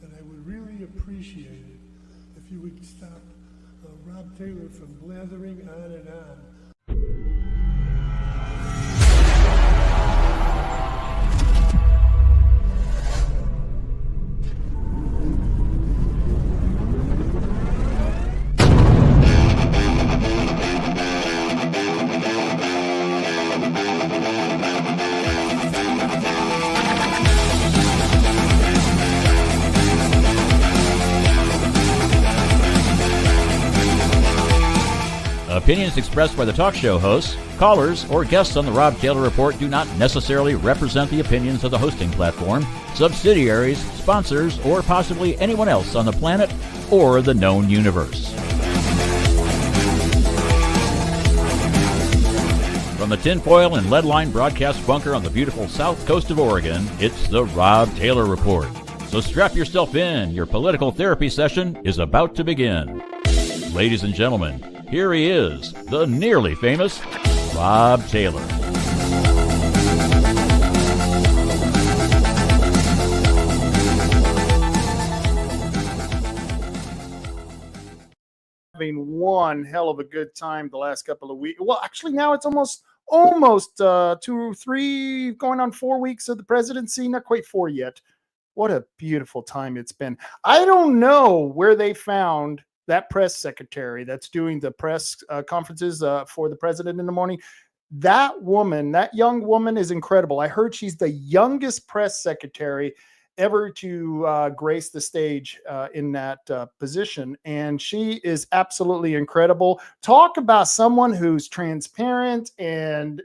and I would really appreciate it if you would stop Rob Taylor from blathering on and on. Opinions expressed by the talk show hosts, callers, or guests on the Rob Taylor Report do not necessarily represent the opinions of the hosting platform, subsidiaries, sponsors, or possibly anyone else on the planet or the known universe. From the tinfoil and lead-line broadcast bunker on the beautiful south coast of Oregon, it's the Rob Taylor Report. So strap yourself in. Your political therapy session is about to begin. Ladies and gentlemen, here he is, the nearly famous Rob Taylor. Having one hell of a good time the last couple of weeks. Well, actually, now it's almost 2, 3, going on 4 weeks of the presidency. Not quite 4 yet. What a beautiful time it's been. I don't know where they found that press secretary that's doing the press conferences for the president in the morning. That woman, that young woman is incredible. I heard she's the youngest press secretary ever to grace the stage in that position. And she is absolutely incredible. Talk about someone who's transparent and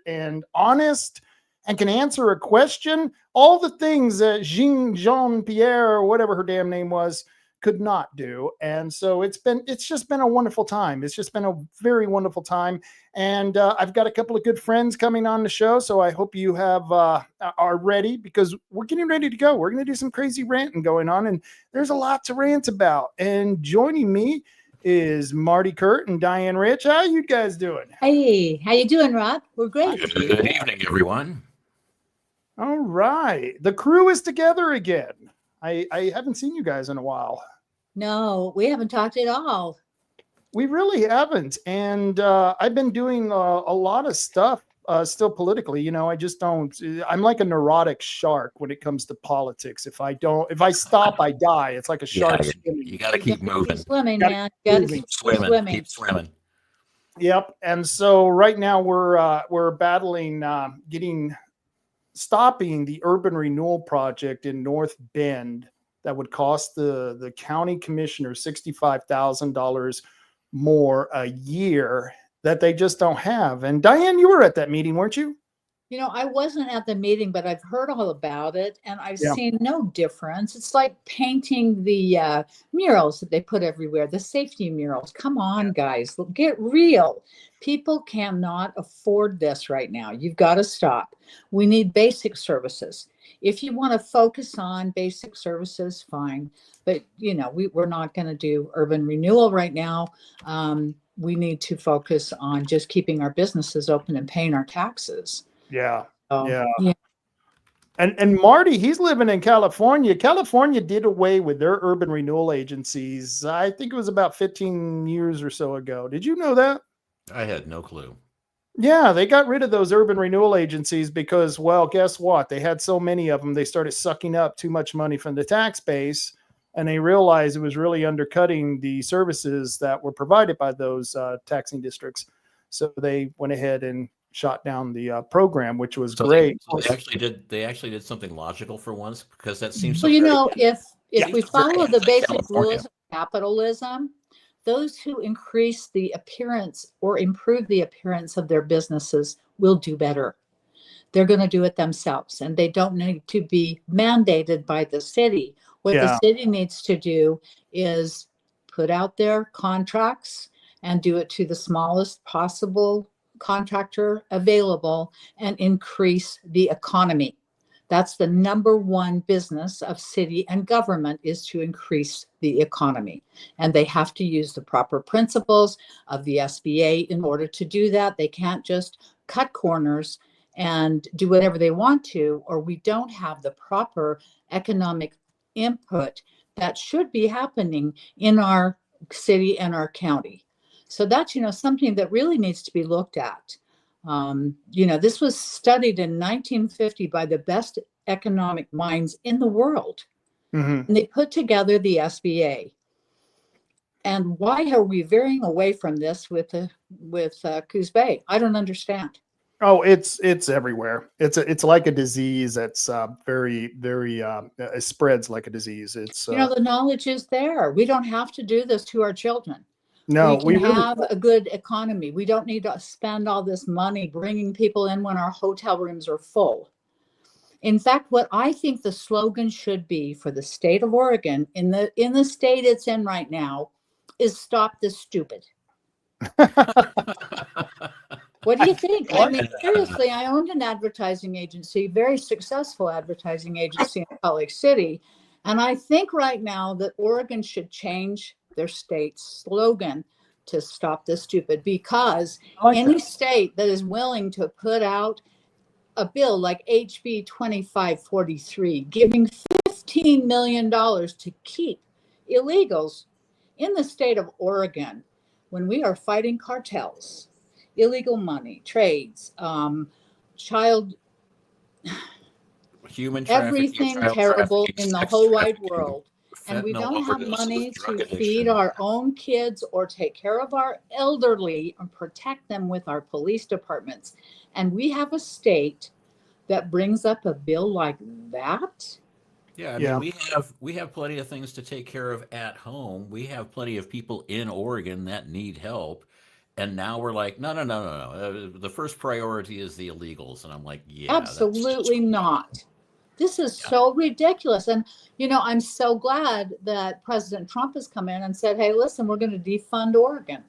honest and can answer a question. All the things that Jean-Pierre, or whatever her damn name was, could not do. And so it's just been a wonderful time. It's just been a very wonderful time. And I've got a couple of good friends coming on the show. So I hope you are ready, because we're getting ready to go. We're going to do some crazy ranting going on, and there's a lot to rant about. And joining me is Marty Kuhrt and Diane Rich. How you guys doing? Hey, how you doing, Rob? We're great. Good evening, everyone. All right. The crew is together again. I haven't seen you guys in a while. No, we haven't talked at all. We really haven't. And I've been doing a lot of stuff still politically. You know, I just don't. I'm like a neurotic shark when it comes to politics. If I stop, I die. It's like a shark swimming. You got to keep moving. Keep swimming, man. You got to keep swimming. Keep swimming. Yep. And so right now we're battling stopping the urban renewal project in North Bend that would cost the county commissioner $65,000 more a year that they just don't have. And Diane, you were at that meeting, weren't you? You know, I wasn't at the meeting, but I've heard all about it, and I've seen no difference. It's like painting the murals that they put everywhere, the safety murals. Come on, guys, get real. People cannot afford this right now. You've got to stop. We need basic services. If you want to focus on basic services, fine. But, you know, we're not going to do urban renewal right now. We need to focus on just keeping our businesses open and paying our taxes. Yeah. So, yeah. And Marty, he's living in California. California did away with their urban renewal agencies. I think it was about 15 years or so ago. Did you know that? I had no clue. Yeah, they got rid of those urban renewal agencies because, well, guess what? They had so many of them, they started sucking up too much money from the tax base, and they realized it was really undercutting the services that were provided by those taxing districts. So they went ahead and shot down the program, which was great. They actually did something logical for once, because that seems. Well, you know, if we follow the basic rules of capitalism, those who increase the appearance or improve the appearance of their businesses will do better. They're going to do it themselves, and they don't need to be mandated by the city. What the city needs to do is put out their contracts and do it to the smallest possible contractor available and increase the economy. That's the number one business of city and government, is to increase the economy. And they have to use the proper principles of the SBA in order to do that. They can't just cut corners and do whatever they want to, or we don't have the proper economic input that should be happening in our city and our county. So that's, something that really needs to be looked at. This was studied in 1950 by the best economic minds in the world. Mhm. And they put together the SBA. And why are we veering away from this with Coos Bay? I don't understand. Oh, it's everywhere. It's like a disease that's very, very it spreads like a disease. It's The knowledge is there. We don't have to do this to our children. no, We can really have a good economy. We don't need to spend all this money bringing people in when our hotel rooms are full. In fact, what I think the slogan should be for the state of Oregon, in the state it's in right now, is "Stop the Stupid." What do you think? I mean, seriously, I owned an advertising agency, very successful advertising agency in Salt Lake City. And I think right now that Oregon should change their state's slogan to "Stop the Stupid," because any state that is willing to put out a bill like HB 2543, giving $15 million to keep illegals in the state of Oregon, when we are fighting cartels, illegal money, trades, child, human trafficking, everything child terrible trafficking, in the sex whole wide trafficking, world. And we fentanyl don't have overdoses, money drug to addiction. feed our own kids or take care of our elderly and protect them with our police departments. And we have a state that brings up a bill like that. Yeah, I Yeah. mean, we have plenty of things to take care of at home. We have plenty of people in Oregon that need help, and now we're like, no, no, no, no, no. The first priority is the illegals, and I'm like, yeah, that's just Absolutely not. This is so ridiculous. And, I'm so glad that President Trump has come in and said, hey, listen, we're going to defund Oregon.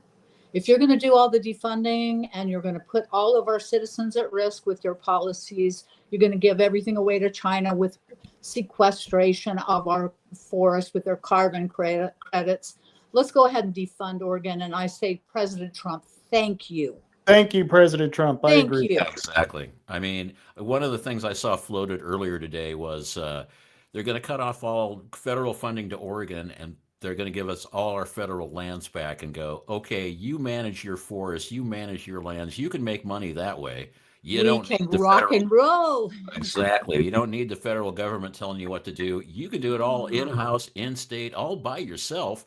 If you're going to do all the defunding and you're going to put all of our citizens at risk with your policies, you're going to give everything away to China with sequestration of our forest with their carbon credits. Let's go ahead and defund Oregon. And I say, President Trump, thank you. Thank you, President Trump. I Thank agree. you. Yeah, exactly. I mean, one of the things I saw floated earlier today was they're going to cut off all federal funding to Oregon, and they're going to give us all our federal lands back and go, okay, you manage your forests, you manage your lands, you can make money that way. You We don't can need the rock federal. and roll. Exactly. You don't need the federal government telling you what to do. You can do it all in-house, in-state, all by yourself,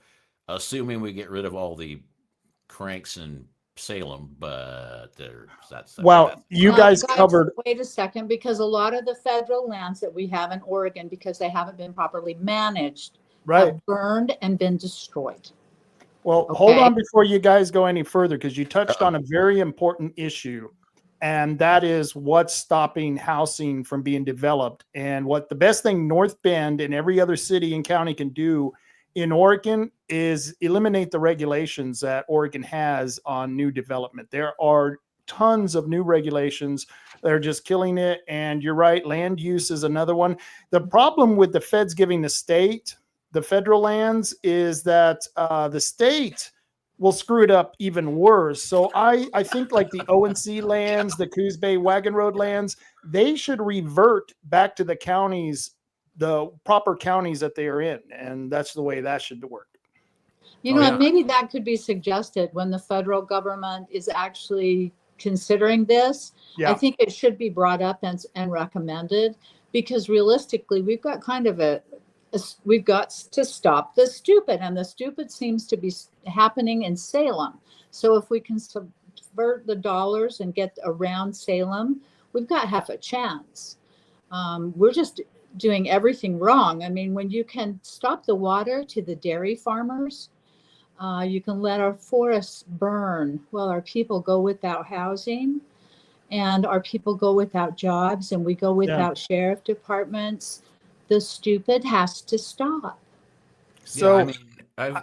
assuming we get rid of all the cranks in Salem. But that's Well, you guys Guys, covered wait a second, because a lot of the federal lands that we have in Oregon, because they haven't been properly managed, right. have burned and been destroyed. Well, hold Okay. on before you guys go any further, because you touched on a very important issue, and that is what's stopping housing from being developed. And what the best thing North Bend and every other city and county can do in Oregon is eliminate the regulations that Oregon has on new development. There are tons of new regulations that are just killing it. And you're right, land use is another one. The problem with the feds giving the federal lands, is that the state will screw it up even worse. So I think like the ONC lands, the Coos Bay Wagon Road lands, they should revert back to the counties, the proper counties that they are in. And that's the way that should work. And maybe that could be suggested when the federal government is actually considering this. Yeah. I think it should be brought up and recommended, because realistically, we've got kind of we've got to stop the stupid, and the stupid seems to be happening in Salem. So if we can subvert the dollars and get around Salem, we've got half a chance. We're just doing everything wrong. I mean, when you can stop the water to the dairy farmers, you can let our forests burn while our people go without housing, and our people go without jobs, and we go without sheriff departments. The stupid has to stop. So yeah, I mean,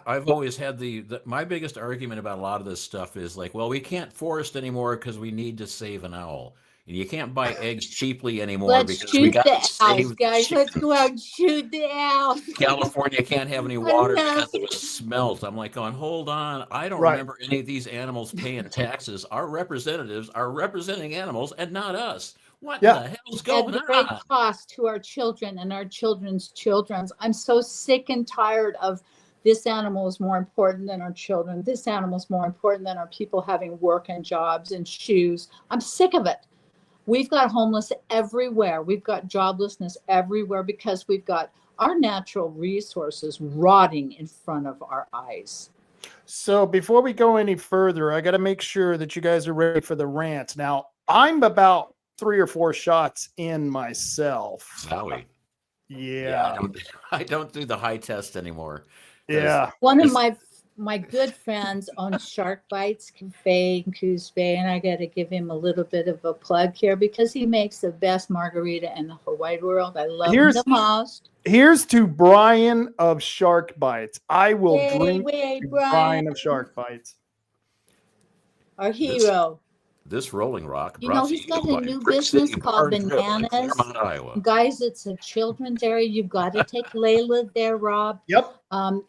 I've always had my biggest argument about a lot of this stuff is like, well, we can't forest anymore because we need to save an owl. And you can't buy eggs cheaply anymore Let's because we shoot got the to owls, save guys. Let's go out and shoot the owls. California can't have any water Enough. because it was smelt. I'm like going, hold on. I don't Right. remember any of these animals paying taxes. Our representatives are representing animals and not us. What Yeah. the hell's At going great on? cost to our children and our children's children. I'm so sick and tired of this animal is more important than our children. This animal is more important than our people having work and jobs and shoes. I'm sick of it. We've got homeless everywhere. We've got joblessness everywhere because we've got our natural resources rotting in front of our eyes. So before we go any further, I got to make sure that you guys are ready for the rant. Now, I'm about 3 or 4 shots in myself. Zowie. Yeah. I don't do the high test anymore. 'Cause Yeah. One of it's- my good friends owns Shark Bites Cafe in Coos Bay, and I got to give him a little bit of a plug here because he makes the best margarita in the whole wide world. I love him the most. Here's to Brian of Shark Bites. I will drink Way, to Brian, Brian of Shark Bites. our hero. This Rolling Rock You know, brought to he's you got a by new Brick business City called Bar and Grill in Bananas. Claremont, Iowa. Guys, it's a children's area. You've got to take Layla there, Rob. Yep.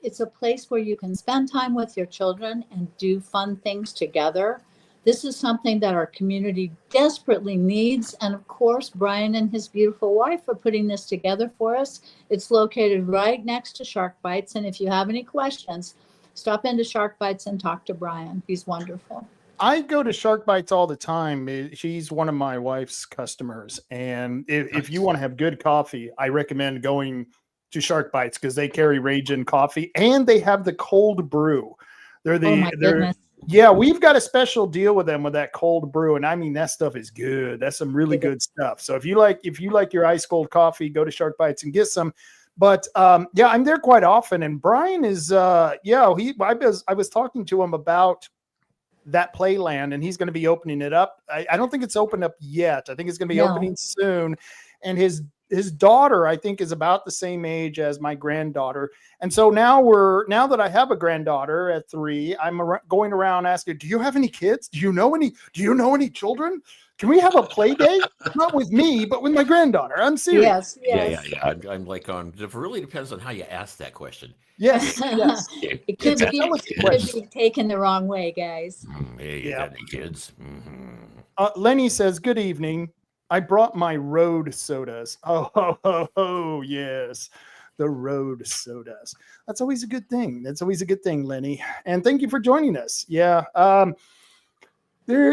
It's a place where you can spend time with your children and do fun things together. This is something that our community desperately needs. And of course, Brian and his beautiful wife are putting this together for us. It's located right next to Shark Bites. And if you have any questions, stop into Shark Bites and talk to Brian. He's wonderful. I go to Shark Bites all the time. She's one of my wife's customers. And if you want to have good coffee, I recommend going to Shark Bites because they carry Ragin coffee and they have the cold brew. Oh my goodness. Yeah, we've got a special deal with them with that cold brew. And I mean, that stuff is good. That's some really good stuff. So if you like your ice cold coffee, go to Shark Bites and get some. But yeah, I'm there quite often. And Brian is, I was talking to him about that playland, and he's going to be opening it up. I don't think it's opened up yet. I think it's going to be opening soon. And his daughter, I think, is about the same age as my granddaughter. And so now that I have a granddaughter at 3, I'm going around asking, do you have any kids? Do you know any children? Can we have a play date? Not with me, but with my granddaughter. I'm serious. Yes. Yeah. I'm like it really depends on how you ask that question. Yes. It could be taken the wrong way, guys. Hey, you got any kids? Mm-hmm. Lenny says, good evening. I brought my road sodas. Oh, yes. The road sodas. That's always a good thing. Lenny. And thank you for joining us. Yeah.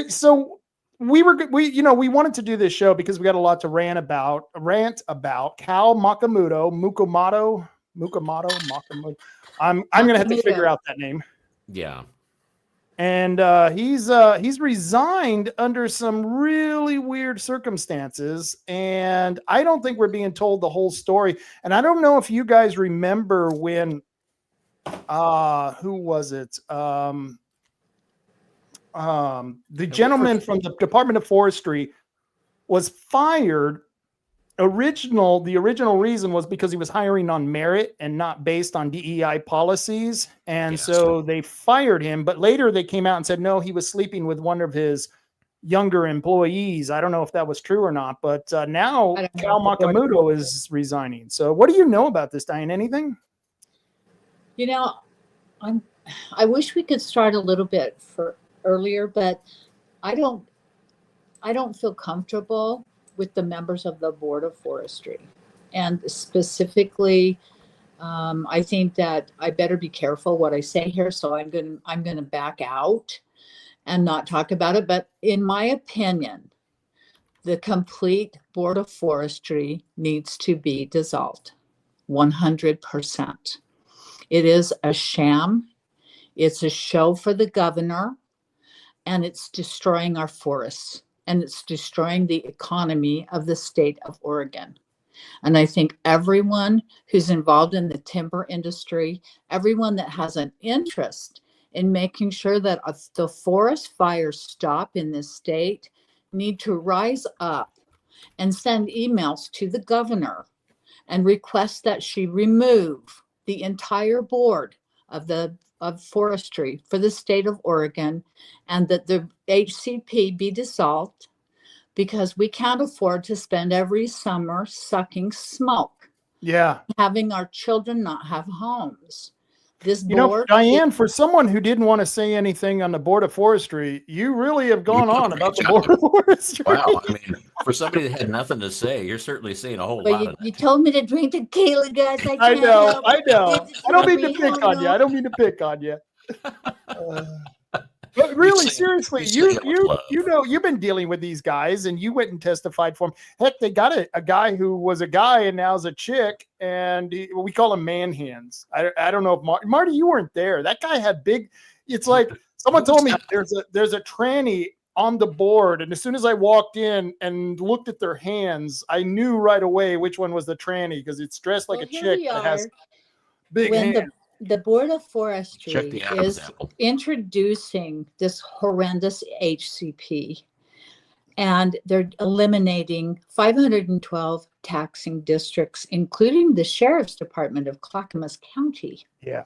So we wanted to do this show because we got a lot to rant about. Cal Mukamoto. I'm going to have to figure out that name. Yeah. And he's resigned under some really weird circumstances, and I don't think we're being told the whole story. And I don't know if you guys remember when who was it? The gentleman from the Department of Forestry was fired. The original reason was because he was hiring on merit and not based on DEI policies. And so they fired him, but later they came out and said, no, he was sleeping with one of his younger employees. I don't know if that was true or not, but now Cal Makamoto is resigning. So what do you know about this, Diane? Anything? You know, I wish we could start a little bit earlier, but I don't feel comfortable with the members of the Board of Forestry. And specifically, I think that I better be careful what I say here. So I'm going to back out and not talk about it. But in my opinion, the complete Board of Forestry needs to be dissolved 100%. It is a sham. It's a show for the governor, and it's destroying our forests. And it's destroying the economy of the state of Oregon. And I think everyone who's involved in the timber industry, everyone that has an interest in making sure that the forest fires stop in this state need to rise up and send emails to the governor and request that she remove the entire board of forestry for the state of Oregon, and that the HCP be dissolved, because we can't afford to spend every summer sucking smoke. Yeah. Having our children not have homes. This You know, board, Diane, for someone who didn't want to say anything on the Board of Forestry, you really have gone did a on great about the job. Board of Forestry. Wow. I mean, for somebody that had nothing to say, you're certainly saying a whole but lot you, of you that. told me to drink tequila, guys. I I can't know, help I it. know. Give it I don't to mean to me. pick Oh, on you. no. I don't mean to pick on you. But You really, say, seriously, you say it with love. you know, you've been dealing with these guys, and you went and testified for them. Heck, they got a guy who was a guy and now's a chick, and we call him man hands. I don't know if Marty, you weren't there. That guy had big. It's like someone told me there's a tranny on the board, and as soon as I walked in and looked at their hands, I knew right away which one was the tranny because it's dressed like Well, a here chick we that has are. big When hands. the Board of Check Forestry the Adam's is apple. introducing this horrendous HCP, and they're eliminating 512 taxing districts, including the Sheriff's Department of Clackamas County. Yeah.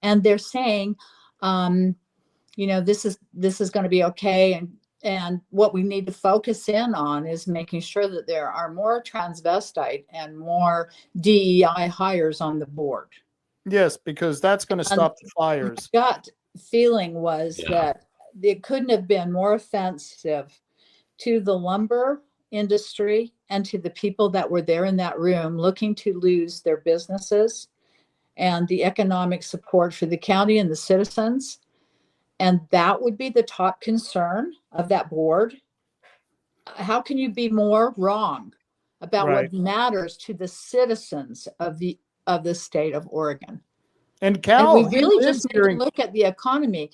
And they're saying, this is going to be okay. And what we need to focus in on is making sure that there are more transvestite and more DEI hires on the board. Yes, because that's going to stop the fires. My gut feeling was Yeah. that it couldn't have been more offensive to the lumber industry and to the people that were there in that room looking to lose their businesses and the economic support for the county and the citizens. And that would be the top concern of that board. How can you be more wrong about Right. what matters to the citizens of the state of Oregon? And And Cal, we really he just lives need here to in- look at the economy.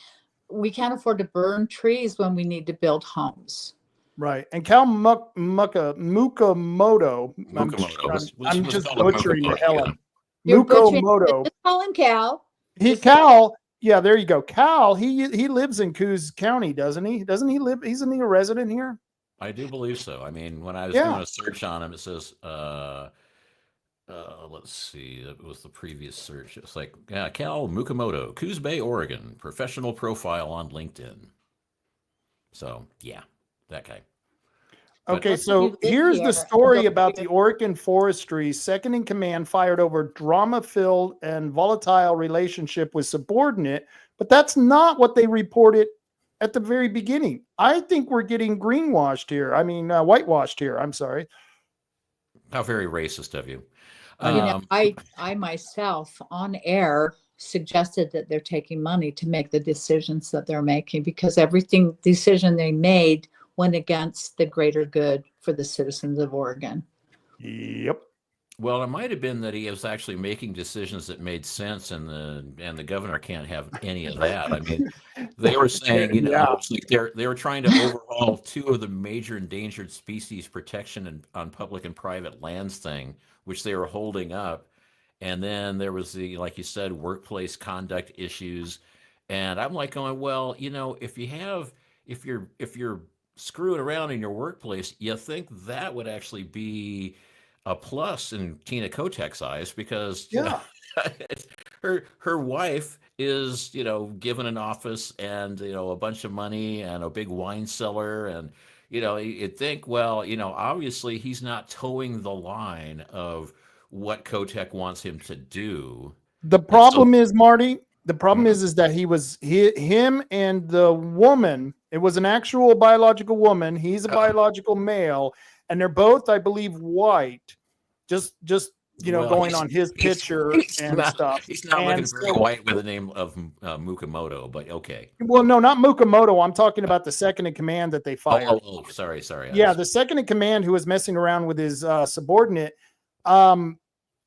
We can't afford to burn trees when we need to build homes. right. And Cal Mukamoto. Mukamoto. I'm Let's just call him butchering the Mukamoto, hell yeah. out of You're butchering. Mukamoto. Just call him Cal. Cal, yeah, there you go. Cal, he lives in Coos County, doesn't he? Doesn't he live? Isn't he a resident here? I do believe so. I mean, when I was Yeah. doing a search on him, it says, let's see, it was the previous search. It's like Cal Mukamoto, Coos Bay, Oregon, professional profile on LinkedIn. So yeah, that guy. But Okay, Let's so leave it here's here. the story Don't about forget- the Oregon Forestry second in command fired over drama-filled and volatile relationship with subordinate, but that's not what they reported at the very beginning. I think we're getting greenwashed here. I mean, whitewashed here. I'm sorry. How very racist of you. I myself on air suggested that they're taking money to make the decisions that they're making because everything decision they made went against the greater good for the citizens of Oregon. Yep. Well, it might have been that he was actually making decisions that made sense, and the governor can't have any of that. I mean, they were saying, Yeah. it's like they were trying to overhaul two of the major endangered species protection on public and private lands thing, which they were holding up, and then there was the, like you said, workplace conduct issues, and I'm like going, well, if you're screwing around in your workplace, you think that would actually be a plus in Tina Kotek's eyes because her wife is given an office and a bunch of money and a big wine cellar, and you'd think, well, obviously he's not towing the line of what Kotek wants him to do. The problem is, Marty, the problem is that him and the woman, it was an actual biological woman. He's a biological male, and they're both, I believe, white. Just going on his picture and stuff. He's not looking very white with the name of Mukamoto, but okay. Well, no, not Mukamoto. I'm talking about the second in command that they fired. Oh, sorry. Yeah, the second in command who was messing around with his subordinate.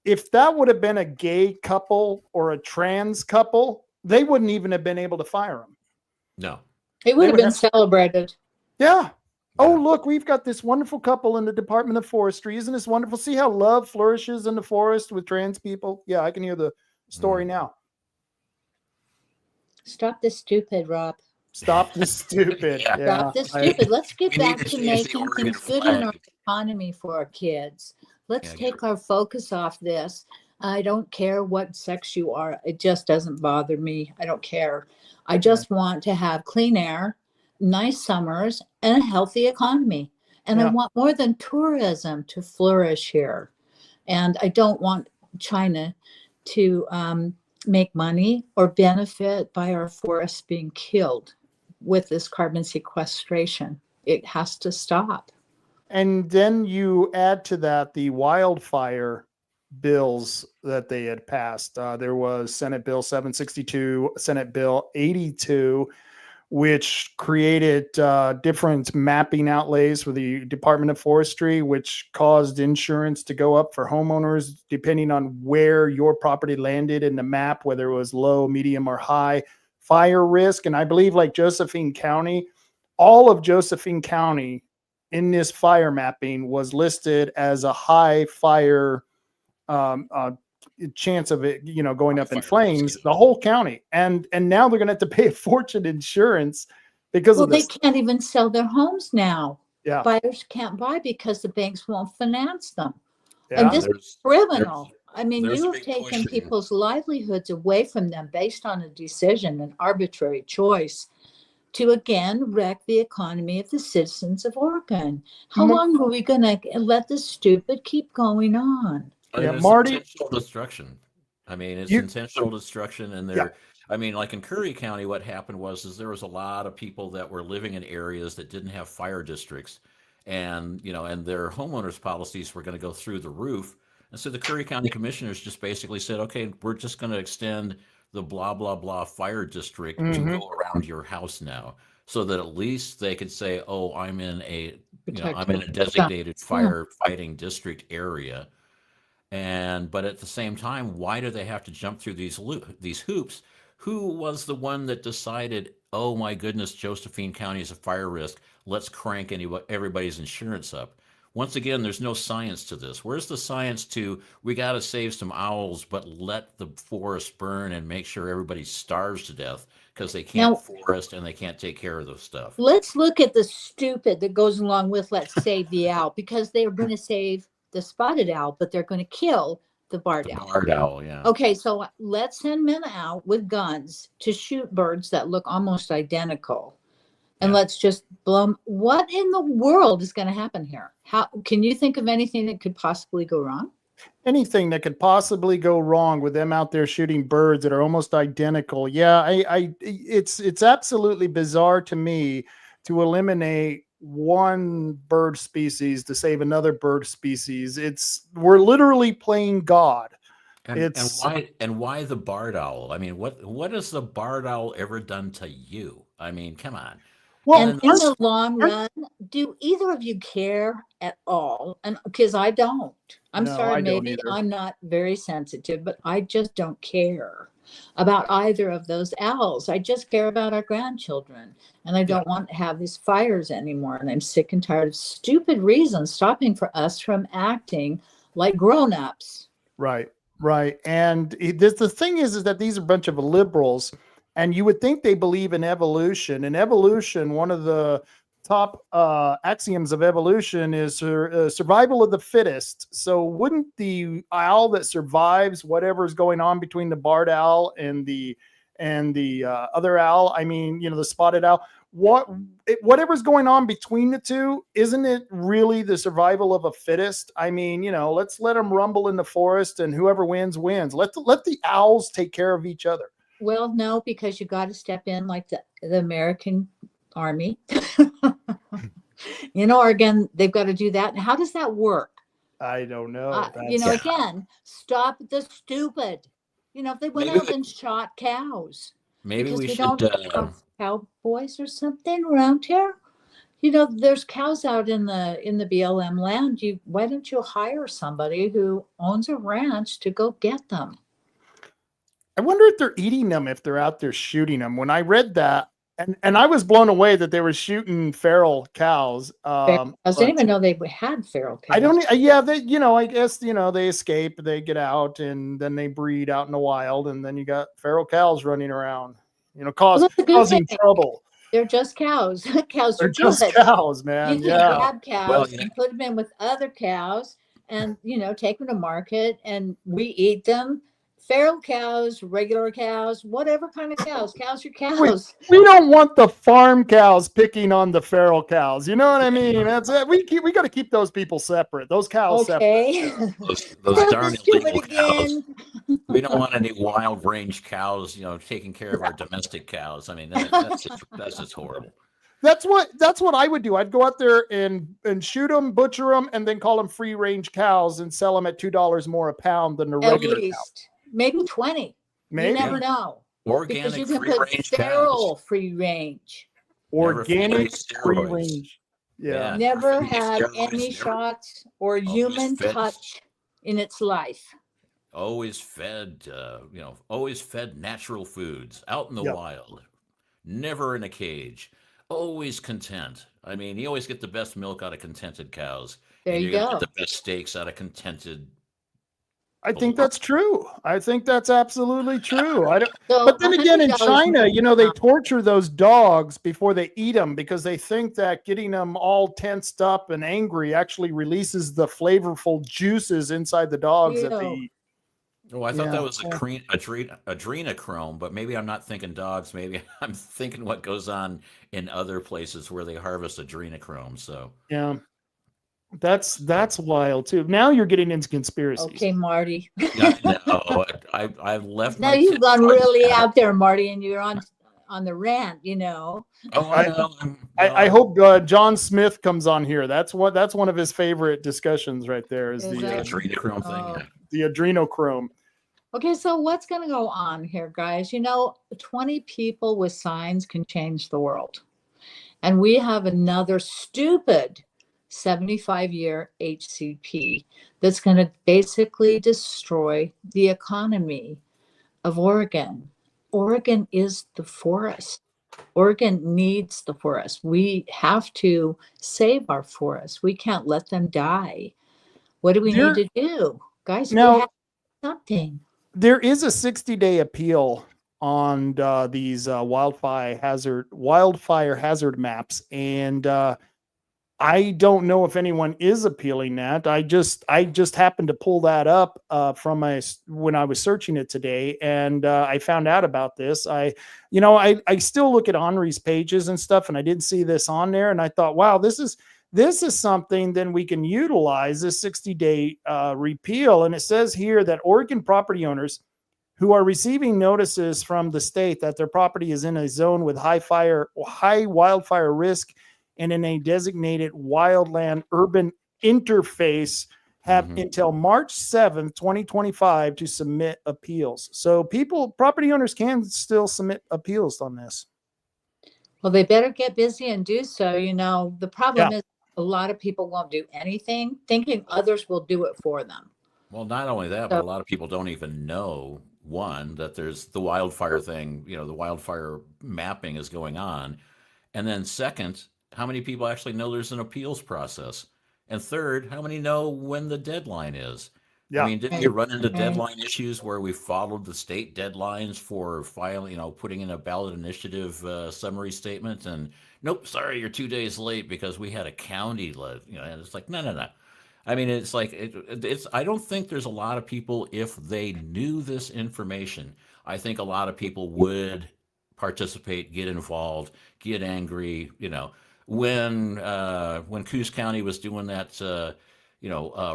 If that would have been a gay couple or a trans couple, they wouldn't even have been able to fire him. No. It would have been celebrated. Yeah. Oh, look, we've got this wonderful couple in the Department of Forestry. Isn't this wonderful? See how love flourishes in the forest with trans people? Yeah, I can hear the story now. Stop this stupid, Rob. Stop this stupid. Yeah. Stop this stupid. Let's get We back need to to change the making Oregon things good in our flag. economy for our kids. Let's Yeah, take our focus off this. I don't care what sex you are. It just doesn't bother me. I don't care. I just want to have clean air, nice summers, and a healthy economy. And I want more than tourism to flourish here. And I don't want China to make money or benefit by our forests being killed with this carbon sequestration. It has to stop. And then you add to that the wildfire bills that they had passed. There was Senate Bill 762, Senate Bill 82, which created different mapping outlays for the Department of Forestry, which caused insurance to go up for homeowners depending on where your property landed in the map, whether it was low, medium, or high fire risk. And I believe like Josephine County, all of Josephine County in this fire mapping was listed as a high fire chance of it, going up in flames, the whole county. And now they're going to have to pay a fortune insurance because of this. They can't even sell their homes now. Yeah. Buyers can't buy because the banks won't finance them. Yeah. And this is criminal. I mean, there's you a have big taken push in- people's livelihoods away from them based on a decision, an arbitrary choice, to again wreck the economy of the citizens of Oregon. How long are we going to let this stupid keep going on? Yeah, It's Marty- intentional destruction. I mean, it's intentional destruction, and Yeah. I mean, like in Curry County, what happened was there was a lot of people that were living in areas that didn't have fire districts, and and their homeowners policies were going to go through the roof, and so the Curry County commissioners just basically said, okay, we're just going to extend the blah blah blah fire district to go around your house now, so that at least they could say, oh, I'm in a designated firefighting district area. But at the same time, why do they have to jump through these hoops? Who was the one that decided, oh my goodness, Josephine County is a fire risk, let's crank everybody's insurance up? Once again, there's no science to this. Where's the science to, we got to save some owls, but let the forest burn and make sure everybody starves to death because they can't forest and they can't take care of the stuff? Let's look at the stupid that goes along with let's save the owl, because they are going to save the spotted owl, but they're going to kill the barred owl. Barred owl, yeah. Okay, so let's send men out with guns to shoot birds that look almost identical. And let's just blow them. What in the world is going to happen here? How can you think of anything that could possibly go wrong? Anything that could possibly go wrong with them out there shooting birds that are almost identical. Yeah, it's absolutely bizarre to me to eliminate one bird species to save another bird species. We're literally playing God. And why the barred owl? I mean, what has the barred owl ever done to you? I mean, come on. Well, and in the long run, do either of you care at all? And because I don't. I'm sorry, maybe I'm not very sensitive, but I just don't care about either of those owls. I just care about our grandchildren, and I don't want to have these fires anymore. And I'm sick and tired of stupid reasons stopping for us from acting like grown-ups. Right. And the thing is that these are a bunch of liberals, and you would think they believe in evolution. And evolution, one of the top axioms of evolution is survival of the fittest. So wouldn't the owl that survives whatever's going on between the barred owl and the other owl, I mean, the spotted owl, whatever's going on between the two, isn't it really the survival of a fittest? I mean, let's let them rumble in the forest, and whoever wins. Let the owls take care of each other. Well, no, because you got to step in like the American Army. In Oregon, they've got to do that. And how does that work? I don't know. Again, stop the stupid. If they went out and shot cows. Maybe we should don't have cowboys or something around here. There's cows out in the BLM land. Why don't you hire somebody who owns a ranch to go get them? I wonder if they're eating them, if they're out there shooting them. When I read that, and I was blown away that they were shooting feral cows. I didn't even know they had feral cows. I don't. Yeah, I guess they escape, they get out, and then they breed out in the wild, and then you got feral cows running around, causing trouble. They're just cows. Cows are just good. Cows, man. You can grab cows and put them in with other cows, and take them to market, and we eat them. Feral cows, regular cows, whatever kind of cows. Cows are cows. We don't want the farm cows picking on the feral cows. You know what I mean? That's it. We got to keep those people separate. Those cows separate. Those darn illegal cows. We don't want any wild range cows, taking care of our domestic cows. I mean, that's just horrible. That's what I would do. I'd go out there and shoot them, butcher them, and then call them free range cows and sell them at $2 more a pound than the At regular least, maybe 20. Maybe. You never know. Organic Because you can free put range sterile cows. free range. Organic free steroids. range. Yeah. Never Free had steroids, any never- shots or human fed- touch in its life. Always fed, always fed natural foods out in the Yep. wild, never in a cage, always content. I mean, you always get the best milk out of contented cows. There and you you're gonna go. get the best steaks out of contented. I think that's true. I think that's absolutely true. So But then again, in $100 China, they torture those dogs before they eat them because they think that getting them all tensed up and angry actually releases the flavorful juices inside the dogs that they Ew. eat. Oh, I thought Yeah. that was adrenochrome, but maybe I'm not thinking dogs. Maybe I'm thinking what goes on in other places where they harvest adrenochrome. So Yeah. That's wild too. Now you're getting into conspiracies. Okay, Marty. yeah, no, I've left. Now my you've kids gone on really that. out there, Marty, and you're on the rant, Oh, I know. I hope John Smith comes on here. That's one of his favorite discussions right there is Is the that- adrenochrome thing. Oh. Yeah. the adrenochrome. Okay, so what's going to go on here, guys? 20 people with signs can change the world. And we have another stupid 75-year HCP that's going to basically destroy the economy of Oregon. Oregon is the forest. Oregon needs the forest. We have to save our forests. We can't let them die. What do we need to do? Guys, we Now- have something. There is a 60-day appeal on these wildfire hazard maps, and I don't know if anyone is appealing that. I just happened to pull that up when I was searching it today, and I found out about this. I still look at Henri's pages and stuff, and I didn't see this on there, and I thought, wow, this is something then we can utilize this 60-day repeal. And it says here that Oregon property owners who are receiving notices from the state that their property is in a zone with high wildfire risk and in a designated wildland urban interface have until March 7th, 2025 to submit appeals. So property owners can still submit appeals on this. Well, they better get busy and do so. The problem is a lot of people won't do anything, thinking others will do it for them. Well, not only that, but a lot of people don't even know, one, that there's the wildfire thing, the wildfire mapping is going on. And then second, how many people actually know there's an appeals process? And third, how many know when the deadline is? Yeah. I mean, didn't you run into deadline issues where we followed the state deadlines for filing, putting in a ballot initiative summary statement? And nope, sorry, you're 2 days late because we had a county, and it's like, no. I mean, it's like, I don't think there's a lot of people, if they knew this information, I think a lot of people would participate, get involved, get angry, when Coos County was doing that,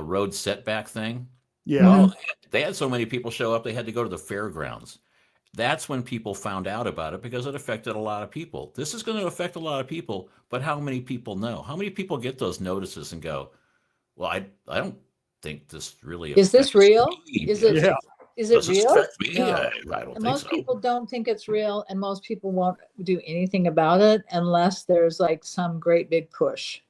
road setback thing. Yeah. Well, they had so many people show up, they had to go to the fairgrounds. That's when people found out about it because it affected a lot of people. This is going to affect a lot of people, but how many people know? How many people get those notices and go, well, I don't think this really Is this affects real? me." Is it Yeah. Is it Does this real? affect me? No. I don't And think most so. people don't think it's real, and most people won't do anything about it unless there's like some great big push.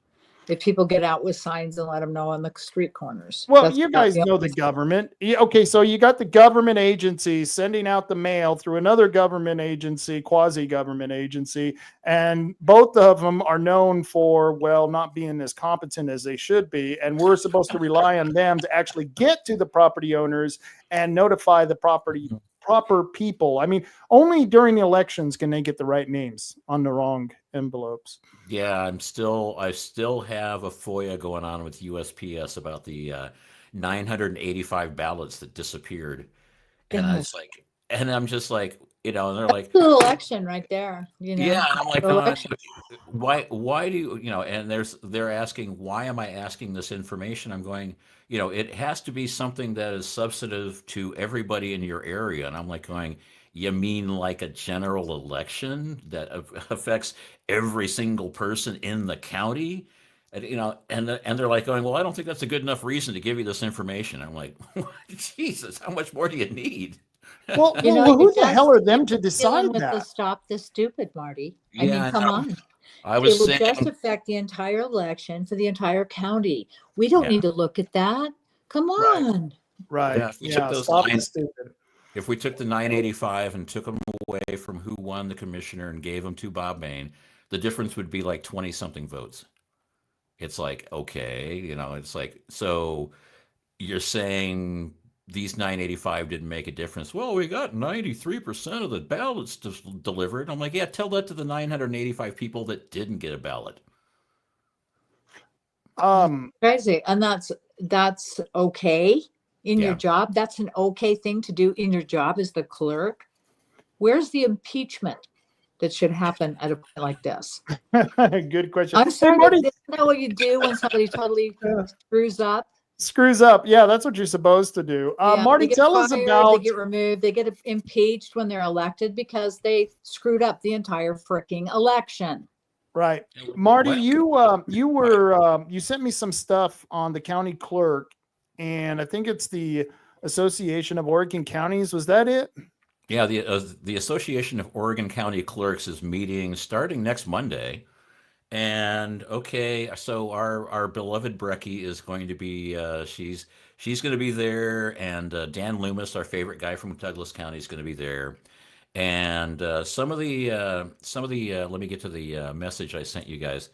If people get out with signs and let them know on the street corners. Well, That's you about guys the know only the thing. government. Okay, so you got the government agency sending out the mail through another government agency, quasi-government agency, and both of them are known for, not being as competent as they should be, and we're supposed to rely on them to actually get to the property owners and notify the proper people. I mean, only during the elections can they get the right names on the wrong envelopes. Yeah, I still have a FOIA going on with USPS about the 985 ballots that disappeared. And I was like, and I'm just like, And they're like, The election right there, yeah, and I'm like, the election. why do you, and they're asking, why am I asking this information? I'm going, it has to be something that is substantive to everybody in your area. And I'm like going, you mean like a general election that affects every single person in the county? And, and they're like going, well, I don't think that's a good enough reason to give you this information. I'm like, Jesus, how much more do you need? Well, who the hell are them to decide Dealing with the that? stop the stupid, Marty. I mean, Yeah, I come know. on. I It was will saying, just affect the entire election for the entire county. We don't yeah, need to look at that. Come Right. on. Right. yeah, if we took Yeah. those Stop the nine, stupid. if we took the 985 and took them away from who won the commissioner and gave them to Bob Bain, the difference would be like 20 something votes. It's like, okay, it's like, so you're saying these 985 didn't make a difference. Well, we got 93% of the ballots delivered. I'm like, yeah, tell that to the 985 people that didn't get a ballot. Crazy. And that's okay in your Yeah. job. That's an okay thing to do in your job as the clerk. Where's the impeachment that should happen at a point like this? Good question. I'm Hey, sorry, Marty, isn't that what you do when somebody totally screws up? screws up. Yeah, that's what you're supposed to do. Yeah, Marty, they get tell us fired, about. they get removed, they get impeached when they're elected because they screwed up the entire freaking election. Right, Marty, Well, you sent me some stuff on the county clerk, and I think it's the Association of Oregon Counties. Was that it? yeah, the Association of Oregon County Clerks is meeting starting next Monday. And okay, so our beloved Brecky is going to be she's going to be there, and Dan Loomis, our favorite guy from Douglas County, is going to be there. And some of the let me get to the message I sent you guys.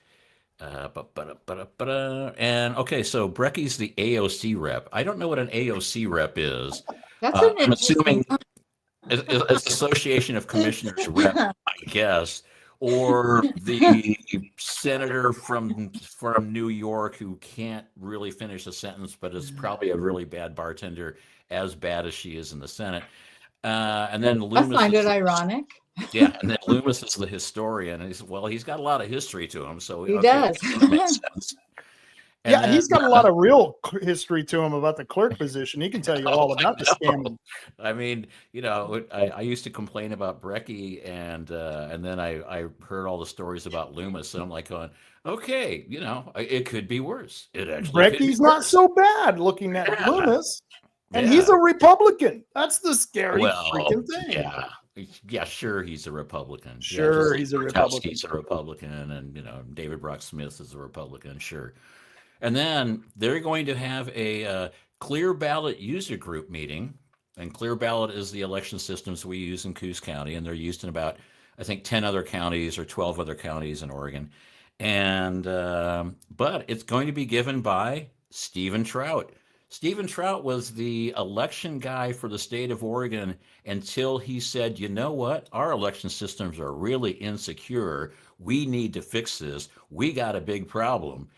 And okay, so Brecky's the AOC rep. I don't know what an AOC rep is. That's an I'm interesting. assuming it's Association of Commissioners rep, I guess, or the senator from New York who can't really finish a sentence, but is probably a really bad bartender, as bad as she is in the Senate. And then I Loomis find is it ironic. yeah, and then Loomis is the historian, and he's got a lot of history to him, so He okay, does. that makes sense. And Yeah, he's then, got a lot of real history to him about the clerk position. He can tell you all about the scam. I mean, I used to complain about Brecky, and then I heard all the stories about Loomis, and I'm like going, okay, it could be worse. It actually could be Brecky's not worse. so bad looking at Yeah. Loomis, and Yeah. he's a Republican. That's the scary Well, freaking thing. yeah, sure, he's a Republican. Sure, just he's a like Republican. He's a Republican, and David Brock Smith is a Republican, sure. And then they're going to have a clear ballot user group meeting. And clear ballot is the election systems we use in Coos County, and they're used in about, I think, 10 other counties or 12 other counties in Oregon. And but it's going to be given by Stephen Trout. Stephen Trout was the election guy for the state of Oregon until he said, you know what? Our election systems are really insecure. We need to fix this. We got a big problem.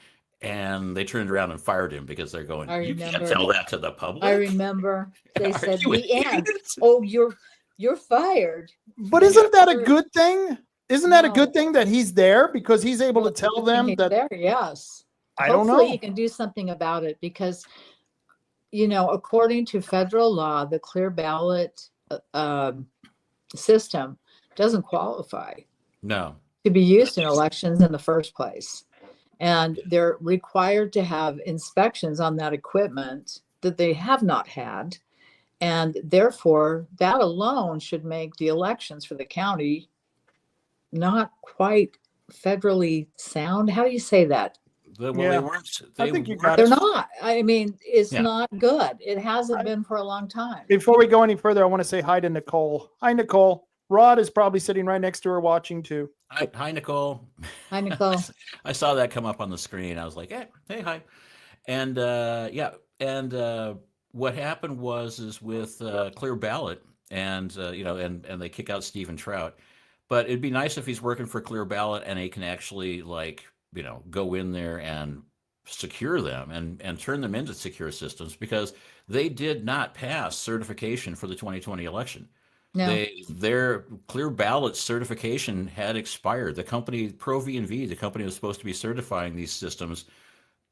And they turned around and fired him because they're going, I you can't remember. tell that to the public. I remember they Are said you an the end. idiot? Oh, you're fired. But isn't that a good thing? Isn't that a No. good thing that he's there because he's able to tell them He's that? there, yes. I don't Hopefully know. he can do something about it because, according to federal law, the clear ballot system doesn't qualify No. to be used in elections in the first place. And they're required to have inspections on that equipment that they have not had. And therefore, that alone should make the elections for the county not quite federally sound. How do you say that? Well, Yeah. they weren't. I think you weren't- got They're it. not. I mean, it's Yeah. not good. It hasn't been for a long time. Before we go any further, I want to say hi to Nicole. Hi, Nicole. Rod is probably sitting right next to her watching too. Hi, Nicole. Hi, Nicole. I saw that come up on the screen. I was like, hey, hi. And what happened is with clear ballot, and and they kick out Stephen Trout. But it'd be nice if he's working for clear ballot and he can actually go in there and secure them and turn them into secure systems, because they did not pass certification for the 2020 election. No. Their clear ballot certification had expired. The company Pro V&V, the company was supposed to be certifying these systems,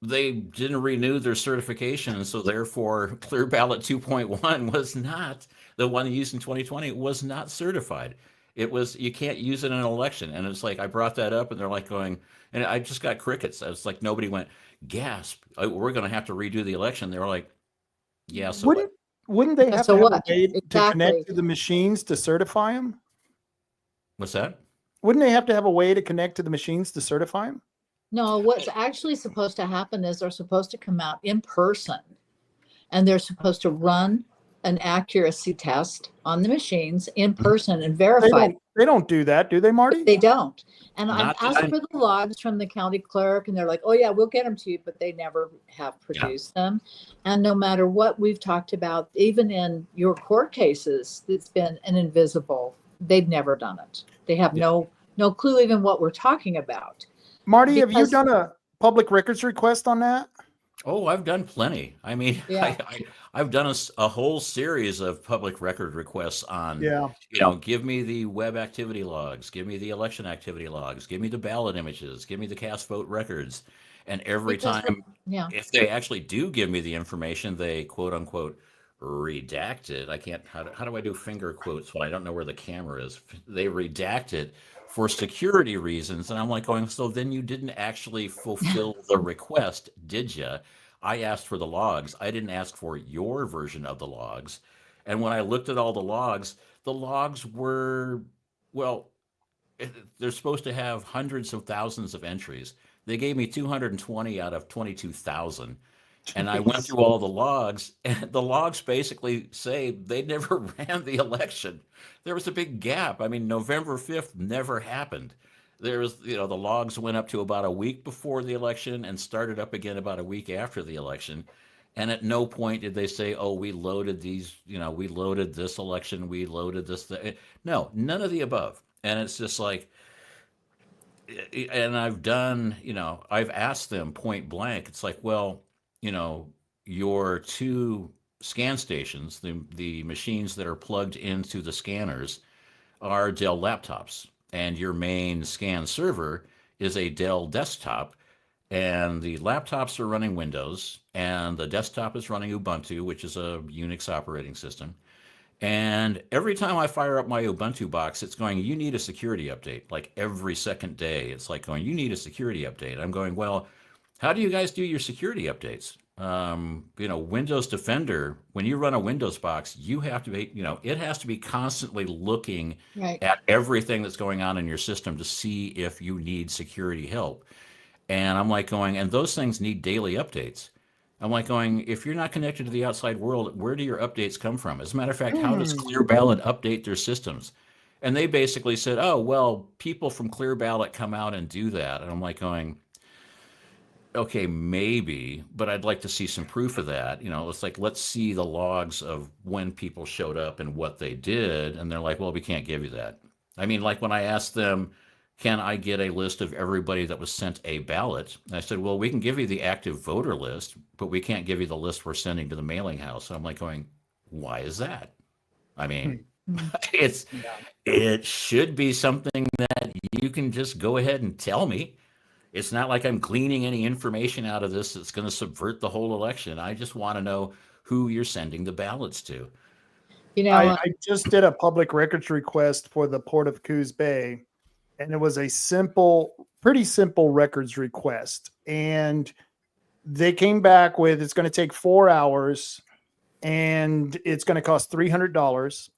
they didn't renew their certification, and so therefore Clear Ballot 2.1 was not the one used in 2020. It was not certified. It was, you can't use it in an election. And it's like I brought that up, and they're like going, and I just got crickets. I was like, nobody went, gasp, we're going to have to redo the election. They were like, yeah, so what? Wouldn't they Yeah, have so to have what? a way to Exactly. connect to the machines to certify them? What's that? Wouldn't they have to have a way to connect to the machines to certify them? No, what's actually supposed to happen is they're supposed to come out in person and they're supposed to run an accuracy test on the machines in person and verify. They don't do that, do they, Marty? They don't. And I've Not that asked I- for the logs from the county clerk, and they're like, oh, yeah, we'll get them to you, but they never have produced them. And no matter what we've talked about, even in your court cases, it's been an invisible. They've never done it. They have no clue even what we're talking about. Marty, have you Because- done a public records request on that? Oh, I've done plenty. I mean, Yeah. I've done a whole series of public record requests on, Yeah. give me the web activity logs, give me the election activity logs, give me the ballot images, give me the cast vote records. And every Because time, Yeah. if they actually do give me the information, they quote unquote redact it. I can't, how do I do finger quotes when I don't know where the camera is? They redact it for security reasons. And I'm like going, so then you didn't actually fulfill the request, did you? I asked for the logs. I didn't ask for your version of the logs. And when I looked at all the logs were, well, they're supposed to have hundreds of thousands of entries. They gave me 220 out of 22,000. And I went through all the logs, and the logs basically say they never ran the election. There was a big gap. I mean, November 5th never happened. There was, the logs went up to about a week before the election and started up again about a week after the election. And at no point did they say, oh, we loaded these, we loaded this election, we loaded this. No, none of the above. And it's just like, and I've done, I've asked them point blank. It's like, well, your two scan stations, the machines that are plugged into the scanners are Dell laptops, and your main scan server is a Dell desktop, and the laptops are running Windows, and the desktop is running Ubuntu, which is a Unix operating system. And every time I fire up my Ubuntu box, it's going, you need a security update. Like every second day, it's like going, you need a security update. I'm going, well, how do you guys do your security updates? Windows Defender, when you run a Windows box, you have to be, it has to be constantly looking Right. at everything that's going on in your system to see if you need security help. And I'm like going, and those things need daily updates. I'm like going, if you're not connected to the outside world, where do your updates come from? As a matter of fact, how does Clear Ballot update their systems? And they basically said, oh, well, people from Clear Ballot come out and do that. And I'm like going, okay, maybe, but I'd like to see some proof of that. It's like, let's see the logs of when people showed up and what they did. And they're like, well, we can't give you that. I mean, like when I asked them, can I get a list of everybody that was sent a ballot? And I said, well, we can give you the active voter list, but we can't give you the list we're sending to the mailing house. So I'm like going, why is that? I mean, it should be something that you can just go ahead and tell me. It's not like I'm gleaning any information out of this that's going to subvert the whole election. I just want to know who you're sending the ballots to. I just did a public records request for the Port of Coos Bay, and it was a pretty simple records request. And they came back with, it's going to take 4 hours and it's going to cost $300.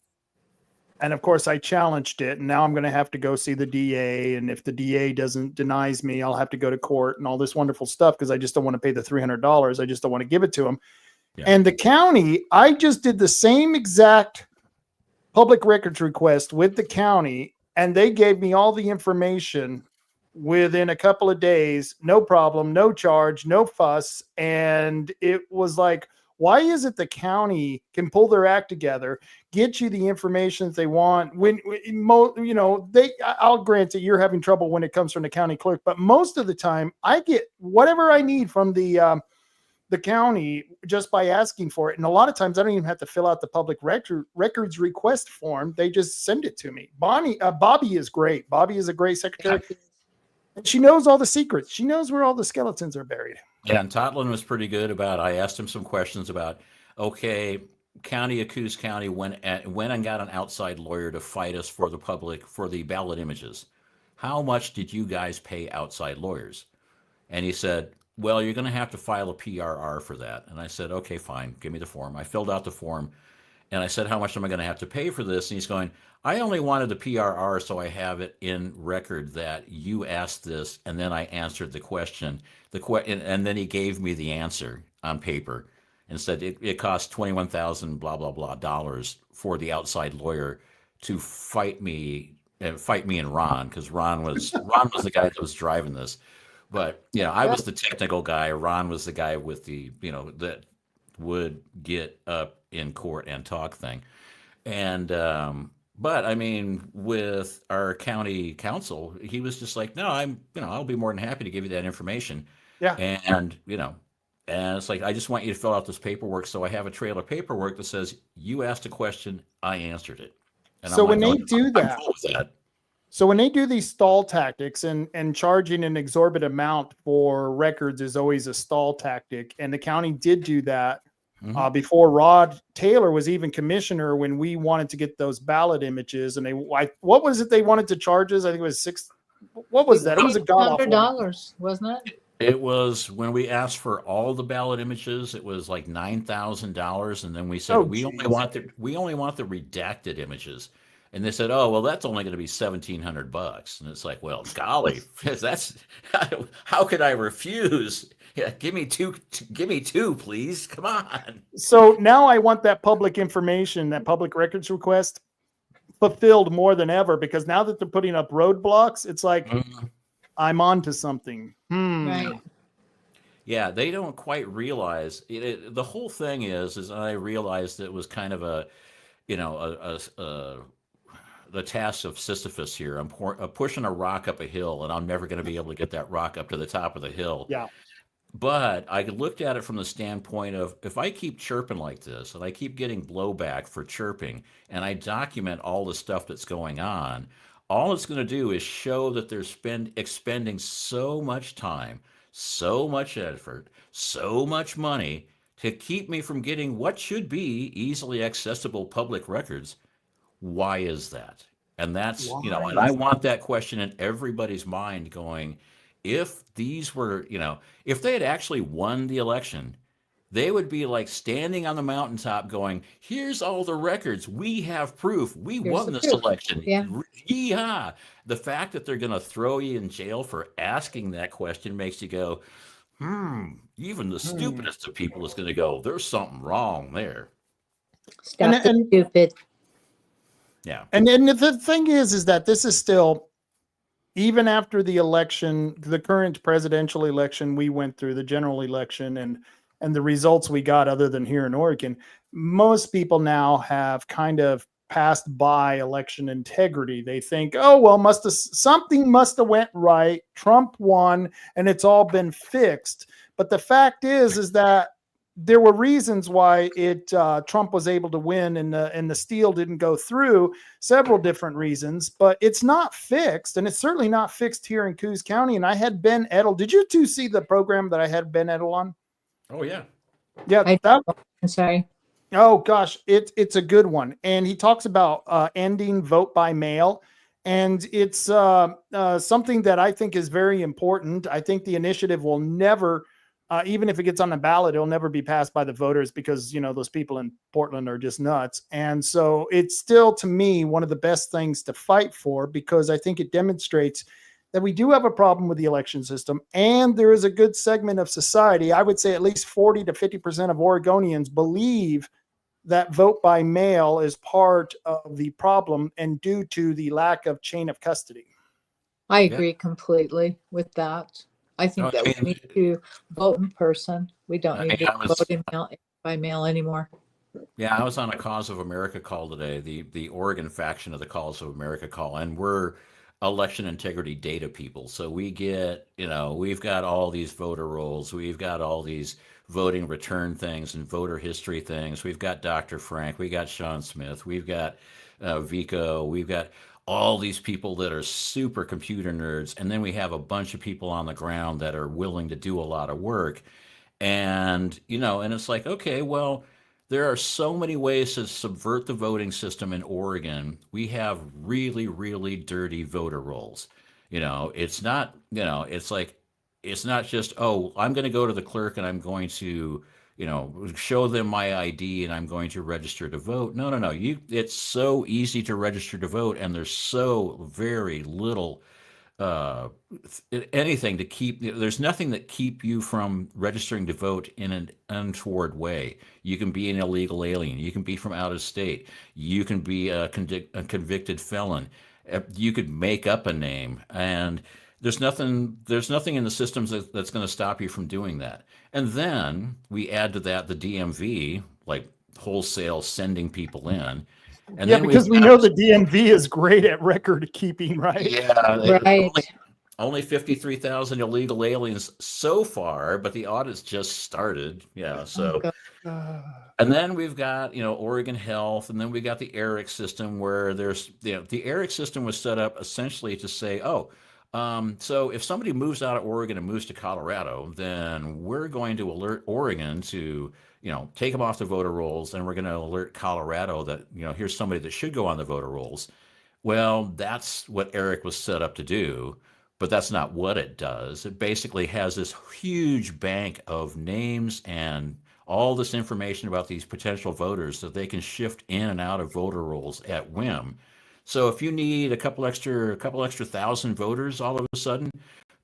And of course I challenged it, and now I'm going to have to go see the DA. And if the DA denies me, I'll have to go to court and all this wonderful stuff, because I just don't want to pay the $300. I just don't want to give it to them. Yeah. And the county, I just did the same exact public records request with the county, and they gave me all the information within a couple of days. No problem, no charge, no fuss. And it was like, why is it the county can pull their act together, get you the information that they want? I'll grant that you're having trouble when it comes from the county clerk, but most of the time I get whatever I need from the the county just by asking for it. And a lot of times I don't even have to fill out the public records request form. They just send it to me. Bobby is great. Bobby is a great secretary. And she knows all the secrets. She knows where all the skeletons are buried. Yeah, and Totland was pretty good about, I asked him some questions about, okay, County of Coos County went and got an outside lawyer to fight us for the public, for the ballot images. How much did you guys pay outside lawyers? And he said, well, you're going to have to file a PRR for that. And I said, okay, fine, give me the form. I filled out the form. And I said, how much am I going to have to pay for this? And he's going, I only wanted the PRR so I have it in record that you asked this, and then I answered the question. And then he gave me the answer on paper and said it cost $21,000 blah blah blah dollars for the outside lawyer to fight me and Ron, because Ron was the guy that was driving this. But I was the technical guy. Ron was the guy with the that would get up in court and talk thing. And but I mean, with our county council, he was just like, no, I'll be more than happy to give you that information. Yeah. And and it's like, I just want you to fill out this paperwork so I have a trail of paperwork that says you asked a question, I answered it. And so I'm when like, they do that, I'm cool with that. So when they do these stall tactics and charging an exorbitant amount for records is always a stall tactic. And the county did do that before Rod Taylor was even commissioner, when we wanted to get those ballot images. And what was it they wanted to charge us? I think it was what was that? It was a $100, wasn't it? It was, when we asked for all the ballot images, it was like $9,000. And then we said, we only want the redacted images. And they said, oh, well, that's only going to be $1,700. And it's like, well, golly, that's how could I refuse? Yeah, give me two, please. Come on. So now I want that public information, that public records request fulfilled more than ever, because now that they're putting up roadblocks, it's like, I'm on to something. Right. Yeah, they don't quite realize it. The whole thing is I realized it was kind of the task of Sisyphus here. I'm pushing a rock up a hill, and I'm never going to be able to get that rock up to the top of the hill. Yeah. But I looked at it from the standpoint of, if I keep chirping like this and I keep getting blowback for chirping, and I document all the stuff that's going on, all it's going to do is show that they're expending so much time, so much effort, so much money to keep me from getting what should be easily accessible public records. Why is that? And that's, and I want that question in everybody's mind going, if these were, if they had actually won the election, they would be like standing on the mountaintop going, here's all the records. We have proof. Here's won this election. Yeah. Yeehaw. The fact that they're going to throw you in jail for asking that question makes you go, even the stupidest of people is going to go, there's something wrong there. Stop being stupid. Yeah. And then the thing is that this is still, even after the election, the current presidential election we went through, the general election, and the results we got, other than here in Oregon, most people now have kind of passed by election integrity. They think, oh, well, something must have went right. Trump won and it's all been fixed. But the fact is that there were reasons why Trump was able to win and the steal didn't go through, several different reasons, but it's not fixed. And it's certainly not fixed here in Coos County. And I had Ben Edel. Did you two see the program that I had Ben Edel on? Oh, yeah. Yeah. I'm sorry. Oh, gosh. It's a good one. And he talks about ending vote by mail. And it's something that I think is very important. I think the initiative will never, even if it gets on the ballot, it'll never be passed by the voters because, those people in Portland are just nuts. And so it's still, to me, one of the best things to fight for, because I think it demonstrates that we do have a problem with the election system. And there is a good segment of society, I would say at least 40 to 50% of Oregonians believe that vote by mail is part of the problem and due to the lack of chain of custody. I agree completely with that. I think we need to vote in person. We don't need to vote by mail anymore. Yeah, I was on a Cause of America call today, the Oregon faction of the Cause of America call, and we're election integrity data people. So we get, we've got all these voter rolls, we've got all these voting return things and voter history things. We've got Dr. Frank, we got Sean Smith, we've got Vico, we've got all these people that are super computer nerds. And then we have a bunch of people on the ground that are willing to do a lot of work. And, and it's like, okay, well, there are so many ways to subvert the voting system in Oregon. We have really, really dirty voter rolls. It's not, it's like, it's not just, oh, I'm going to go to the clerk and I'm going to, show them my ID and I'm going to register to vote. No, no, no. It's so easy to register to vote, and there's so very little anything to keep. There's nothing that keep you from registering to vote in an untoward way. You can be an illegal alien. You can be from out of state. You can be a convicted felon. You could make up a name, and there's nothing in the systems that's going to stop you from doing that. And then we add to that the DMV, like wholesale sending people in. And Yeah, then because we know the DMV is great at record keeping, right? Yeah, Right. only 53,000 illegal aliens so far, but the audits just started. Yeah, so and then we've got, Oregon Health, and then we got the ERIC system, where there's, the ERIC system was set up essentially to say, so if somebody moves out of Oregon and moves to Colorado, then we're going to alert Oregon to, take them off the voter rolls, and we're going to alert Colorado that, here's somebody that should go on the voter rolls. Well, that's what ERIC was set up to do, but that's not what it does. It basically has this huge bank of names and all this information about these potential voters that they can shift in and out of voter rolls at whim. So if you need a couple extra thousand voters all of a sudden,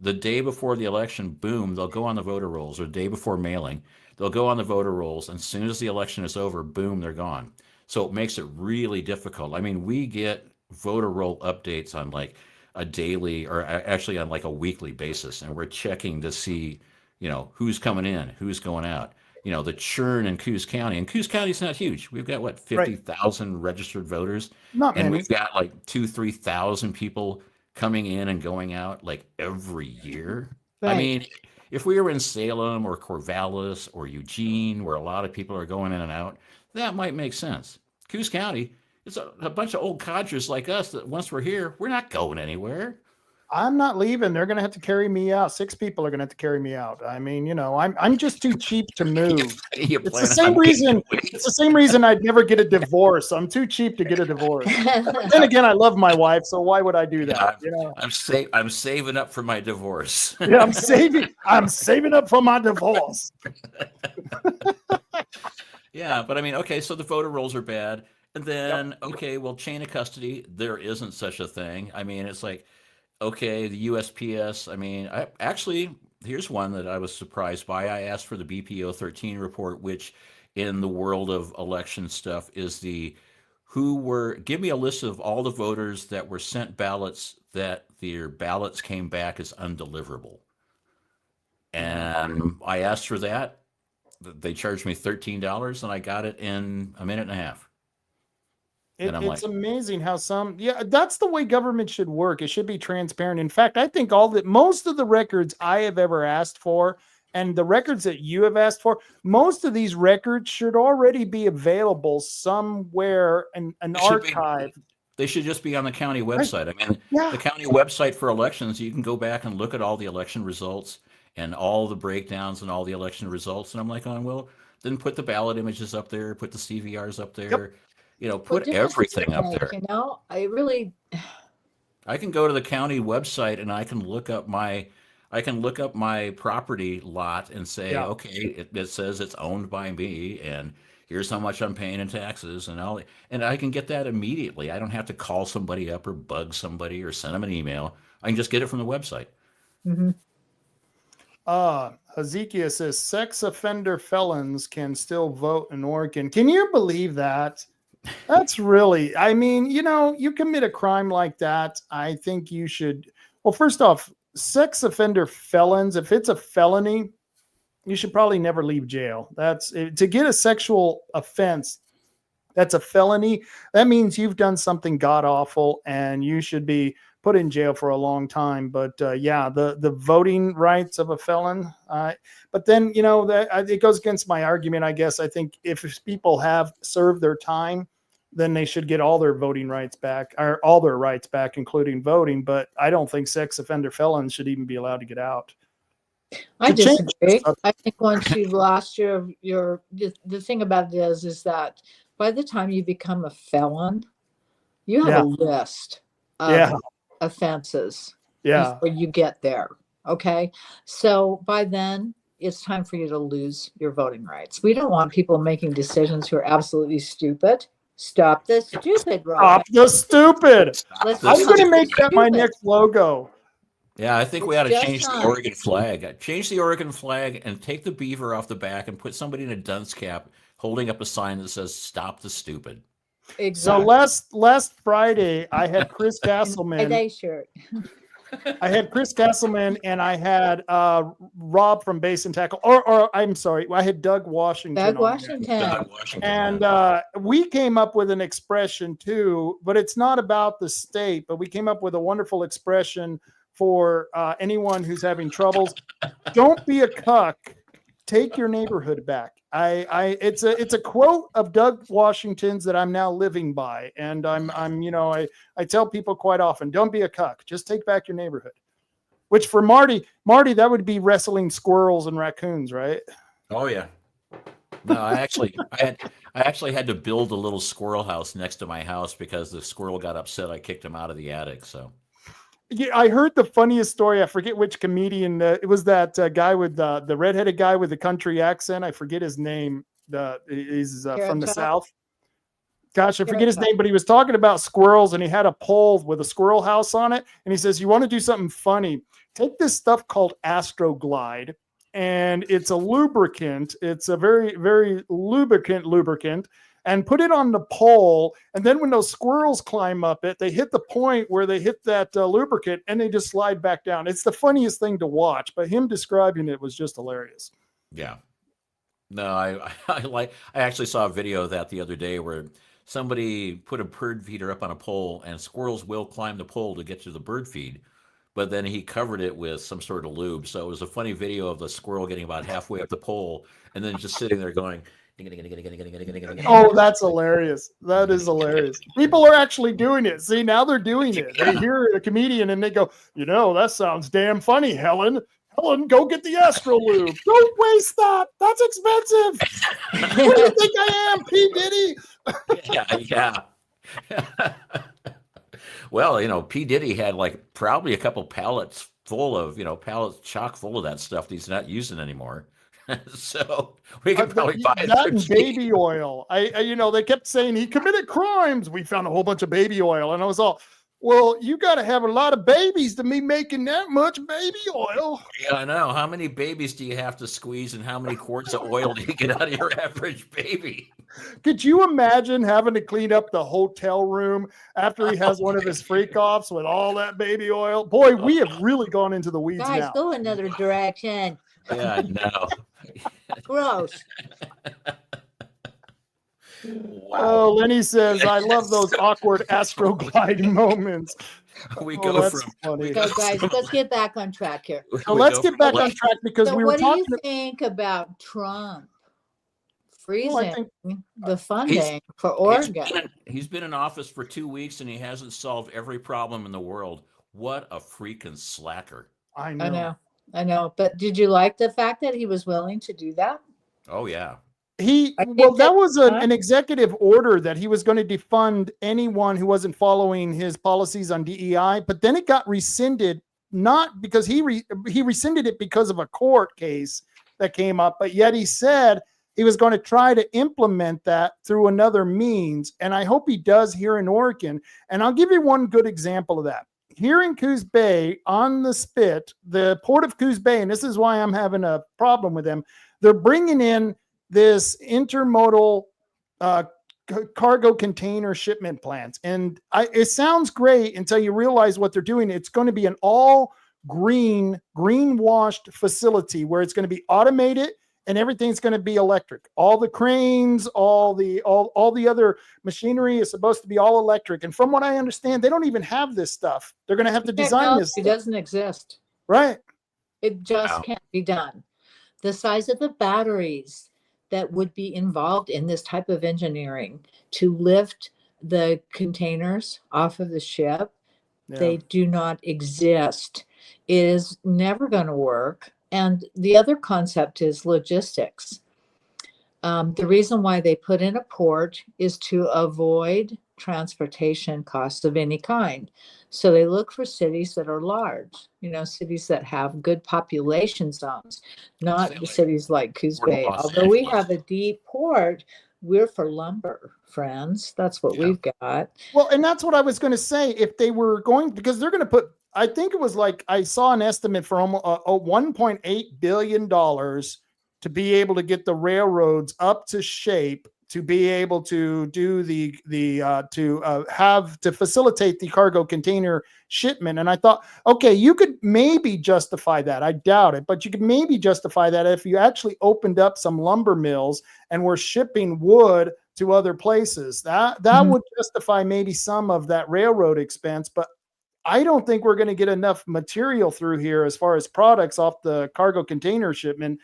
the day before the election, boom, they'll go on the voter rolls, or the day before mailing, they'll go on the voter rolls, and as soon as the election is over, boom, they're gone. So it makes it really difficult. I mean, we get voter roll updates on like a daily, or actually on like a weekly basis, and we're checking to see, who's coming in, who's going out. The churn in Coos County, and Coos County's not huge. We've got what, 50,000 registered voters, Not and many. we've got like 2,000-3,000 people coming in and going out like every year. I Right. mean, if we were in Salem or Corvallis or Eugene, where a lot of people are going in and out, that might make sense. Coos County, it's a bunch of old codgers like us that once we're here, we're not going anywhere. I'm not leaving. They're going to have to carry me out. 6 people are going to have to carry me out. I mean, I'm just too cheap to move. You It's plan the same on reason. getting away. It's the same reason I'd never get a divorce. I'm too cheap to get a divorce. Then again, I love my wife, so why would I do that? I'm saving up for my divorce. Yeah, I'm saving up for my divorce. Yeah, but I mean, okay, so the voter rolls are bad. And then, okay, well, chain of custody, there isn't such a thing. I mean, it's like, okay, the USPS, I mean, here's one that I was surprised by. I asked for the BPO 13 report, which in the world of election stuff is give me a list of all the voters that were sent ballots that their ballots came back as undeliverable. And I asked for that. They charged me $13, and I got it in a minute and a half. It's amazing how that's the way government should work. It should be transparent. In fact, I think most of the records I have ever asked for, and the records that you have asked for, most of these records should already be available somewhere in an archive. They should just be on the county website. I mean, Yeah. the county website for elections, you can go back and look at all the election results and all the breakdowns and all the election results. And I'm like, well, then put the ballot images up there, put the CVRs up there, put everything up there. I can go to the county website and I can look up my property lot and say, okay, it says it's owned by me, and here's how much I'm paying in taxes, and I can get that immediately. I don't have to call somebody up or bug somebody or send them an email. I can just get it from the website. Mm-hmm. Hezekiah says sex offender felons can still vote in Oregon. Can you believe that? That's really, I mean, you commit a crime like that, I think you should, well, first off, sex offender felons, if it's a felony, you should probably never leave jail. To get a sexual offense, that's a felony. That means you've done something god awful, and you should be put in jail for a long time. But yeah, the voting rights of a felon. But then, you know, it goes against my argument, I guess. I think if people have served their time, then they should get all their voting rights back, or all their rights back, including voting. But I don't think sex offender felons should even be allowed to get out. I disagree. I think once you've lost the thing about it is that by the time you become a felon, you have a list of offenses before you get there. Okay. So by then it's time for you to lose your voting rights. We don't want people making decisions who are absolutely stupid. Stop the stupid, Rob. Stop the stupid. I'm going to make that my next logo. Yeah, I think we ought to change the Oregon flag. Change the Oregon flag and take the beaver off the back and put somebody in a dunce cap holding up a sign that says "Stop the stupid." Exactly. So last Friday, I had Chris Castleman. I had Chris Castleman and I had Rob from Base and Tackle. Or I'm sorry, I had Doug Washington. And we came up with an expression too, but it's not about the state. But we came up with a wonderful expression for anyone who's having troubles. Don't be a cuck. Take your neighborhood back. It's a quote of Doug Washington's that I'm now living by, and I tell people quite often, don't be a cuck. Just take back your neighborhood. Which for Marty, that would be wrestling squirrels and raccoons, right? Oh yeah. No, I actually had to build a little squirrel house next to my house because the squirrel got upset. I kicked him out of the attic. So. Yeah, I heard the funniest story. I forget which comedian. It was that guy with the redheaded guy with the country accent. I forget his name. He's from the South. Gosh, I forget his name, but he was talking about squirrels and he had a pole with a squirrel house on it. And he says, you want to do something funny? Take this stuff called Astroglide, and it's a lubricant. It's a very, very lubricant. And put it on the pole, and then when those squirrels climb up it, they hit the point where they hit that lubricant, and they just slide back down. It's the funniest thing to watch, but him describing it was just hilarious. Yeah. No, I actually saw a video of that the other day where somebody put a bird feeder up on a pole, and squirrels will climb the pole to get to the bird feed, but then he covered it with some sort of lube. So it was a funny video of the squirrel getting about halfway up the pole, and then just sitting there going, oh, that's hilarious. That is hilarious. People are actually doing it. See, now they're doing it. They hear a comedian and they go, that sounds damn funny, Helen. Helen, go get the Astro Lube. Don't waste that. That's expensive. Who do you think I am, P. Diddy? Yeah. Well, P. Diddy had probably a couple pallets full of, pallets chock full of that stuff that he's not using anymore. So we can probably buy that and baby oil. They kept saying he committed crimes. We found a whole bunch of baby oil, and I was all, well, you got to have a lot of babies to be making that much baby oil. Yeah, I know. How many babies do you have to squeeze, and how many quarts of oil do you get out of your average baby? Could you imagine having to clean up the hotel room after he has one of his freak offs with all that baby oil? Boy, we have really gone into the weeds now. Guys, go another direction. Yeah, no. Gross. Wow. Oh, Lenny says, I love those awkward Astroglide moments. We go from funny. So guys, let's get back on track here. So let's get back on track because we were talking. What do you think about Trump freezing the funding for Oregon? He's been in office for 2 weeks and he hasn't solved every problem in the world. What a freaking slacker. I know. But did you like the fact that he was willing to do that? Oh, yeah. That was an executive order that he was going to defund anyone who wasn't following his policies on DEI, but then it got rescinded, not because he rescinded it because of a court case that came up, but yet he said he was going to try to implement that through another means. And I hope he does here in Oregon. And I'll give you one good example of that. Here in Coos Bay on the Spit, the port of Coos Bay, and this is why I'm having a problem with them, they're bringing in this intermodal cargo container shipment plants. And it sounds great until you realize what they're doing. It's going to be an all greenwashed facility where it's going to be automated. and everything's going to be electric. All the cranes, all the other machinery is supposed to be all electric. And from what I understand, they don't even have this stuff. They're going to have to design this. It doesn't exist. Right. It just can't be done. The size of the batteries that would be involved in this type of engineering to lift the containers off of the ship, they do not exist. It is never going to work. And the other concept is logistics. The reason why they put in a port is to avoid transportation costs of any kind. So they look for cities that are large, cities that have good population zones, not the cities like Kuhrt. Although we have a deep port, we're for lumber, friends. That's what we've got. Well, and that's what I was going to say. If they were going, because they're going to put, I think it was like, I saw an estimate for almost $1.8 billion to be able to get the railroads up to shape, to be able to do to facilitate the cargo container shipment. And I thought, okay, you could maybe justify that. I doubt it, but you could maybe justify that if you actually opened up some lumber mills and were shipping wood to other places. That would justify maybe some of that railroad expense, but I don't think we're going to get enough material through here as far as products off the cargo container shipment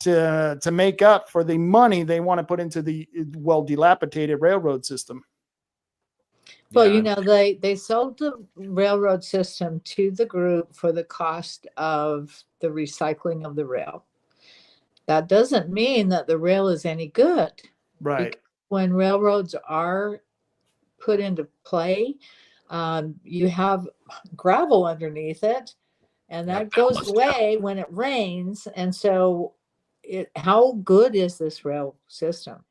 to make up for the money they want to put into the dilapidated railroad system. Well, they sold the railroad system to the group for the cost of the recycling of the rail. That doesn't mean that the rail is any good. Right. Because when railroads are put into play, you have gravel underneath it, and that goes away when it rains. And so how good is this rail system?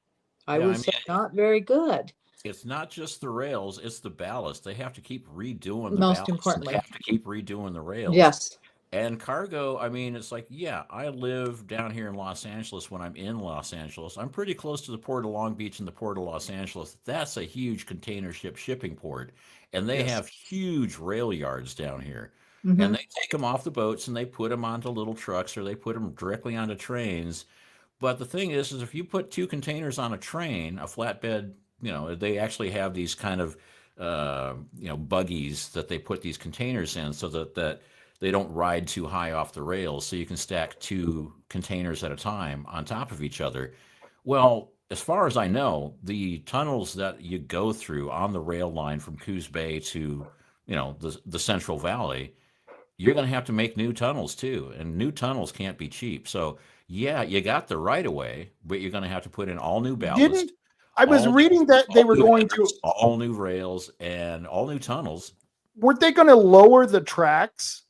I would say not very good. It's not just the rails, it's the ballast. They have to keep redoing the Most ballast. importantly. They have to keep redoing the rails. Yes. And cargo, I mean, it's like, I live down here in Los Angeles. When I'm in Los Angeles, I'm pretty close to the Port of Long Beach and the Port of Los Angeles. That's a huge container ship shipping port. And they have huge rail yards down here. Mm-hmm. And they take them off the boats and they put them onto little trucks, or they put them directly onto trains. But the thing is if you put 2 containers on a train, a flatbed, they actually have these kind of, buggies that they put these containers in so that they don't ride too high off the rails, so you can stack 2 containers at a time on top of each other. Well, as far as I know, the tunnels that you go through on the rail line from Coos Bay to, the Central Valley, you're going to have to make new tunnels too, and new tunnels can't be cheap. So you got the right of way, but you're going to have to put in all new ballast. I was reading that they were going to all new rails and all new tunnels. Weren't they going to lower the tracks?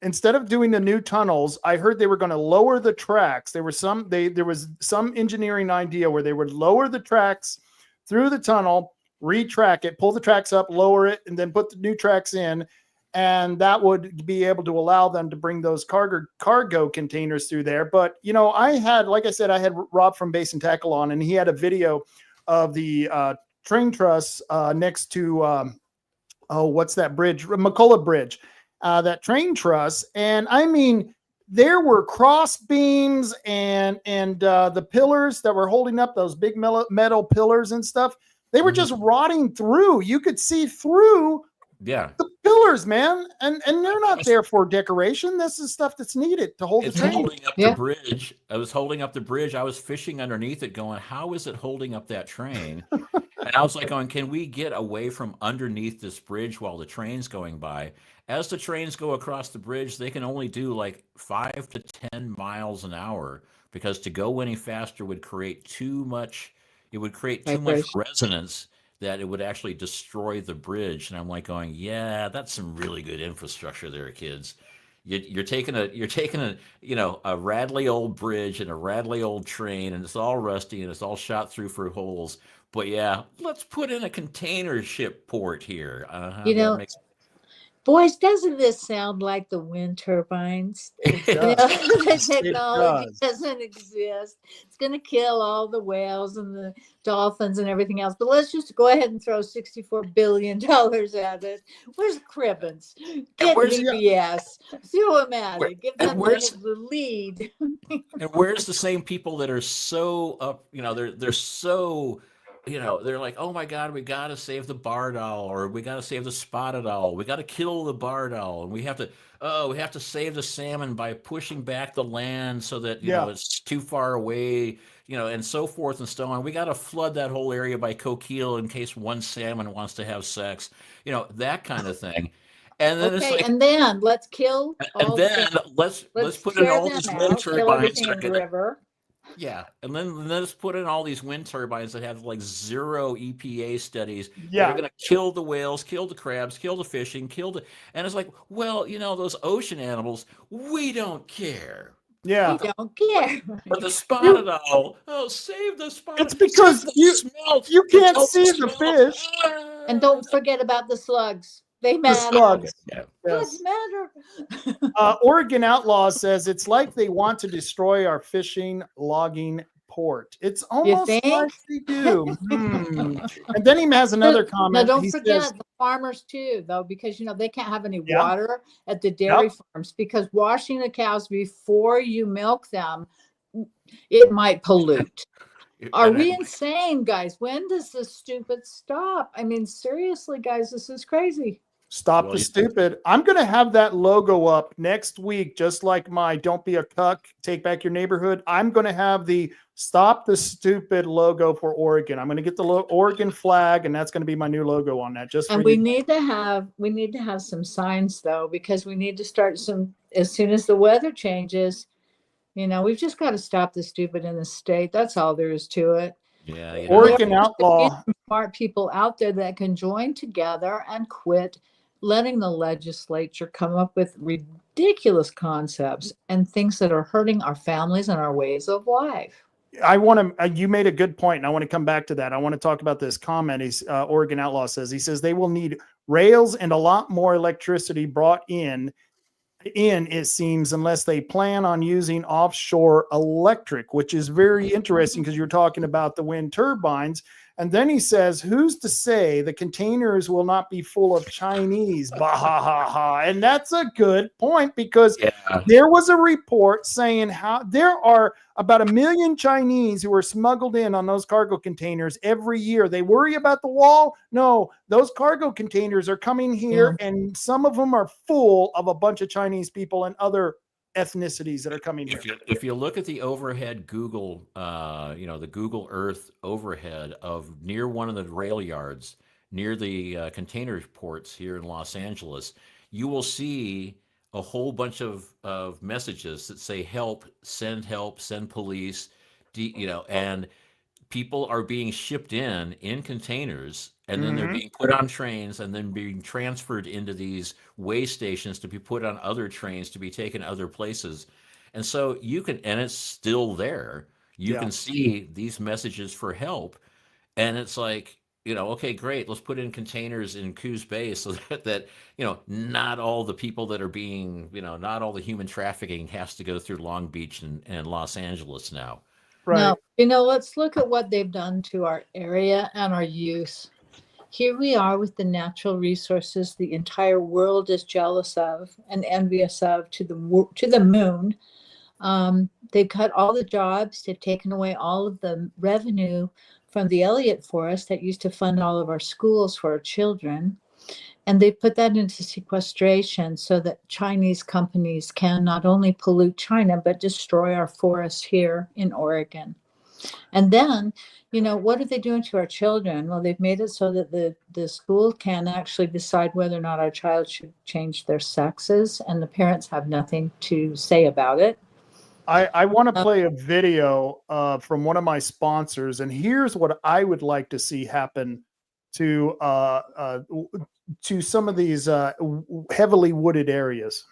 Instead of doing the new tunnels, I heard they were going to lower the tracks. There was some engineering idea where they would lower the tracks through the tunnel, retrack it, pull the tracks up, lower it, and then put the new tracks in. And that would be able to allow them to bring those cargo containers through there. But, I had Rob from Base and Tackle on, and he had a video of the train truss next to, what's that bridge? McCullough Bridge. That train truss, and I mean, there were cross beams and the pillars that were holding up those big metal pillars and stuff. They were just rotting through. You could see through the pillars, man, and they're not there for decoration. This is stuff that's needed to hold the train. Holding up the bridge. I was holding up the bridge. I was fishing underneath it, going, "How is it holding up that train?" And I was like, "Going, can we get away from underneath this bridge while the train's going by?" As the trains go across the bridge, they can only do like 5 to 10 miles an hour, because to go any faster would create too much. It would create too much resonance that it would actually destroy the bridge. And I'm like going, that's some really good infrastructure there, kids. You're taking a rattly old bridge and a rattly old train, and it's all rusty and it's all shot through for holes. But let's put in a container ship port here. Boys, doesn't this sound like the wind turbines? It You know, does. the technology does. doesn't exist. It's going to kill all the whales and the dolphins and everything else. But let's just go ahead and throw $64 billion at it. Where's Cribbins? Get where's- VBS. Throw him at it. Give and them where's- the lead. And where's the same people that are so up, they're so, they're like, oh my God, we got to save the bar doll, or we got to save the spotted owl. We got to kill the bar doll. And we have to save the salmon by pushing back the land so that, it's too far away, and so forth and so on. We got to flood that whole area by Coquille in case one salmon wants to have sex, that kind of thing. And then it's like, and then let's kill. and then let's put in tear all them these out, wind kill turbines. everything that are in the gonna- river. Yeah, and then let's put in all these wind turbines that have like 0 EPA studies. Yeah. They're going to kill the whales, kill the crabs, kill the fishing, and it's like, well, those ocean animals, we don't care. Yeah. We don't care. But the spotted owl, save the spotted. It's because save the you- smelt, you can't don't see the smelt. fish. And don't forget about the slugs. They The matter. slugs. Yeah. Yes. Slugs matter. Oregon Outlaw says it's like they want to destroy our fishing logging port. It's almost think? like they do. And then he has another Now, comment. don't He forget says, the farmers too, though, because they can't have any Yeah. water at the dairy Yep. farms, because washing the cows before you milk them, it might pollute. Are And we insane, guys? When does this stupid stop? I mean, seriously, guys, this is crazy. Stop Well, the you- stupid. I'm going to have that logo up next week, just like my Don't Be a Cuck, Take Back Your Neighborhood. I'm going to have the Stop the Stupid logo for Oregon. I'm going to get the Oregon flag, and that's going to be my new logo on that. Just for And we you. need to have some signs, though, because we need to start as soon as the weather changes. We've just got to stop the stupid in the state. That's all there is to it. Yeah, Oregon There's Outlaw. smart people out there that can join together and quit letting the legislature come up with ridiculous concepts and things that are hurting our families and our ways of life. I want to. You made a good point, and I want to come back to that. I want to talk about this comment. Oregon Outlaw says. He says they will need rails and a lot more electricity brought in. It seems, unless they plan on using offshore electric, which is very interesting because you're talking about the wind turbines. And then he says, who's to say the containers will not be full of Chinese? Bah, ha, ha, ha. And that's a good point, because there was a report saying how there are about 1 million Chinese who are smuggled in on those cargo containers every year. They worry about the wall. No, those cargo containers are coming here, and some of them are full of a bunch of Chinese people and other ethnicities that are coming here. If you look at the overhead Google, the Google Earth overhead of near one of the rail yards, near the container ports here in Los Angeles, you will see a whole bunch of messages that say help, send police, and people are being shipped in containers, and then they're being put on trains and then being transferred into these way stations to be put on other trains to be taken other places. And so and it's still there. You can see these messages for help. And it's like, okay, great. Let's put in containers in Coos Bay so that not all the people that are being, not all the human trafficking has to go through Long Beach and Los Angeles now. Right. Now, let's look at what they've done to our area and our youth. Here we are with the natural resources the entire world is jealous of and envious of to the moon. They've cut all the jobs. They've taken away all of the revenue from the Elliott Forest that used to fund all of our schools for our children. And they put that into sequestration so that Chinese companies can not only pollute China, but destroy our forests here in Oregon. And then, what are they doing to our children? Well, they've made it so that the school can actually decide whether or not our child should change their sexes, and the parents have nothing to say about it. I want to play a video from one of my sponsors, and here's what I would like to see happen to some of these heavily wooded areas.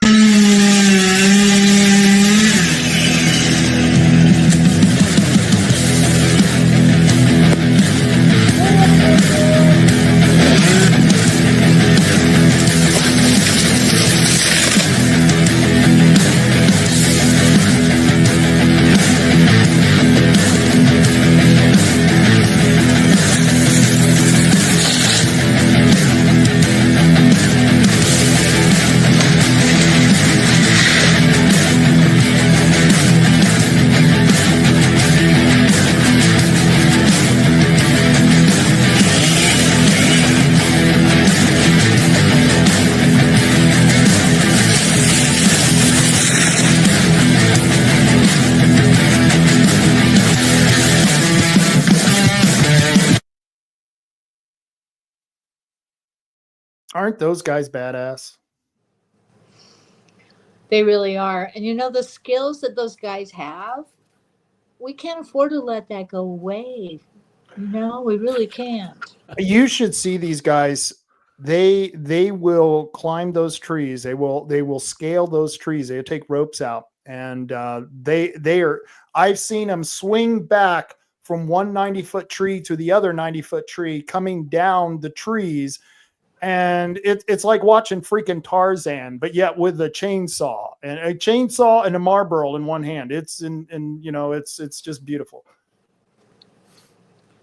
Aren't those guys badass? They really are. And the skills that those guys have, we can't afford to let that go away. We really can't. You should see these guys. They will climb those trees. They will scale those trees. They take ropes out, and they are. I've seen them swing back from one 90-foot tree to the other 90-foot tree, coming down the trees, and it's like watching freaking Tarzan, but yet with a chainsaw and a Marlboro in one hand. It's it's just beautiful.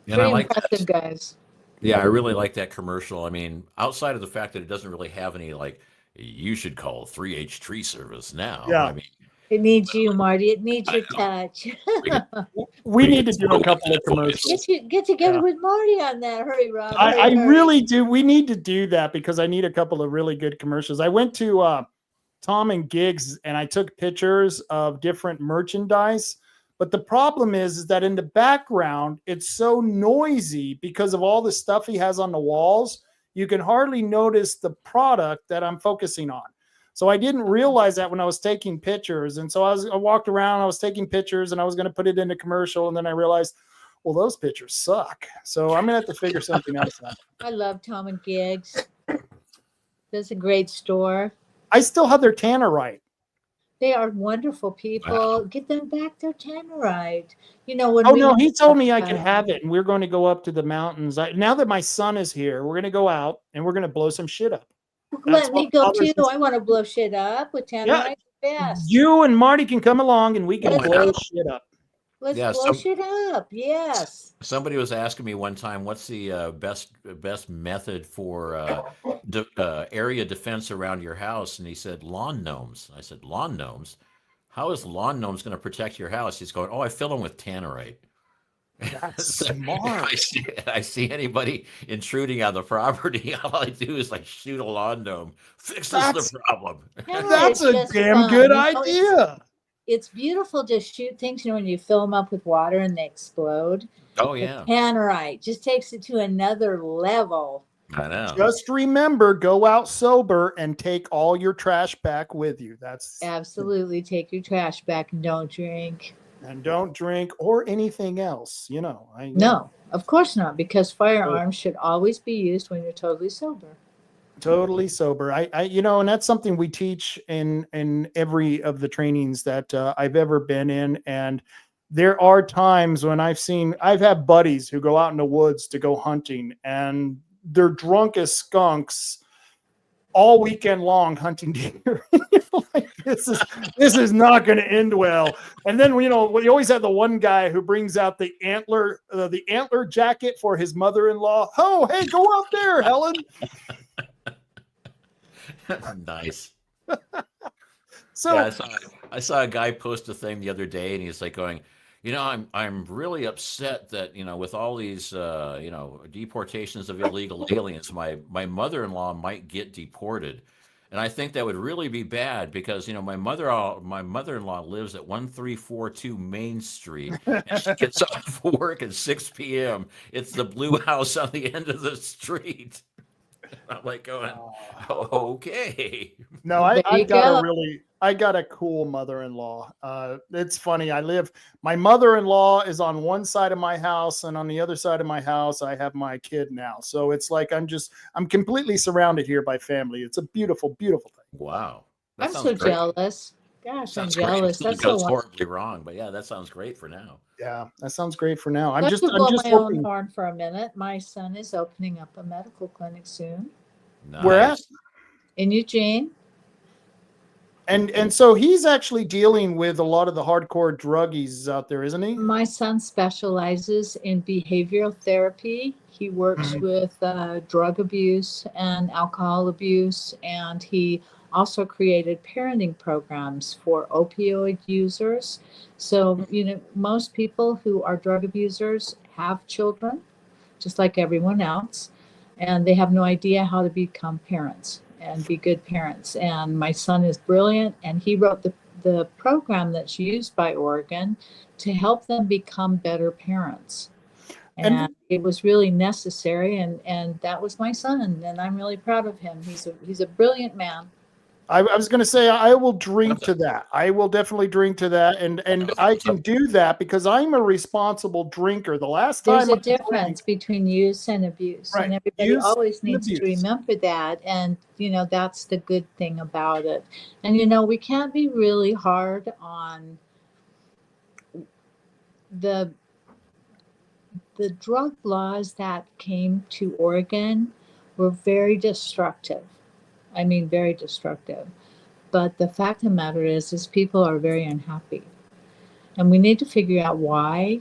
And Very I like impressive, that. guys. Yeah, I really like that commercial. I mean, outside of the fact that it doesn't really have any like, you should call 3H Tree Service now. Yeah. I mean, It needs you, Marty. It needs I your know. touch. We need to do a couple of commercials. Get together Yeah. with Marty on that. Hurry, Rob. I hurry. really do. We need to do that because I need a couple of really good commercials. I went to Tom and Gigs and I took pictures of different merchandise. But the problem is that in the background, it's so noisy because of all the stuff he has on the walls. You can hardly notice the product that I'm focusing on. So I didn't realize that when I was taking pictures. And so I walked around, I was taking pictures and I was going to put it in a commercial. And then I realized, well, those pictures suck. So I'm going to have to figure something else out. I love Tom and Gigs. That's a great store. I still have their tannerite. They are wonderful people. Wow. Get them back their tannerite. When Oh, no, he told me I could have it. And we're going to go up to the mountains. Now that my son is here, we're going to go out and we're going to blow some shit up. Let me go Father's too. I want to blow shit up with tannerite. Best. You and Marty can come along and we can Let's blow go. shit up. Let's Yeah, blow shit up. Yes. somebody was asking me one time, what's the best method for area defense around your house? And he said, lawn gnomes. I said, lawn gnomes? How is lawn gnomes going to protect your house? He's going, oh, I fill them with tannerite. That's So smart. I see anybody intruding on the property, all I do is like shoot a lawn gnome. Fixes That's- the problem. Tannerite That's is a just damn fun. good It's- idea. It's beautiful to shoot things, when you fill them up with water and they explode. Oh The yeah, tannerite just takes it to another level. I know. Just remember, go out sober and take all your trash back with you. That's Absolutely. Take your trash back and don't drink. and don't drink or anything else. No, of course not, because firearms should always be used when you're totally sober. Totally sober. And that's something we teach in every of the trainings that I've ever been in. And there are times when I've had buddies who go out in the woods to go hunting and they're drunk as skunks all weekend long hunting deer. Like, this is not going to end well. And then we always have the one guy who brings out the antler jacket for his mother-in-law. Oh, hey, go out there, Helen. Nice. So Yeah, I saw a guy post a thing the other day, and he's like going, I'm really upset that with all these deportations of illegal aliens, my mother-in-law might get deported, and I think that would really be bad because my mother-in-law lives at 1342 Main Street, and she gets off work at 6 p.m. It's the blue house on the end of the street. I'm like going, oh, okay. no, There you I got a cool mother-in-law. It's funny. My mother-in-law is on one side of my house, and on the other side of my house, I have my kid now. So it's like I'm completely surrounded here by family. It's a beautiful, beautiful thing. Wow. That I'm sounds so great. jealous. Gosh, Sounds I'm jealous. great. That's It so goes wonderful. horribly wrong, but yeah, that sounds great for now. Yeah, that sounds great for now. I'm Let's just blow my own hoping. horn for a minute. My son is opening up a medical clinic soon Where at? Nice. in Eugene. And so he's actually dealing with a lot of the hardcore druggies out there, isn't he? My son specializes in behavioral therapy. He works with drug abuse and alcohol abuse, and he also created parenting programs for opioid users. So, most people who are drug abusers have children, just like everyone else, and they have no idea how to become parents and be good parents. And my son is brilliant, and he wrote the program that's used by Oregon to help them become better parents. and it was really necessary. And that was my son, and I'm really proud of him. He's a brilliant man. I was going to say, I will drink to that. I will definitely drink to that. And I can do that because I'm a responsible drinker. The last There's time a difference between use and abuse. Right. And everybody Use always and needs to abuse. remember that. And, that's the good thing about it. And, we can't be really hard on the drug laws that came to Oregon were very destructive. I mean, very destructive. But the fact of the matter is people are very unhappy. And we need to figure out why.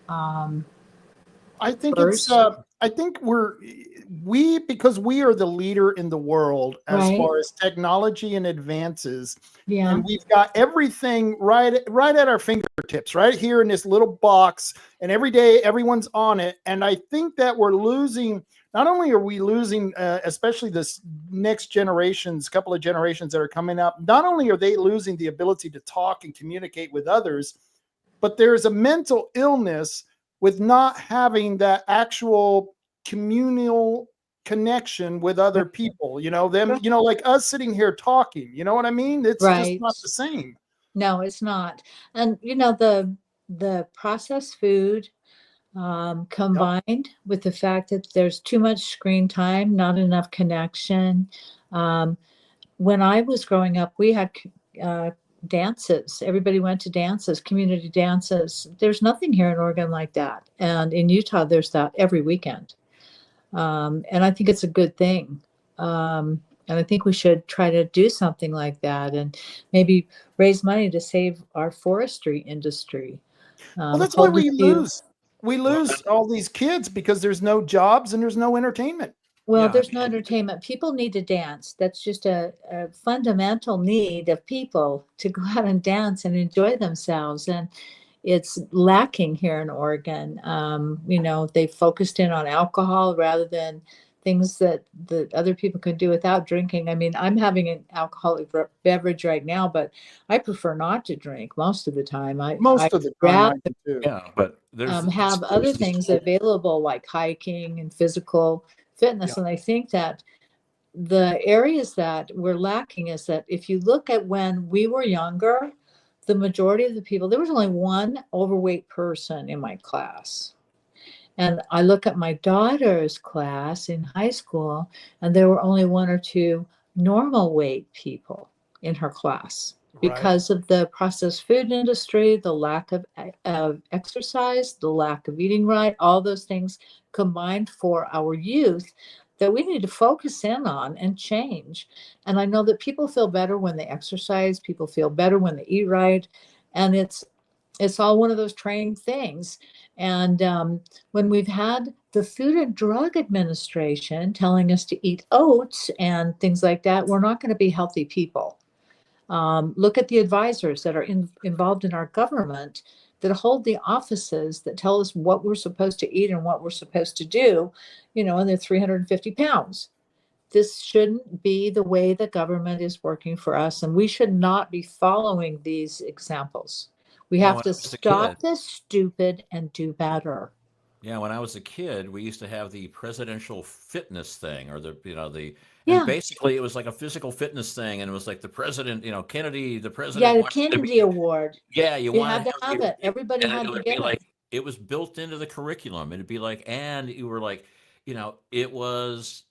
I think first. I think because we are the leader in the world as Right. far as technology and advances. Yeah. And we've got everything right at our fingertips, right here in this little box. And every day everyone's on it. And I think that we're losing, not only are we losing, especially this next couple of generations that are coming up, not only are they losing the ability to talk and communicate with others, but there's a mental illness with not having that actual communal connection with other people, like us sitting here talking, you know what I mean? It's just not the same. No, it's not. And, the processed food, combined with the fact that there's too much screen time, not enough connection. When I was growing up, we had dances. Everybody went to dances, community dances. There's nothing here in Oregon like that. And in Utah, there's that every weekend. And I think it's a good thing. And I think we should try to do something like that and maybe raise money to save our forestry industry. Well, that's why we lose. We lose all these kids because there's no jobs and there's no entertainment. Well, there's no entertainment. People need to dance. That's just a fundamental need of people to go out and dance and enjoy themselves. And it's lacking here in Oregon. They focused in on alcohol rather than things that other people can do without drinking. I mean, I'm having an alcoholic beverage right now, but I prefer not to drink most of the time. I do too. Yeah, but have other things available like hiking and physical fitness. And I think that the areas that we're lacking is that if you look at when we were younger, the majority of the people, there was only one overweight person in my class. And I look at my daughter's class in high school, and there were only one or two normal weight people in her class because of the processed food industry, the lack of exercise, the lack of eating right, all those things combined for our youth that we need to focus in on and change. And I know that people feel better when they exercise, people feel better when they eat right. And it's all one of those trained things. And when we've had the Food and Drug Administration telling us to eat oats and things like that, we're not going to be healthy people. Look at the advisors that are involved in our government that hold the offices that tell us what we're supposed to eat and what we're supposed to do, and they're 350 pounds. This shouldn't be the way the government is working for us, and we should not be following these examples. We have to stop this stupid and do better. Yeah, when I was a kid, we used to have the presidential fitness thing, or Yeah. basically it was like a physical fitness thing, and it was like the president, Kennedy, the president. Yeah, the Kennedy Award. Yeah, you had to have it. Everybody had to get it. It was built into the curriculum. It'd be like, and you were like, it was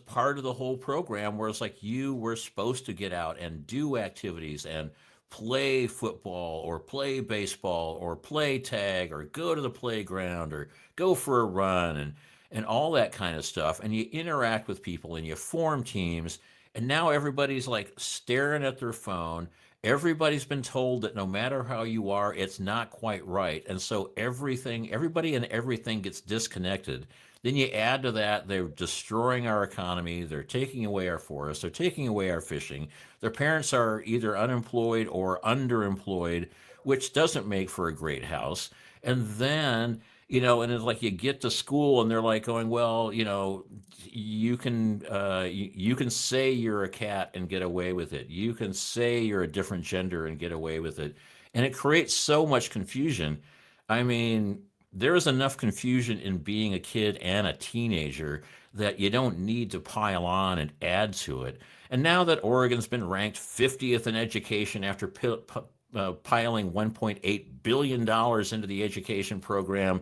part of the whole program where it's like you were supposed to get out and do activities and play football or play baseball or play tag or go to the playground or go for a run and all that kind of stuff. And you interact with people and you form teams. And now everybody's like staring at their phone. Everybody's been told that no matter how you are, it's not quite right. And so everybody and everything gets disconnected. Then you add to that, they're destroying our economy. They're taking away our forests. They're taking away our fishing. Their parents are either unemployed or underemployed, which doesn't make for a great house. And then, and it's like you get to school and they're like going, well, you can say you're a cat and get away with it. You can say you're a different gender and get away with it. And it creates so much confusion. I mean, there is enough confusion in being a kid and a teenager that you don't need to pile on and add to it. And now that Oregon's been ranked 50th in education after piling $1.8 billion into the education program,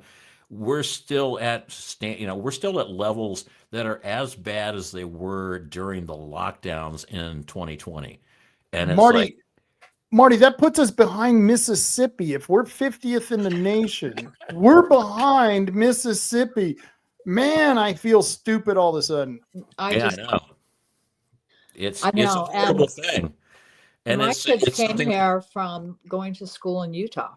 we're still at we're still at levels that are as bad as they were during the lockdowns in 2020. And it's like, Marty, that puts us behind Mississippi. If we're 50th in the nation, we're behind Mississippi. Man, I feel stupid all of a sudden. I know. It's I know, a horrible thing. And my kids came something here from going to school in Utah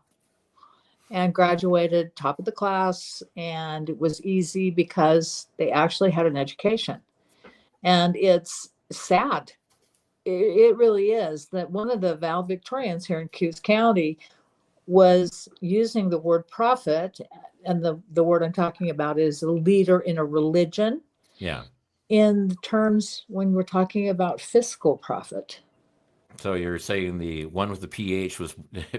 and graduated top of the class, and it was easy because they actually had an education. And it's sad. It really is that one of the valedictorians here in Kuhrt County was using the word prophet, and the word I'm talking about is a leader in a religion. Yeah. In terms when we're talking about fiscal profit. So you're saying the one with the PH was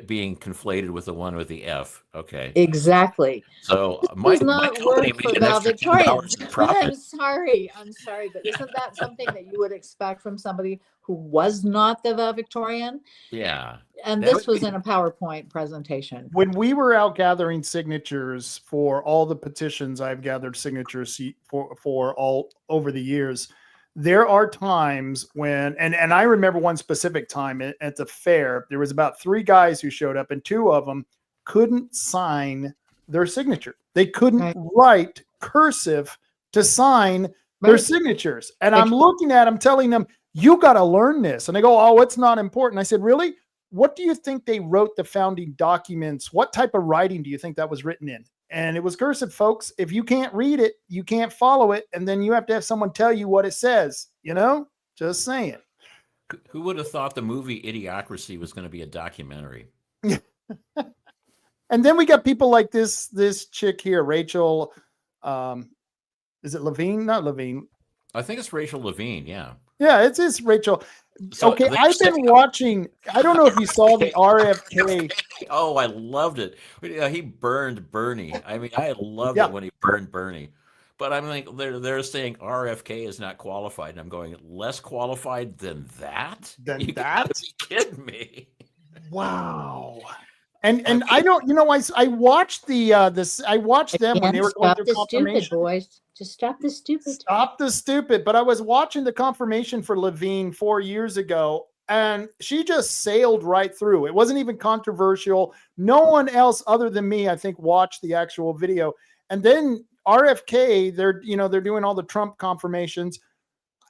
being conflated with the one with the F. Okay. Exactly. So my company made an extra $2 in profit. I'm sorry, but isn't that something that you would expect from somebody who was not the valedictorian? Yeah. And this was in a PowerPoint presentation. When we were out gathering signatures for all the petitions I've gathered signatures for all over the years, there are times when, and I remember one specific time at the fair, there was about 3 guys who showed up, and 2 of them couldn't sign their signature. They couldn't write cursive to sign their signatures. And I'm looking at them, telling them, you got to learn this. And they go, oh, it's not important. I said, really? What do you think they wrote the founding documents? What type of writing do you think that was written in? And it was cursive, folks. If you can't read it, you can't follow it. And then you have to have someone tell you what it says, just saying. Who would have thought the movie Idiocracy was going to be a documentary? And then we got people like this chick here, Rachel. Is it Levine? Not Levine. I think it's Rachel Levine. Yeah. Yeah, it's Rachel. So okay, I've been watching. I don't know if you saw the RFK. Oh, I loved it. He burned Bernie. I mean, I loved it when he burned Bernie. But I'm like, they're saying RFK is not qualified, and I'm going, less qualified than that? You gotta be kidding me. Wow. And I don't, I watched I watched them when they were going through confirmation. Stupid, boys. Just stop the stupid. Stop the stupid. But I was watching the confirmation for Levine 4 years ago, and she just sailed right through. It wasn't even controversial. No one else other than me, I think, watched the actual video. And then RFK, they're doing all the Trump confirmations.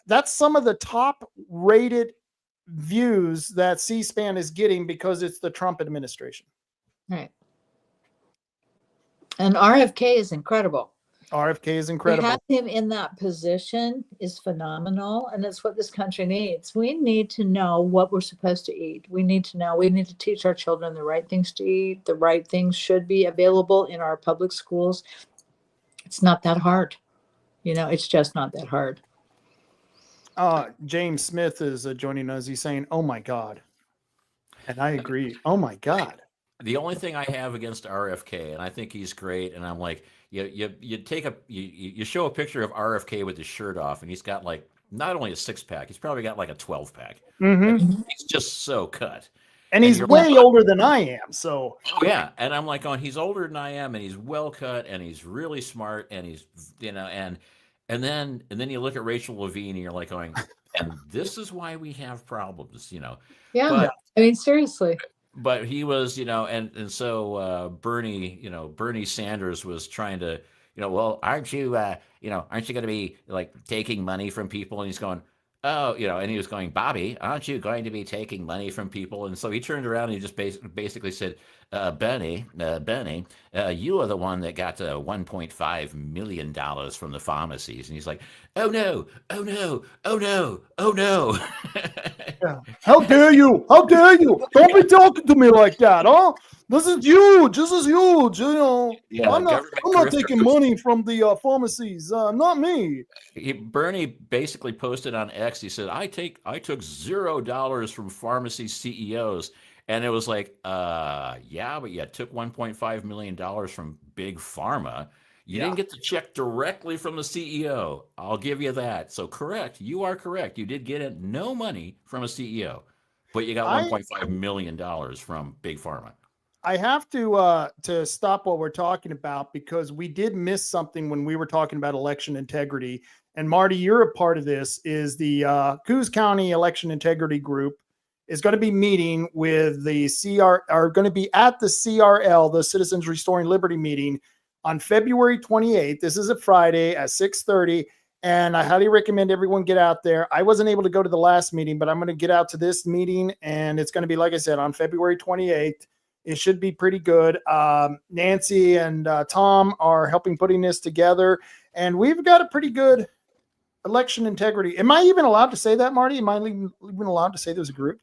That's some of the top rated views that C-SPAN is getting because it's the Trump administration. Right. And RFK is incredible. RFK is incredible. To have him in that position is phenomenal, and it's what this country needs. We need to know what we're supposed to eat. We need to teach our children the right things to eat. The right things should be available in our public schools. It's not that hard. It's just not that hard. James Smith is joining us. He's saying, oh my God. And I agree. Oh my God. The only thing I have against RFK, and I think he's great, and I'm like, you show a picture of RFK with his shirt off, and he's got like not only a 6-pack, he's probably got like a 12-pack. Mm-hmm. He's just so cut. And he's way older than I am. So yeah, and I'm like, he's older than I am, and he's well cut, and he's really smart, and he's and then you look at Rachel Levine, and you're like going, and this is why we have problems, Yeah, but, I mean, seriously. But he was, and so Bernie Sanders was trying to, well, aren't you going to be like taking money from people? And he's going, oh, and he was going, Bobby, aren't you going to be taking money from people? And so he turned around and he just basically said, Benny, you are the one that got $1.5 million from the pharmacies. And he's like, oh no. Yeah. How dare you? Don't be talking to me like that, huh? This is huge. Yeah, I'm not taking money from the pharmacies. Not me. Bernie basically posted on X. He said, I took $0 from pharmacy CEOs. And it was like, yeah, but you took $1.5 million from Big Pharma. You Yeah. didn't get the check directly from the CEO. I'll give you that. So correct. You are correct. You did get no money from a CEO, but you got I $1.5 million from Big Pharma. I have to stop what we're talking about because we did miss something when we were talking about election integrity. And Marty, you're a part of this. Is the Coos County Election Integrity Group is going to be meeting with the are going to be at the CRL, the Citizens Restoring Liberty meeting, on February 28th. This is a Friday at 6:30. And I highly recommend everyone get out there. I wasn't able to go to the last meeting, but I'm going to get out to this meeting. And it's going to be, like I said, on February 28th. It should be pretty good. Nancy and Tom are helping putting this together. And we've got a pretty good election integrity. Am I even allowed to say that, Marty? Am I even allowed to say there's a group?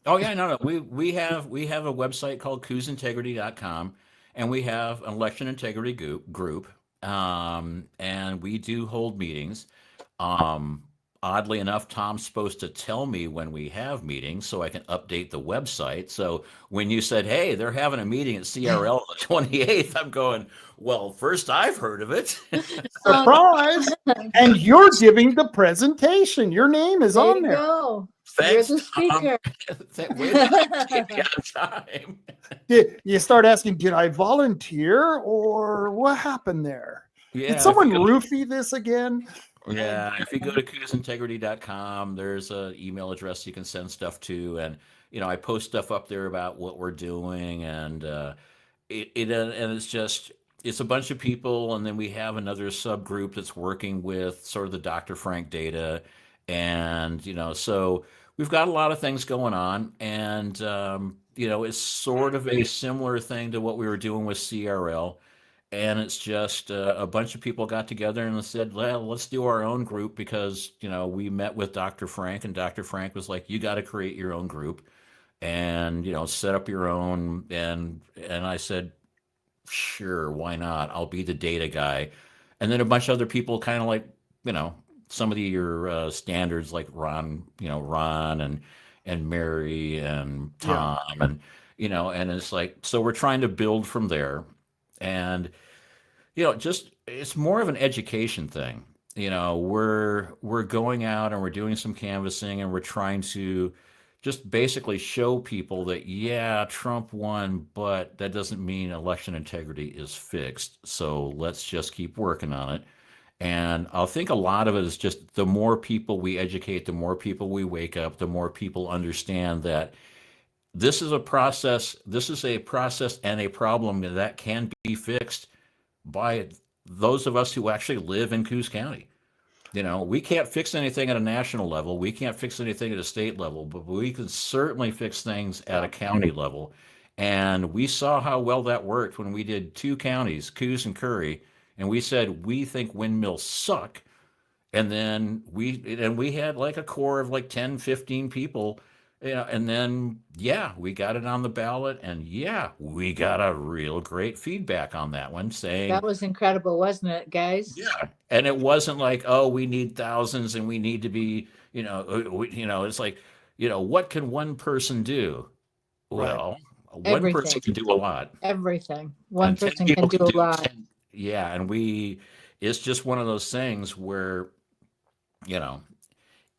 Oh yeah, no. We have a website called CoosIntegrity.com, and we have an election integrity group. And we do hold meetings. Oddly enough, Tom's supposed to tell me when we have meetings so I can update the website. So when you said, hey, they're having a meeting at CRL on the 28th, I'm going, well, first I've heard of it. Surprise! And you're giving the presentation. Your name is There on you there. go. Thanks, You're the speaker. Way to take me out of time. You start asking, did I volunteer or what happened there? Yeah, Did someone if you go- roofie this again? Yeah, if you go to CoosIntegrity.com, there's an email address you can send stuff to, and I post stuff up there about what we're doing, and it's a bunch of people, and then we have another subgroup that's working with sort of the Dr. Frank data, and so we've got a lot of things going on, and it's sort of a similar thing to what we were doing with CRL. And it's just a bunch of people got together and said, well, let's do our own group because, we met with Dr. Frank, and Dr. Frank was like, you got to create your own group and, set up your own. And I said, sure, why not? I'll be the data guy. And then a bunch of other people kind of like, some of your standards like Ron and Mary and Tom and, and it's like, so we're trying to build from there. And just it's more of an education thing. We're going out and we're doing some canvassing and we're trying to just basically show people that yeah, Trump won, but that doesn't mean election integrity is fixed. So let's just keep working on it. And I think a lot of it is just the more people we educate, the more people we wake up, the more people understand that this is a process and a problem that can be fixed by those of us who actually live in Coos County. We can't fix anything at a national level. We can't fix anything at a state level, but we can certainly fix things at a county level. And we saw how well that worked when we did 2 counties, Coos and Curry, and we said, we think windmills suck. And then we had like a core of like 10, 15 people. And then, we got it on the ballot, and we got a real great feedback on that one saying That was incredible, wasn't it, guys? yeah. And it wasn't like, oh, we need thousands and we need to be, it's like, what can one person do? Well, one person can do a lot. Everything. One And 10 person people can do a lot. 10. Yeah. And it's just one of those things where,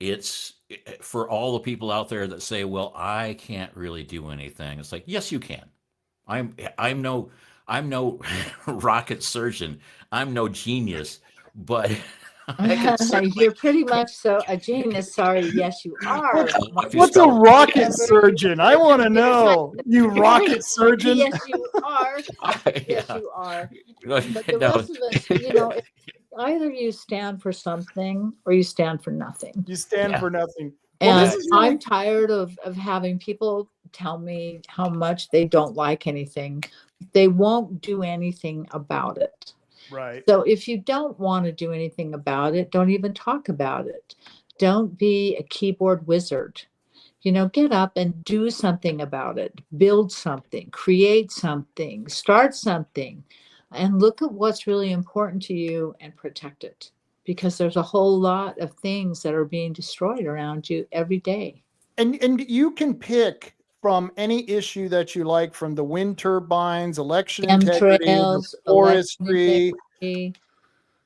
it's for all the people out there that say, well, I can't really do anything. It's like, yes, you can. I'm no rocket surgeon. I'm no genius, but I can certainly, You're pretty much so a genius. Sorry, yes, you are. What's a rocket surgeon? I want to know. You rocket surgeon? Yes, you are. Yes, you are. But the rest of us, if either you stand for something or you stand for nothing. You stand for nothing. And I'm tired of having people tell me how much they don't like anything. They won't do anything about it. Right. So if you don't want to do anything about it, don't even talk about it. Don't be a keyboard wizard. Get up and do something about it. Build something, create something, start something, and look at what's really important to you and protect it. Because there's a whole lot of things that are being destroyed around you every day. And you can pick from any issue that you like, from the wind turbines, election integrity, the Chemtrails, election forestry. integrity,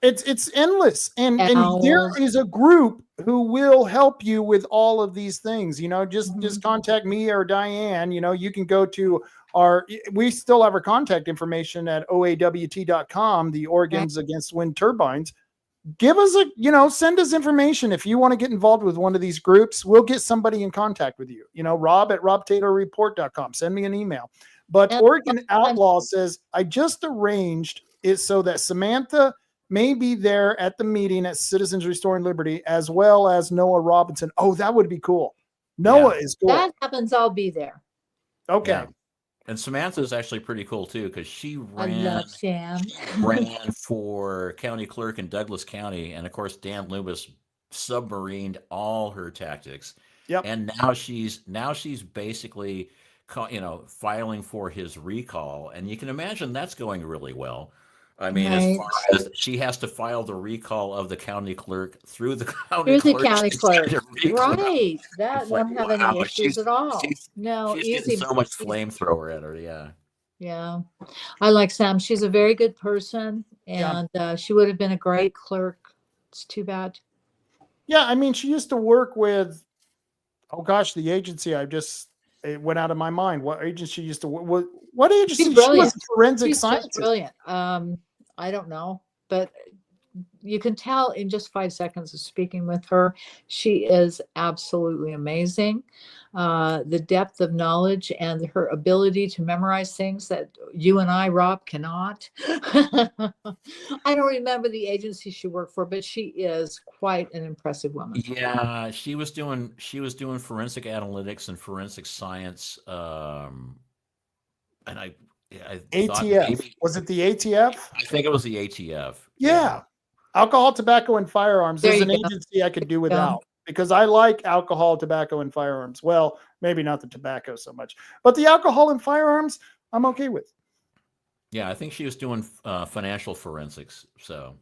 It's endless, and there owls. is a group who will help you with all of these things. You know, just contact me or Diane. You know, you can go to we still have our contact information at oawt.com, the Oregons Against Wind Turbines. Give us send us information if you want to get involved with one of these groups. We'll get somebody in contact with you. You know, rob@robtaylorreport.com. Send me an email. But Oregon Outlaw says, I just arranged it so that Samantha may be there at the meeting at Citizens Restoring Liberty, as well as Noah Robinson. Oh, that would be cool. Noah is cool. That happens, I'll be there. Okay. Yeah. And Samantha is actually pretty cool too, because she I love Sam. ran for county clerk in Douglas County, and of course Dan Loomis submarined all her tactics. Yep. And now she's basically filing for his recall, and you can imagine that's going really well. I mean, as far as she has to file the recall of the county clerk through the county clerk. Right. That won't have any issues at all. No, she's easy. getting so much flamethrower at her. Yeah. Yeah. I like Sam. She's a very good person, and she would have been a great clerk. It's too bad. Yeah. I mean, she used to work with, the agency it went out of my mind. What agency she used to work? What agency? She's brilliant. She was forensic She's scientist. just brilliant. I don't know, but you can tell in just 5 seconds of speaking with her, she is absolutely amazing. The depth of knowledge and her ability to memorize things that you and I, Rob, cannot. I don't remember the agency she worked for, but she is quite an impressive woman. Yeah, she was doing forensic analytics and forensic science, and I ATF. Maybe, was it the ATF? I think it was the ATF. Yeah. Alcohol, tobacco, and firearms is an agency I could do without, because I like alcohol, tobacco, and firearms. Well, maybe not the tobacco so much, but the alcohol and firearms, I'm okay with. Yeah, I think she was doing financial forensics. So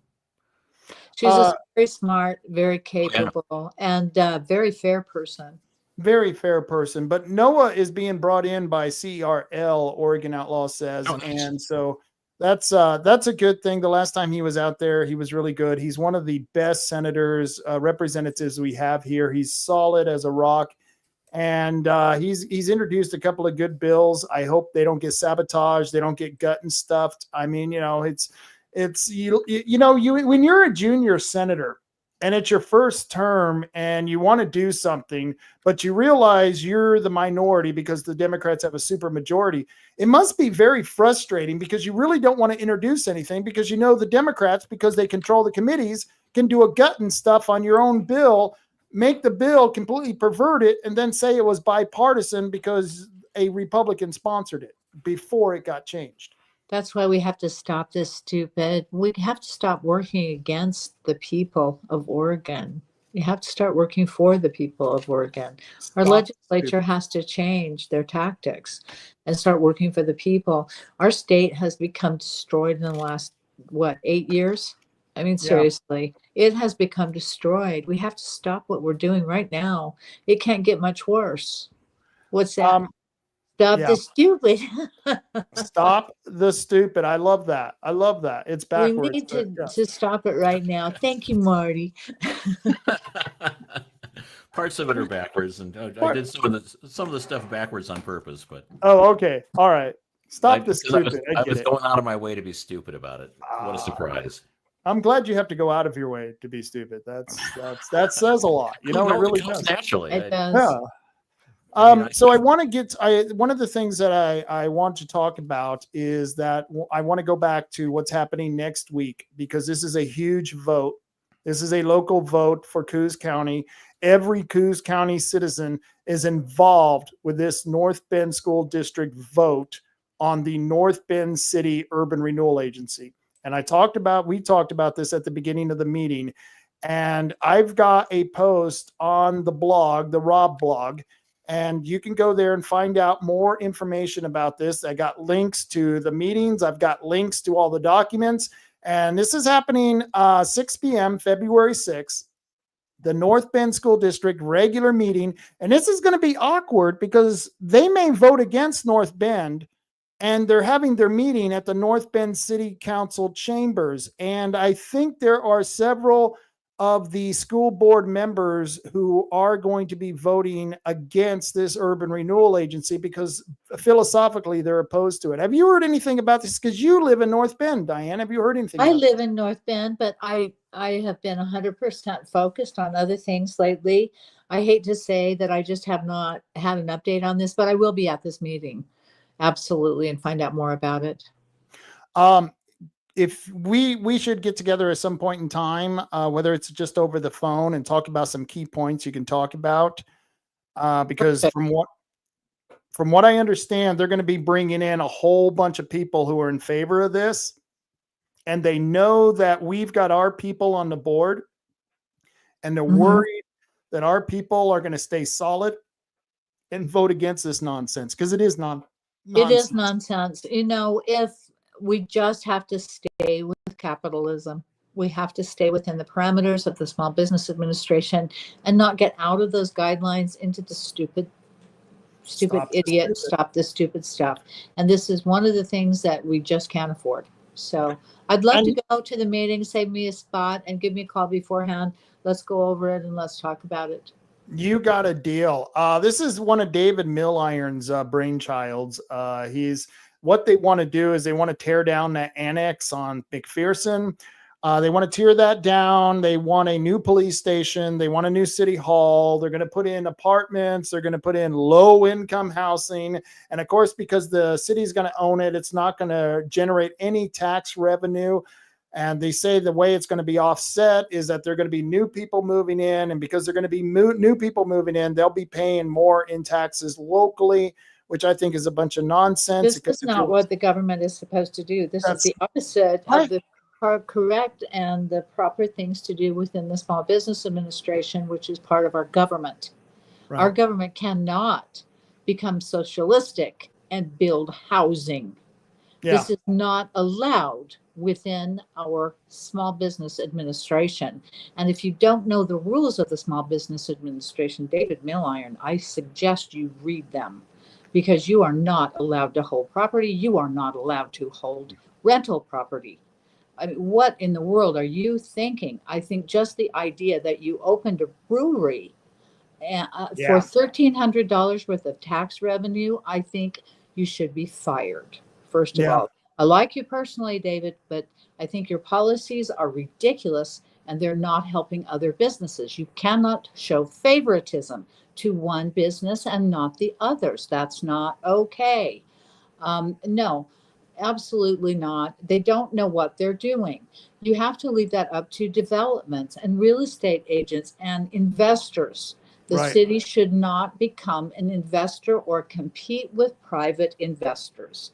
she's a very smart, very capable, and very fair person. Very fair person. But Noah is being brought in by CRL, Oregon Outlaw says. Oh, nice. And so that's a good thing. The last time he was out there, he was really good. He's one of the best senators, representatives we have here. He's solid as a rock. And he's introduced a couple of good bills. I hope they don't get sabotaged. They don't get gut and stuffed. I mean, when you're a junior senator, and it's your first term and you want to do something, but you realize you're the minority because the Democrats have a super majority. It must be very frustrating because you really don't want to introduce anything because the Democrats, because they control the committees, can do a gut and stuff on your own bill, make the bill completely pervert it, and then say it was bipartisan because a Republican sponsored it before it got changed. That's why we have to stop this stupid. We have to stop working against the people of Oregon. You have to start working for the people of Oregon. Our legislature has to change their tactics and start working for the people. Our state has become destroyed in the last, 8 years? I mean, seriously, it has become destroyed. We have to stop what we're doing right now. It can't get much worse. What's that? Stop the stupid. Stop the stupid. I love that. It's backwards. We need to stop it right now. Thank you, Marty. Parts of it are backwards, and I did some of the stuff backwards on purpose. But okay, all right. Stop the stupid. I was going out of my way to be stupid about it. What a surprise! I'm glad you have to go out of your way to be stupid. That says a lot. It really does. Naturally. It does. Yeah. So I want to one of the things that I want to talk about is that I want to go back to what's happening next week, because this is a huge vote. This is a local vote for Coos County. Every Coos County citizen is involved with this North Bend School District vote on the North Bend City Urban Renewal Agency. And we talked about this at the beginning of the meeting. And I've got a post on the blog, the Rob blog, and you can go there and find out more information about this. I got links to the meetings. I've got links to all the documents. And this is happening 6 p.m., February 6th. the North Bend School District regular meeting. And this is going to be awkward because they may vote against North Bend, and they're having their meeting at the North Bend City Council chambers. And I think there are several of the school board members who are going to be voting against this urban renewal agency because philosophically they're opposed to it. Have you heard anything about this? Because you live in North Bend, Diane. Have you heard anything? I live in North Bend, but I have been 100% focused on other things lately. I hate to say that I just have not had an update on this, but I will be at this meeting. Absolutely. And find out more about it. If we should get together at some point in time, whether it's just over the phone, and talk about some key points you can talk about, because from what I understand, they're going to be bringing in a whole bunch of people who are in favor of this, and they know that we've got our people on the board, and they're worried that our people are going to stay solid and vote against this nonsense, because it is nonsense. It is nonsense. If we just have to stay with capitalism, we have to stay within the parameters of the Small Business Administration and not get out of those guidelines into the stupid idiot, stop this stupid stuff. And this is one of the things that we just can't afford. So I'd love to go to the meeting, save me a spot, and give me a call beforehand. Let's go over it and let's talk about it. You got a deal. This is one of David Milliron's brainchilds. What they want to do is they want to tear down that annex on McPherson. They want to tear that down. They want a new police station. They want a new city hall. They're going to put in apartments. They're going to put in low-income housing. And of course, because the city's going to own it, it's not going to generate any tax revenue. And they say the way it's going to be offset is that there are going to be new people moving in. And because they're going to be new people moving in, they'll be paying more in taxes locally, which I think is a bunch of nonsense. This is not what the government is supposed to do. This is the opposite of the correct and the proper things to do within the Small Business Administration, which is part of our government. Right. Our government cannot become socialistic and build housing. Yeah. This is not allowed within our Small Business Administration. And if you don't know the rules of the Small Business Administration, David Milliron, I suggest you read them, because you are not allowed to hold property. You are not allowed to hold rental property. I mean, what in the world are you thinking? I think just the idea that you opened a brewery for $1,300 worth of tax revenue, I think you should be fired, first of all. I like you personally, David, but I think your policies are ridiculous and they're not helping other businesses. You cannot show favoritism to one business and not the others. That's not okay. No, absolutely not. They don't know what they're doing. You have to leave that up to developments and real estate agents and investors. The city should not become an investor or compete with private investors.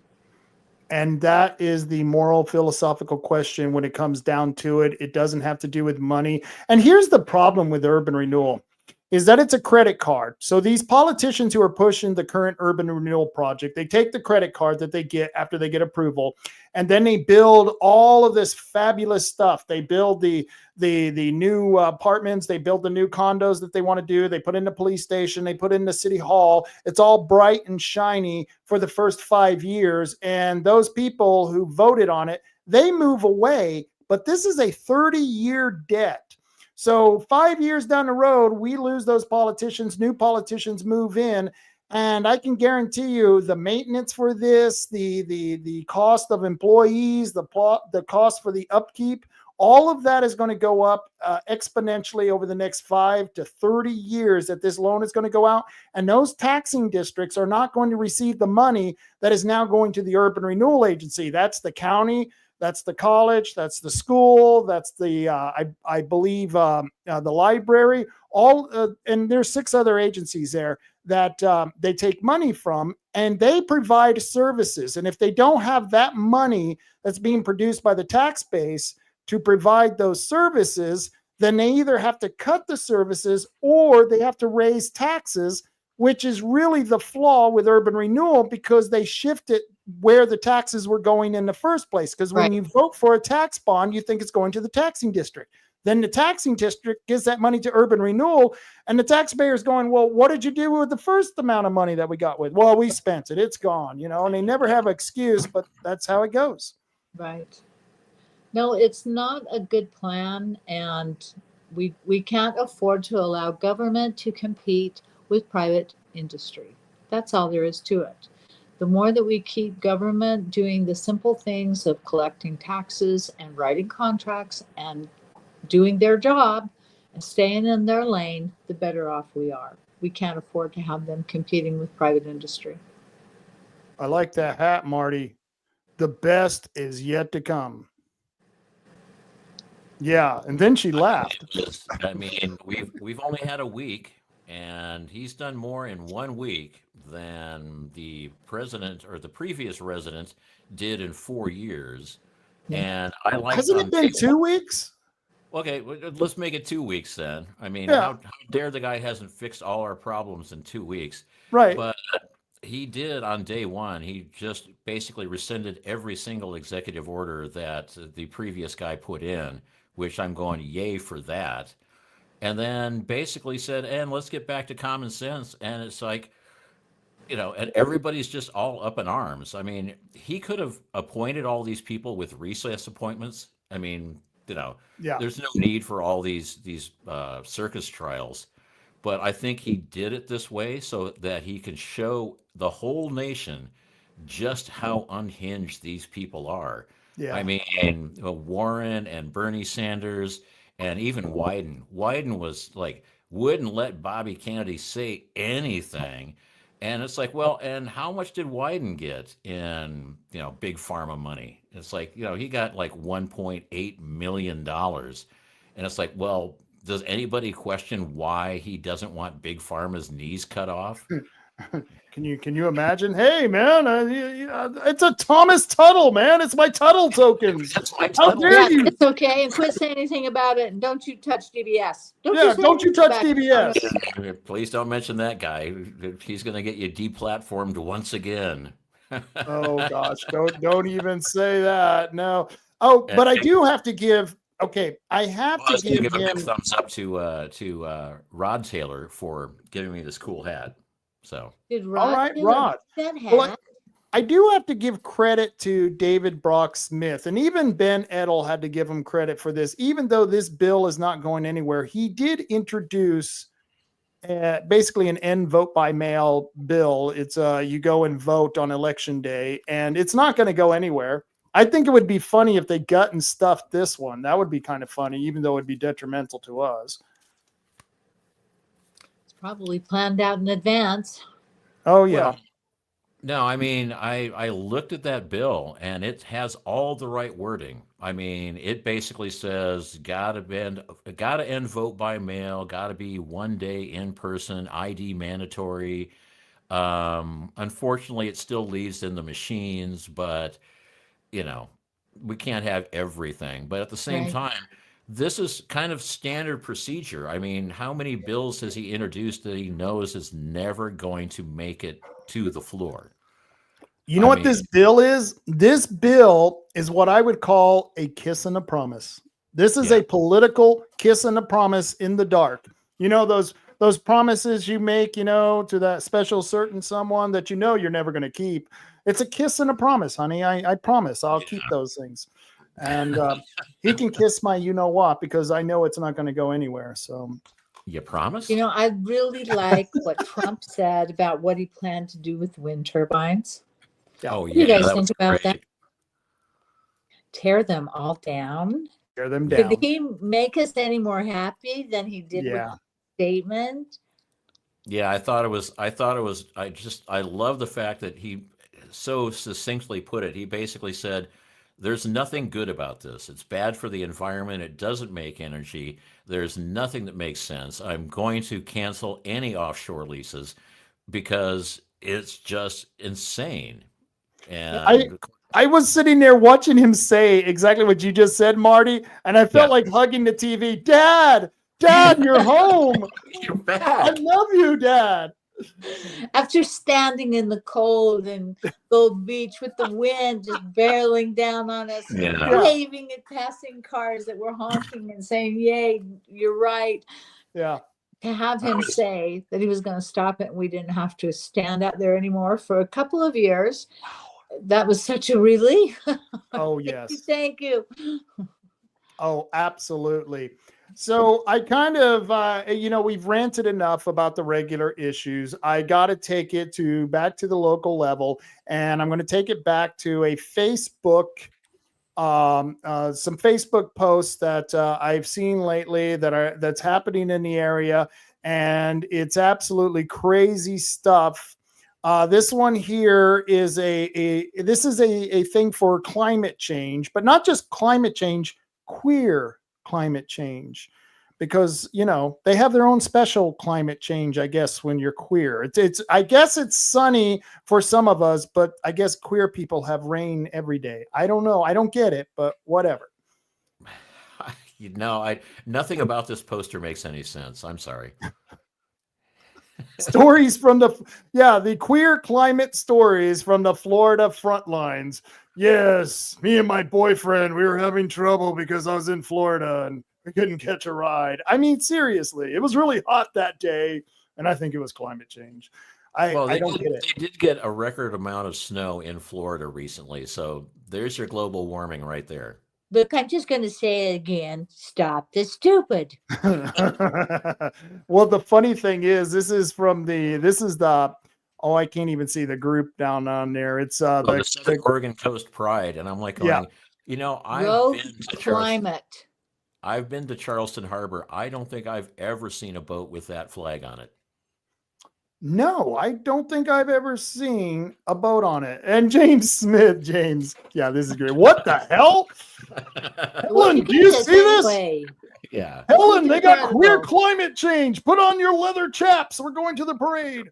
And that is the moral philosophical question when it comes down to it. It doesn't have to do with money. And here's the problem with urban renewal, is that it's a credit card. So these politicians who are pushing the current urban renewal project, they take the credit card that they get after they get approval, and then they build all of this fabulous stuff. They build the new apartments, they build the new condos that they want to do. They put in the police station, they put in the city hall. It's all bright and shiny for the first 5 years. And those people who voted on it, they move away, but this is a 30-year debt. So 5 years down the road, we lose those politicians, new politicians move in, and I can guarantee you the maintenance for this, the cost of employees, the cost for the upkeep, all of that is going to go up exponentially over the next 5 to 30 years that this loan is going to go out. And those taxing districts are not going to receive the money that is now going to the urban renewal agency. That's the county. That's the college, that's the school, that's the, I believe, the library, and there's 6 other agencies there that they take money from, and they provide services. And if they don't have that money that's being produced by the tax base to provide those services, then they either have to cut the services or they have to raise taxes, which is really the flaw with urban renewal, because they shifted where the taxes were going in the first place. Because when you vote for a tax bond, you think it's going to the taxing district. Then the taxing district gives that money to urban renewal, and the taxpayer's going, well, what did you do with the first amount of money that we got with? Well, we spent it. It's gone, and they never have an excuse, but that's how it goes. Right. No, it's not a good plan, and we can't afford to allow government to compete with private industry. That's all there is to it. The more that we keep government doing the simple things of collecting taxes and writing contracts and doing their job and staying in their lane, the better off we are. We can't afford to have them competing with private industry. I like that hat, Marty. The best is yet to come. Yeah, and then she laughed. I mean, we've only had a week, and he's done more in 1 week than the president or the previous resident did in 4 years. And I like. Hasn't it been 2 weeks? Okay, let's make it 2 weeks then. I mean, Yeah. how dare the guy hasn't fixed all our problems in 2 weeks? Right. But he did on day one. He just basically rescinded every single executive order that the previous guy put in, which I'm going, yay for that. And then basically said, and let's get back to common sense. And it's like, and everybody's just all up in arms. I mean, he could have appointed all these people with recess appointments. I mean, Yeah. there's no need for all these circus trials. But I think he did it this way so that he can show the whole nation just how unhinged these people are. Yeah. I mean, Warren and Bernie Sanders and even Wyden. Wyden was like, wouldn't let Bobby Kennedy say anything. And it's like, well, and how much did Wyden get in, big pharma money? It's like, he got like $1.8 million. And it's like, well, does anybody question why he doesn't want big pharma's knees cut off? Can you imagine? Hey, man, it's a Thomas Tuttle, man. It's my Tuttle token. That's my How Tuttle. dare you? It's okay. And quit saying anything about it. And don't you touch DBS. Don't you touch DBS. Please don't mention that guy. He's going to get you deplatformed once again. Oh gosh, don't even say that. No. Oh, but I do have to give. Okay, I have I was to going to give give a him. big thumbs up to Rod Taylor for giving me this cool hat. So Did Rod All right, Taylor Rod. get that hat? Well, I do have to give credit to David Brock Smith, and even Ben Edel had to give him credit for this. Even though this bill is not going anywhere, he did introduce basically an end vote by mail bill. It's you go and vote on election day, and it's not going to go anywhere. I think it would be funny if they gut and stuffed this one. That would be kind of funny, even though it'd be detrimental to us. It's probably planned out in advance. Oh yeah. Well, no, I mean, I looked at that bill and it has all the right wording. I mean, it basically says gotta end vote by mail, gotta be 1 day in person, ID mandatory. Unfortunately, it still leaves in the machines, but we can't have everything. But at the same Right. time, this is kind of standard procedure. I mean, how many bills has he introduced that he knows is never going to make it to the floor? You know what this bill is? This bill is what I would call a kiss and a promise. This is a political kiss and a promise in the dark. Those promises you make, to that special certain someone that you're never going to keep. It's a kiss and a promise, honey. I promise I'll keep those things. And he can kiss my what because I know it's not going to go anywhere. So You promise? I really like what Trump said about what he planned to do with wind turbines. Oh, What do you yeah. guys that think was about great. that? Tear them all down. tear them down. Did he make us any more happy than he did with the statement? Yeah, I love the fact that he so succinctly put it. He basically said, there's nothing good about this. It's bad for the environment. It doesn't make energy. There's nothing that makes sense. I'm going to cancel any offshore leases because it's just insane. And I was sitting there watching him say exactly what you just said, Marty, and I felt like hugging the TV. Dad, you're home. you're back. I love you, Dad. After standing in the cold in Gold Beach with the wind just barreling down on us, Yeah. waving at passing cars that were honking and saying, "Yay, you're right." Yeah. To have him say that he was going to stop it and we didn't have to stand out there anymore for a couple of years. That was such a relief. Oh, yes. Thank you. Oh, absolutely. So I kind of, we've ranted enough about the regular issues. I got to take it back to the local level, and I'm going to take it back to a Facebook, some Facebook posts that I've seen lately that's happening in the area, and it's absolutely crazy stuff. This one here is this is a thing for climate change, but not just climate change, queer climate change, because they have their own special climate change, I guess, when you're queer. I guess it's sunny for some of us, but I guess queer people have rain every day. I don't know, I don't get it, but whatever. Nothing about this poster makes any sense. I'm sorry. Stories from the queer climate stories from the Florida front lines. Yes, me and my boyfriend, we were having trouble because I was in Florida and we couldn't catch a ride. I mean, seriously, it was really hot that day, and I think it was climate change. I don't get it. They did get a record amount of snow in Florida recently, so there's your global warming right there. Look, I'm just going to say it again. Stop the stupid. Well, the funny thing is, this is the I can't even see the group down on there. It's the Southern Oregon Coast Pride, and I'm like going, I've been to Charleston Harbor. I don't think I've ever seen a boat with that flag on it. No, I don't think I've ever seen a boat on it. And James, yeah, this is great. What the hell? Helen, do you see this? Yeah. Helen, they got queer climate change. Put on your leather chaps. We're going to the parade.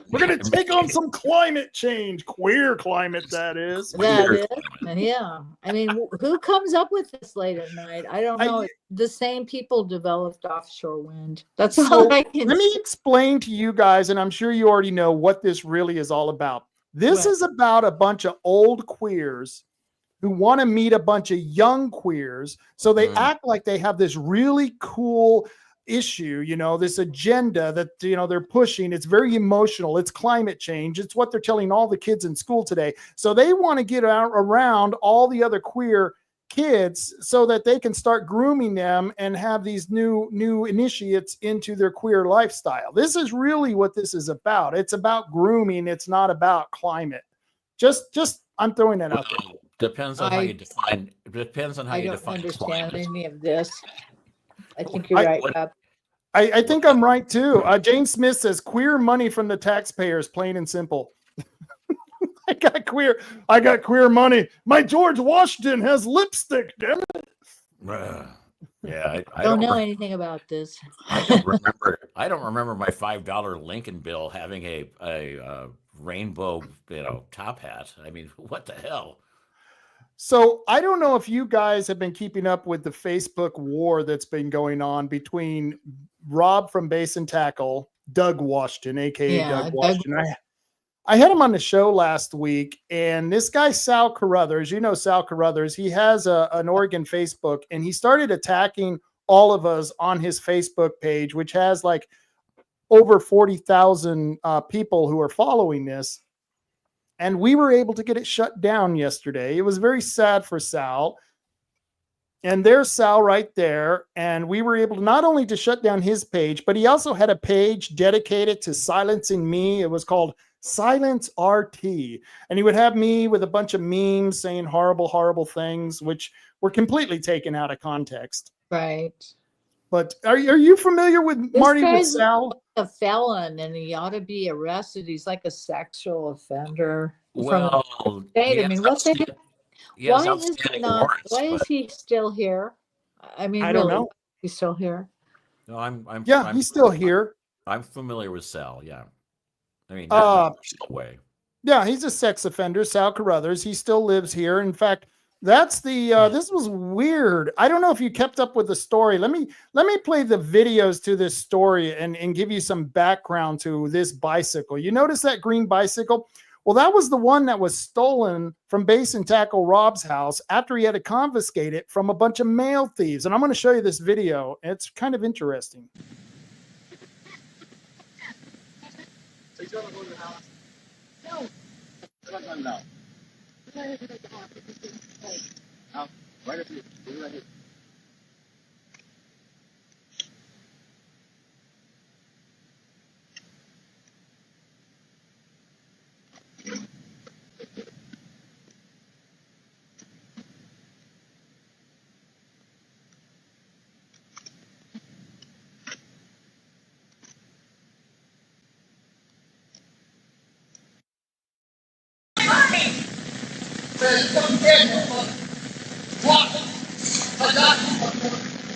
We're going to take on some climate change. Queer climate, that is. Yeah. I mean, who comes up with this late at night? I don't know. The same people developed offshore wind. That's all I can Let me explain to you guys, and I'm sure you already know what this really is all about. This is about a bunch of old queers who want to meet a bunch of young queers. So they act like they have this really cool issue, this agenda that, they're pushing. It's very emotional. It's climate change. It's what they're telling all the kids in school today. So they want to get around all the other queer kids so that they can start grooming them and have these new initiates into their queer lifestyle. This is really what this is about. It's about grooming. It's not about climate. Just I'm throwing that out there. Depends on how you define. Depends on how you define. I don't understand any of this. I think you're right, Rob. I think I'm right too. Jane Smith says queer money from the taxpayers, plain and simple. I got queer money. My George Washington has lipstick, damn it. Yeah, I don't know anything about this. I don't remember my $5 Lincoln bill having a rainbow, top hat. I mean, what the hell? So I don't know if you guys have been keeping up with the Facebook war that's been going on between Rob from Base and Tackle, Doug Washington, aka Doug Washington. I had him on the show last week, and this guy, Sal Carruthers, Sal Carruthers, he has an Oregon Facebook, and he started attacking all of us on his Facebook page, which has like over 40,000 people who are following this. And we were able to get it shut down yesterday. It was very sad for Sal. And there's Sal right there. And we were able to not only to shut down his page, but he also had a page dedicated to silencing me. It was called Silence RT. And he would have me with a bunch of memes saying horrible, horrible things, which were completely taken out of context. Right. But are you familiar with Marty, with Sal? A felon, and he ought to be arrested. He's like a sexual offender. Well, I mean, what the heck? Why is he still here? I mean, I don't know. He's still here. No, he's still here. I'm familiar with Sal. Yeah, I mean, no way. Yeah, he's a sex offender, Sal Carruthers. He still lives here. In fact, That's the this was weird. I don't know if you kept up with the story. Let me play the videos to this story and give you some background to this bicycle. You notice that green bicycle? Well, that was the one that was stolen from Base and Tackle Rob's house after he had to confiscate it from a bunch of mail thieves. And I'm going to show you this video. It's kind of interesting.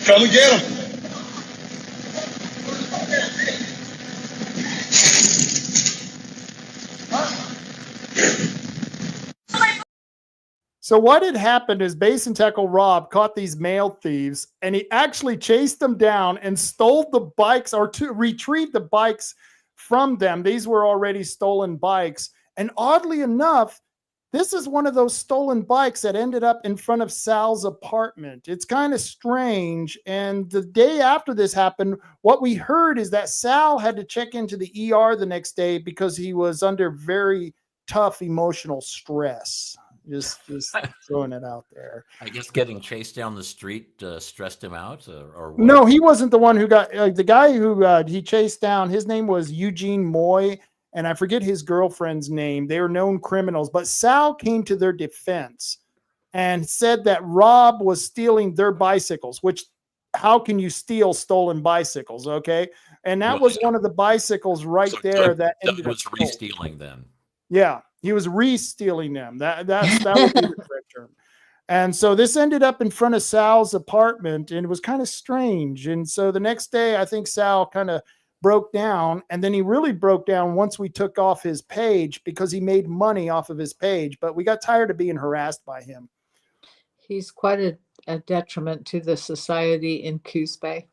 Come and get him. So what had happened is Base and Tackle Rob caught these mail thieves, and he actually chased them down and stole the bikes, or to retrieve the bikes from them. These were already stolen bikes. And oddly enough, this is one of those stolen bikes that ended up in front of Sal's apartment. It's kind of strange. And the day after this happened, what we heard is that Sal had to check into the ER the next day because he was under very tough emotional stress. Just throwing it out there. I guess getting chased down the street stressed him out, or what? No, he wasn't the one who got the guy who he chased down. His name was Eugene Moy, and I forget his girlfriend's name. They were known criminals, but Sal came to their defense and said that Rob was stealing their bicycles, which how can you steal stolen bicycles? Okay. And that was one of the bicycles right So there Doug that ended was up re-stealing then. Yeah, he was re-stealing them. That would be the correct term. And so this ended up in front of Sal's apartment, and it was kind of strange. And so the next day, I think Sal kind of broke down, and then he really broke down once we took off his page because he made money off of his page. But we got tired of being harassed by him. He's quite a detriment to the society in Kuhrt.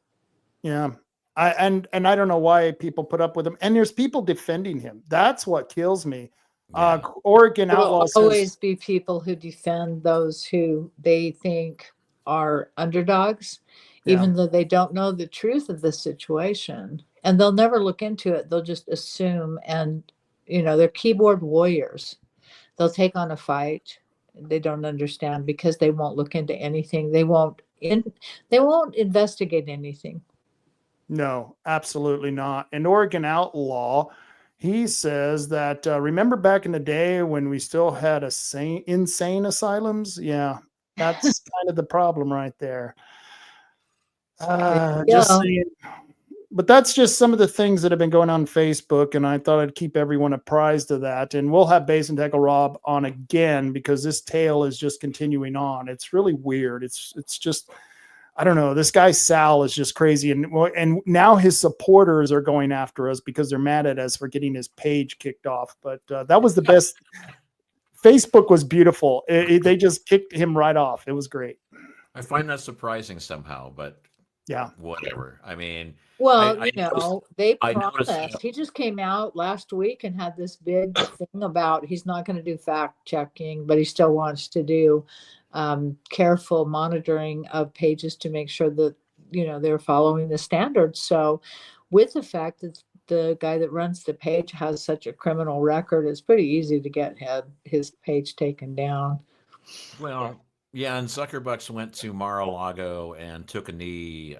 Yeah. And I don't know why people put up with him. And there's people defending him. That's what kills me. Yeah. Oregon There Outlaw will says, always be people who defend those who they think are underdogs, even though they don't know the truth of the situation. And they'll never look into it. They'll just assume. And, they're keyboard warriors. They'll take on a fight. They don't understand because they won't look into anything. They won't investigate anything. No, absolutely not. And Oregon Outlaw, he says that, remember back in the day when we still had insane asylums? Yeah, that's kind of the problem right there. Just saying. But that's just some of the things that have been going on Facebook, and I thought I'd keep everyone apprised of that. And we'll have Base and Tackle Rob on again because this tale is just continuing on. It's really weird. It's just, I don't know. This guy Sal is just crazy, and now his supporters are going after us because they're mad at us for getting his page kicked off. But that was the best. Facebook was beautiful. They just kicked him right off. It was great. I find that surprising somehow, but yeah, whatever. I mean, well, they I promised. noticed, He just came out last week and had this big thing about he's not going to do fact checking, but he still wants to do careful monitoring of pages to make sure that they're following the standards. So with the fact that the guy that runs the page has such a criminal record, it's pretty easy to get his page taken down. well, yeah, and Zuckerbucks went to Mar-a-Lago and took a knee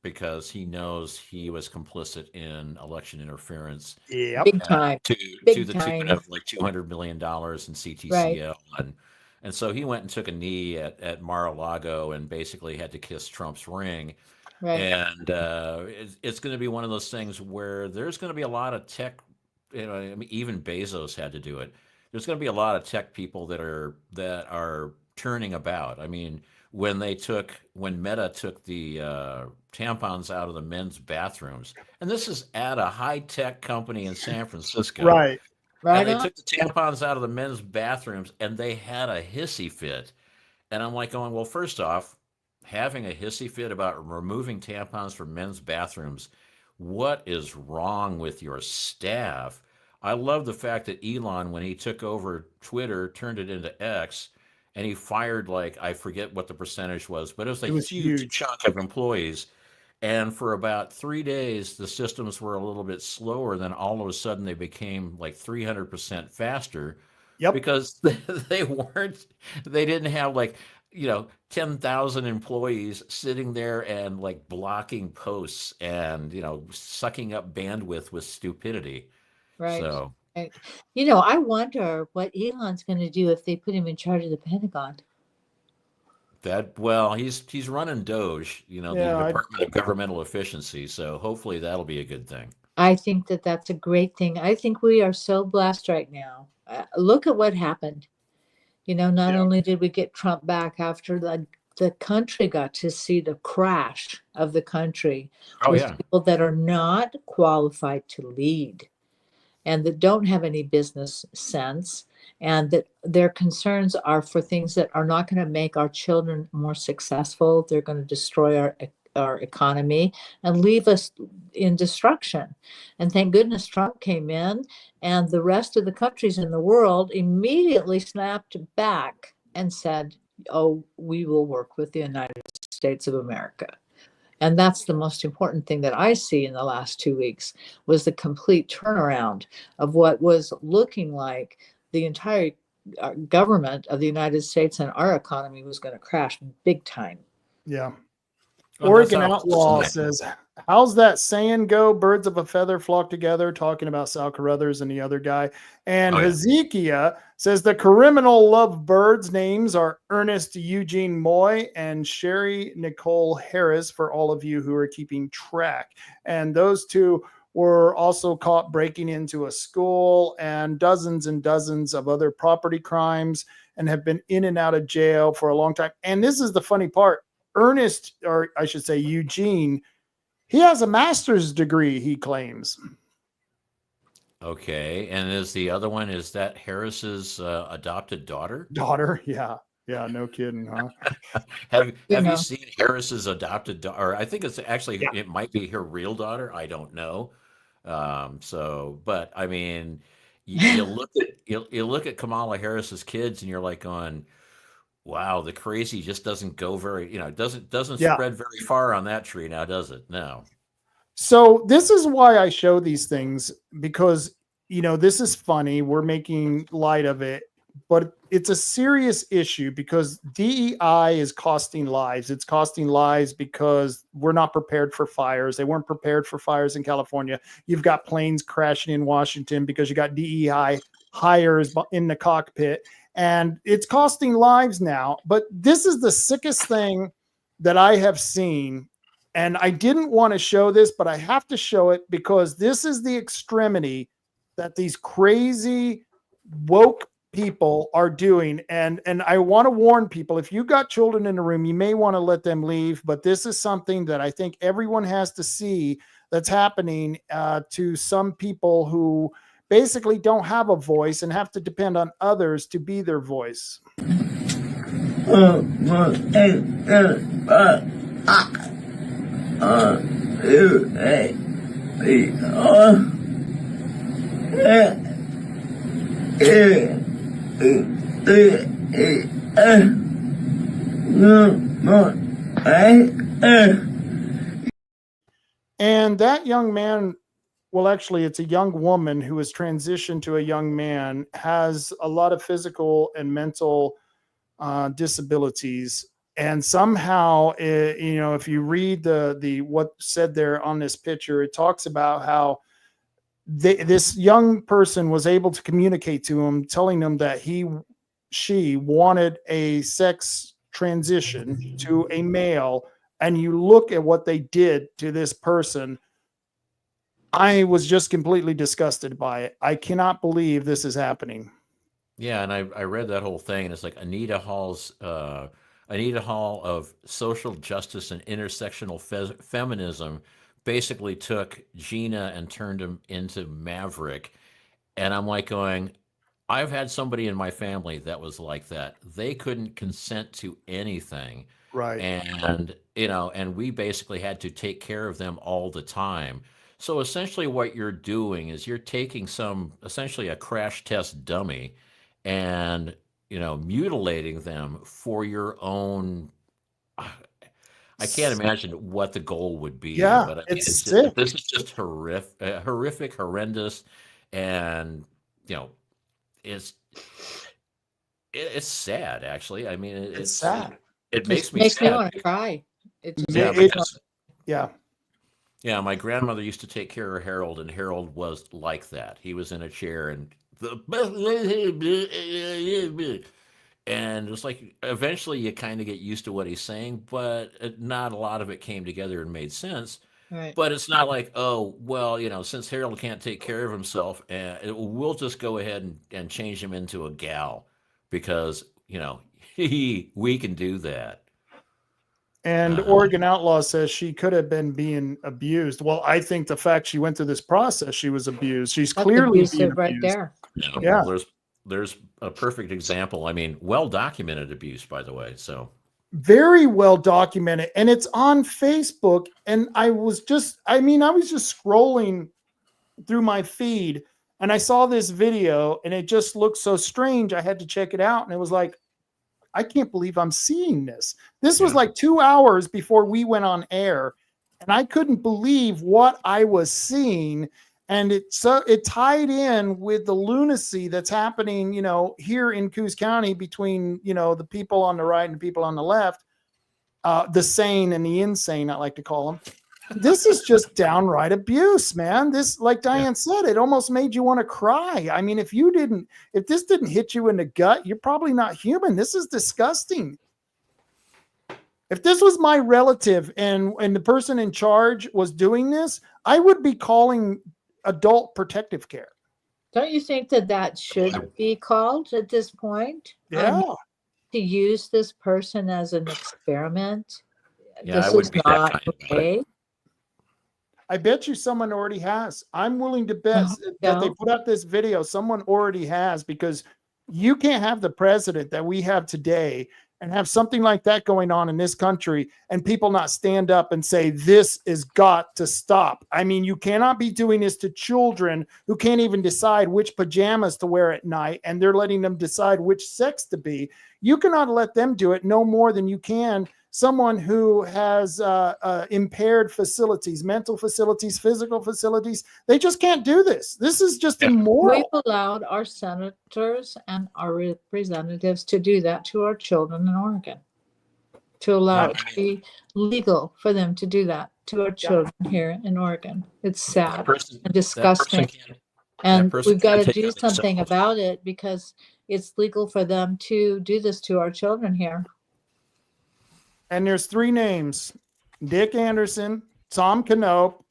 because he knows he was complicit in election interference. Yep. Big time. To Big the time. tune of like $200 million in CTCL. Right. And so he went and took a knee at Mar-a-Lago and basically had to kiss Trump's ring. Right. And it's going to be one of those things where there's going to be a lot of tech, I mean, even Bezos had to do it. There's going to be a lot of tech people that are turning about. I mean, when Meta took the tampons out of the men's bathrooms, and this is at a high-tech company in San Francisco. Right. Right and they on. took the tampons out of the men's bathrooms, and they had a hissy fit. And I'm like going, well, first off, having a hissy fit about removing tampons from men's bathrooms, what is wrong with your staff? I love the fact that Elon, when he took over Twitter, turned it into X, and he fired, like, I forget what the percentage was, but it was a It was huge huge. chunk of employees. And for about 3 days, the systems were a little bit slower. Then all of a sudden, they became like 300% faster Yep. because they weren't, they didn't have like, 10,000 employees sitting there and like blocking posts and, sucking up bandwidth with stupidity. Right. So Right. I wonder what Elon's going to do if they put him in charge of the Pentagon. well, he's running Doge, the Yeah, Department of Governmental Efficiency. So hopefully that'll be a good thing. I think that that's a great thing. I think we are so blessed right now. Look at what happened. Not Yeah. only did we get Trump back after the country got to see the crash of the country Oh, with yeah. people that are not qualified to lead and that don't have any business sense, and that their concerns are for things that are not going to make our children more successful. They're going to destroy our economy and leave us in destruction. And thank goodness Trump came in, and the rest of the countries in the world immediately snapped back and said, oh, we will work with the United States of America. And that's the most important thing that I see in the last 2 weeks was the complete turnaround of what was looking like the entire government of the United States and our economy was going to crash big time. Yeah. Well, Oregon that's how- Outlaw says, how's that saying go? Birds of a feather flock together, talking about Sal Carruthers and the other guy. And Oh, yeah. Hezekiah says the criminal love birds names are Ernest Eugene Moy and Sherry Nicole Harris, for all of you who are keeping track. And those two were also caught breaking into a school and dozens of other property crimes and have been in and out of jail for a long time. And this is the funny part. Ernest, or I should say Eugene, he has a master's degree, he claims. Okay. And is the other one, is that Harris's adopted daughter? Daughter, yeah. Yeah, no kidding, huh? Have You know. you seen Harris's adopted daughter? I think it's actually, Yeah. it might be her real daughter. I don't know. But I mean, you look at Kamala Harris's kids and you're like going, wow, the crazy just doesn't go very, doesn't Yeah. spread very far on that tree now, does it? No. So this is why I show these things, because, this is funny. We're making light of it, but it's a serious issue because DEI is costing lives. It's costing lives because we're not prepared for fires. They weren't prepared for fires in California. You've got planes crashing in Washington because you got DEI hires in the cockpit, and it's costing lives now. But this is the sickest thing that I have seen. And I didn't want to show this, but I have to show it because this is the extremity that these crazy woke people are doing. And I want to warn people, if you got children in the room, you may want to let them leave. But this is something that I think everyone has to see that's happening to some people who basically don't have a voice and have to depend on others to be their voice. And that young man, well, actually, it's a young woman who has transitioned to a young man, has a lot of physical and mental disabilities. And somehow, if you read the what said there on this picture, it talks about how this young person was able to communicate to him, telling him that she wanted a sex transition to a male. And you look at what they did to this person. I was just completely disgusted by it. I cannot believe this is happening. Yeah, and I read that whole thing, and it's like Anita Hall of social justice and intersectional feminism basically took Gina and turned him into Maverick. And I'm like going, I've had somebody in my family that was like that. They couldn't consent to anything. Right. And, and we basically had to take care of them all the time. So essentially what you're doing is you're taking essentially a crash test dummy and, mutilating them for your own. I can't imagine what the goal would be, Yeah, but I mean, it's sick. this is just horrific, horrendous, and you know, it's it's sad actually. I mean, It's sad. it It makes me makes me sad. want to cry. It just Yeah, It- makes me want- because Yeah. yeah, my grandmother used to take care of Harold, and Harold was like that. He was in a chair and and it's like eventually you kind of get used to what he's saying, but not a lot of it came together and made sense. right. But it's not like, oh, well, since Harold can't take care of himself, we'll just go ahead and change him into a gal because, we can do that. And Oregon Outlaw says she could have been being abused. Well, I think the fact she went through this process, she was abused. She's That's clearly being abusive right abused. there. Yeah. Well, there's a perfect example. I mean, well documented abuse, by the way. So Very well documented. And it's on Facebook. And I was just scrolling through my feed and I saw this video and it just looked so strange. I had to check it out. And it was like, I can't believe I'm seeing this. This was Yeah. like 2 hours before we went on air. And I couldn't believe what I was seeing. And it tied in with the lunacy that's happening, here in Coos County between, the people on the right and the people on the left, the sane and the insane, I like to call them. This is just downright abuse, man. This, like Diane said, it almost made you want to cry. I mean, if this didn't hit you in the gut, you're probably not human. This is disgusting. If this was my relative and the person in charge was doing this, I would be calling adult protective care. Don't you think that should be called at this point? Yeah. To use this person as an experiment. Yeah, I This wouldn't is be that not kind of okay. I bet you someone already has. I'm willing to bet that they put out this video. Someone already has, because you can't have the president that we have today and have something like that going on in this country and people not stand up and say, this has got to stop. I mean, you cannot be doing this to children who can't even decide which pajamas to wear at night, and they're letting them decide which sex to be. You cannot let them do it no more than you can someone who has impaired facilities, mental facilities, physical facilities. They just can't do this. This is just immoral. We've allowed our senators and our representatives to do that to our children in Oregon, to allow it to be legal for them to do that to our children here in Oregon. It's sad and disgusting. And we've got to do something about it because it's legal for them to do this to our children here. And there's 3 names: Dick Anderson, Tom Knopp,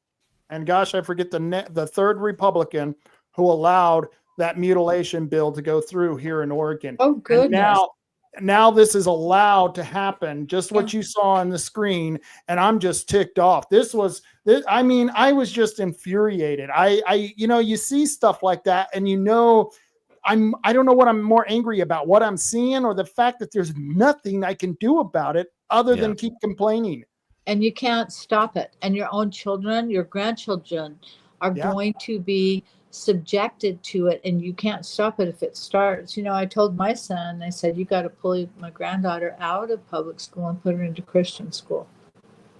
and gosh, I forget the third Republican who allowed that mutilation bill to go through here in Oregon. Oh, goodness. Now this is allowed to happen, just what you saw on the screen, and I'm just ticked off. I was just infuriated. You see stuff like that, and I don't know what I'm more angry about, what I'm seeing or the fact that there's nothing I can do about it other than keep complaining. And you can't stop it. And your own children, your grandchildren are going to be subjected to it, and you can't stop it if it starts. I told my son, I said, you got to pull my granddaughter out of public school and put her into Christian school.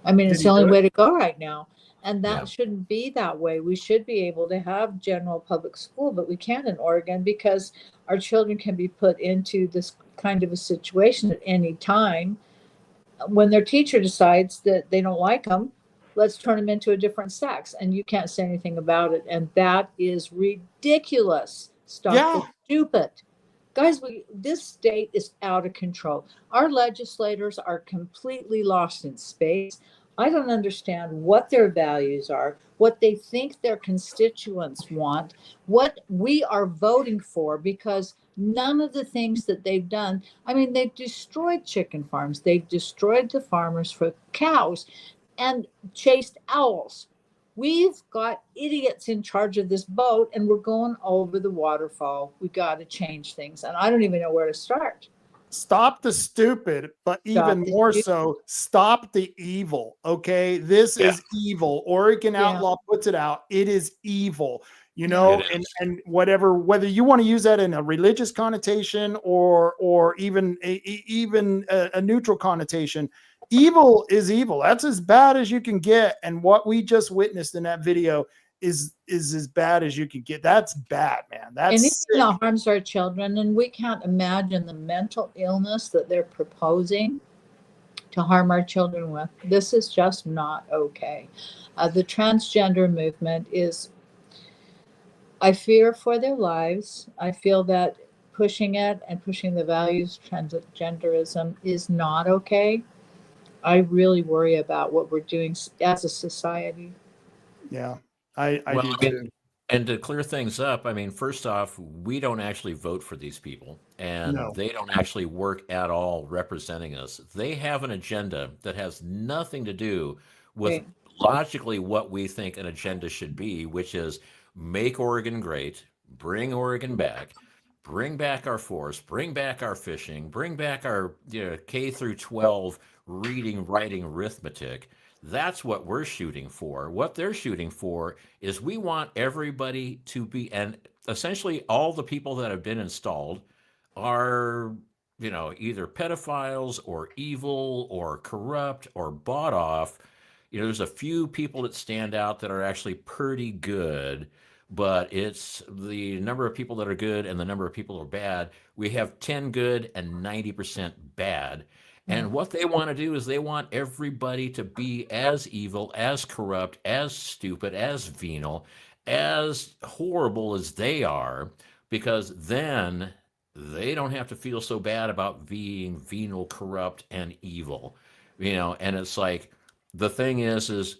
I mean, it's the only way to go right now. And that shouldn't be that way. We should be able to have general public school, but we can't in Oregon because our children can be put into this kind of a situation at any time. When their teacher decides that they don't like them, let's turn them into a different sex. And you can't say anything about it. And that is ridiculous. Stop the stupid. Guys, this state is out of control. Our legislators are completely lost in space. I don't understand what their values are, what they think their constituents want, what we are voting for, because none of the things that they've done, I mean, they've destroyed chicken farms, they've destroyed the farmers for cows and chased owls. We've got idiots in charge of this boat and we're going over the waterfall. We got to change things. And I don't even know where to start. Stop the stupid, but even the more stupid. so, stop the evil. Okay. This is evil. Oregon Yeah. Outlaw puts it out. It is evil, you Yeah. know, It is. and whether you want to use that in a religious connotation or even a neutral connotation, evil is evil. That's as bad as you can get. And what we just witnessed in that video is as bad as you can get. That's bad, man. That's Anything sick. that harms our children, and we can't imagine the mental illness that they're proposing to harm our children with. This is just not okay. The transgender movement is, I fear for their lives. I feel that pushing it and pushing the values of transgenderism is not okay. I really worry about what we're doing as a society. Yeah, I Well, do I mean, too. and to clear things up, I mean, first off, we don't actually vote for these people, and No. they don't actually work at all representing us. They have an agenda that has nothing to do with Right. logically what we think an agenda should be, which is make Oregon great, bring Oregon back, bring back our forest, bring back our fishing, bring back our K through 12 reading, writing, arithmetic. That's what we're shooting for. What they're shooting for is we want everybody to be, and essentially all the people that have been installed are, either pedophiles or evil or corrupt or bought off. There's a few people that stand out that are actually pretty good, but it's the number of people that are good and the number of people that are bad. We have 10 good and 90% bad. And what they want to do is they want everybody to be as evil, as corrupt, as stupid, as venal, as horrible as they are, because then they don't have to feel so bad about being venal, corrupt, and evil. And it's like the thing is,